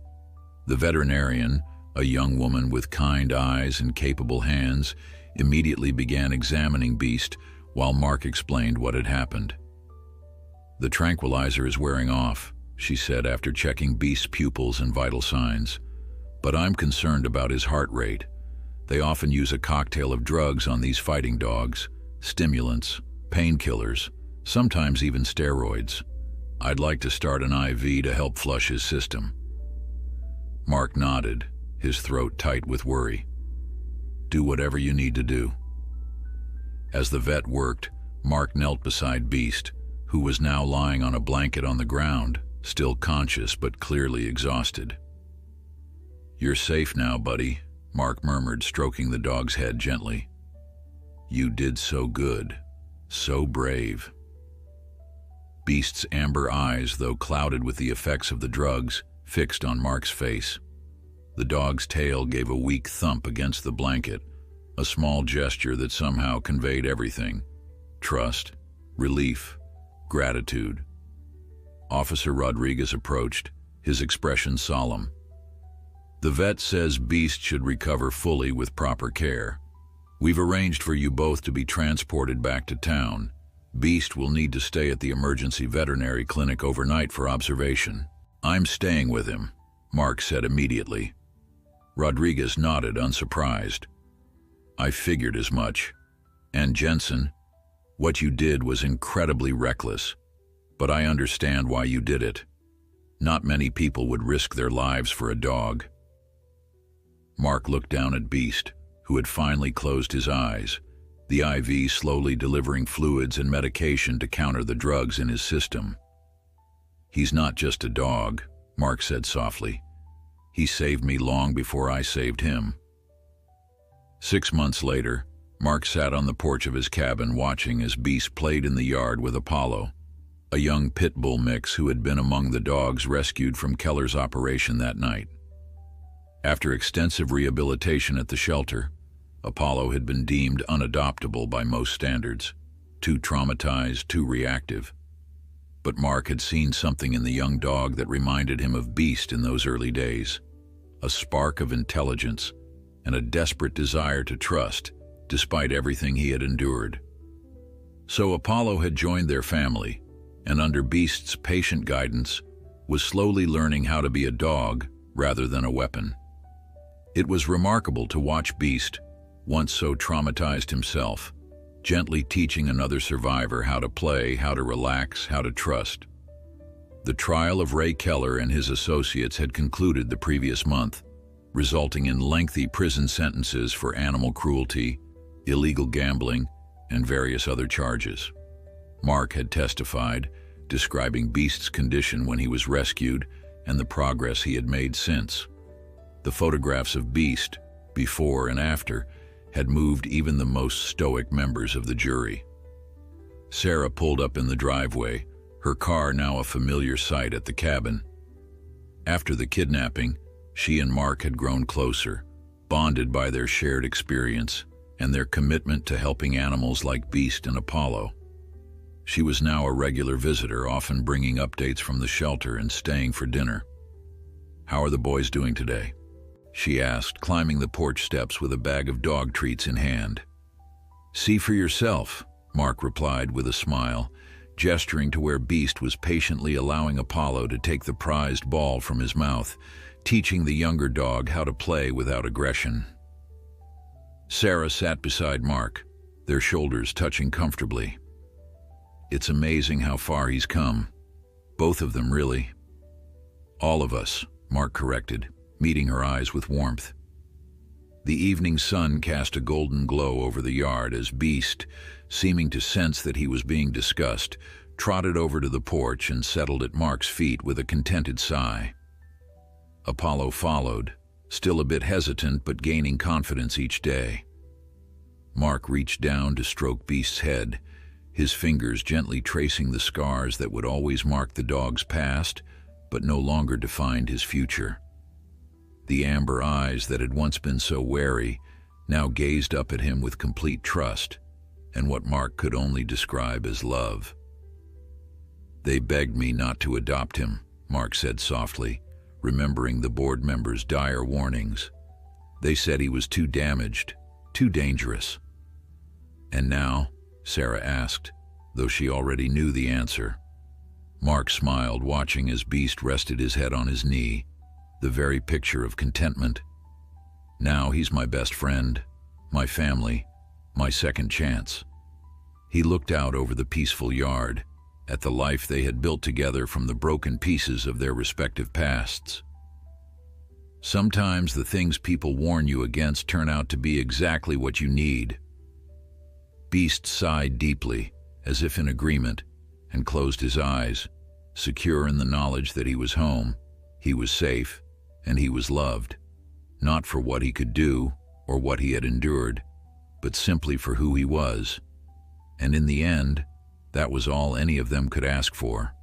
The veterinarian, a young woman with kind eyes and capable hands, immediately began examining Beast while Mark explained what had happened. The tranquilizer is wearing off, she said after checking Beast's pupils and vital signs. But I'm concerned about his heart rate. They often use a cocktail of drugs on these fighting dogs, stimulants, painkillers, sometimes even steroids. I'd like to start an IV to help flush his system. Mark nodded, his throat tight with worry. Do whatever you need to do. As the vet worked, Mark knelt beside Beast, who was now lying on a blanket on the ground, still conscious but clearly exhausted. You're safe now, buddy, Mark murmured, stroking the dog's head gently. You did so good, so brave. Beast's amber eyes, though clouded with the effects of the drugs, fixed on Mark's face. The dog's tail gave a weak thump against the blanket, a small gesture that somehow conveyed everything: trust, relief, gratitude. Officer Rodriguez approached, his expression solemn. The vet says Beast should recover fully with proper care. We've arranged for you both to be transported back to town. Beast will need to stay at the emergency veterinary clinic overnight for observation. I'm staying with him, Mark said immediately. Rodriguez nodded, unsurprised. I figured as much. And Jensen, what you did was incredibly reckless, but I understand why you did it. Not many people would risk their lives for a dog. Mark looked down at Beast, who had finally closed his eyes, the IV slowly delivering fluids and medication to counter the drugs in his system. He's not just a dog, Mark said softly. He saved me long before I saved him. 6 months later, Mark sat on the porch of his cabin watching as Beast played in the yard with Apollo, a young pit bull mix who had been among the dogs rescued from Keller's operation that night. After extensive rehabilitation at the shelter, Apollo had been deemed unadoptable by most standards, too traumatized, too reactive. But Mark had seen something in the young dog that reminded him of Beast in those early days, a spark of intelligence and a desperate desire to trust, despite everything he had endured. So Apollo had joined their family, and under Beast's patient guidance, was slowly learning how to be a dog rather than a weapon. It was remarkable to watch Beast, once so traumatized himself, gently teaching another survivor how to play, how to relax, how to trust. The trial of Ray Keller and his associates had concluded the previous month, resulting in lengthy prison sentences for animal cruelty, illegal gambling, and various other charges. Mark had testified, describing Beast's condition when he was rescued and the progress he had made since. The photographs of Beast, before and after, had moved even the most stoic members of the jury. Sarah pulled up in the driveway, her car now a familiar sight at the cabin. After the kidnapping, she and Mark had grown closer, bonded by their shared experience and their commitment to helping animals like Beast and Apollo. She was now a regular visitor, often bringing updates from the shelter and staying for dinner. "How are the boys doing today?" she asked, climbing the porch steps with a bag of dog treats in hand. "See for yourself," Mark replied with a smile, gesturing to where Beast was patiently allowing Apollo to take the prized ball from his mouth, teaching the younger dog how to play without aggression. Sarah sat beside Mark, their shoulders touching comfortably. "It's amazing how far he's come. Both of them, really." "All of us," Mark corrected, meeting her eyes with warmth. The evening sun cast a golden glow over the yard as Beast, seeming to sense that he was being discussed, trotted over to the porch and settled at Mark's feet with a contented sigh. Apollo followed, still a bit hesitant but gaining confidence each day. Mark reached down to stroke Beast's head, his fingers gently tracing the scars that would always mark the dog's past, but no longer defined his future. The amber eyes that had once been so wary now gazed up at him with complete trust and what Mark could only describe as love. "They begged me not to adopt him," Mark said softly, remembering the board members' dire warnings. "They said he was too damaged, too dangerous." "And now?" Sarah asked, though she already knew the answer. Mark smiled, watching as Beast rested his head on his knee, the very picture of contentment. "Now he's my best friend, my family, my second chance." He looked out over the peaceful yard, at the life they had built together from the broken pieces of their respective pasts. "Sometimes the things people warn you against turn out to be exactly what you need." Beast sighed deeply, as if in agreement, and closed his eyes, secure in the knowledge that he was home, he was safe, and he was loved, not for what he could do or what he had endured, but simply for who he was. And in the end, that was all any of them could ask for.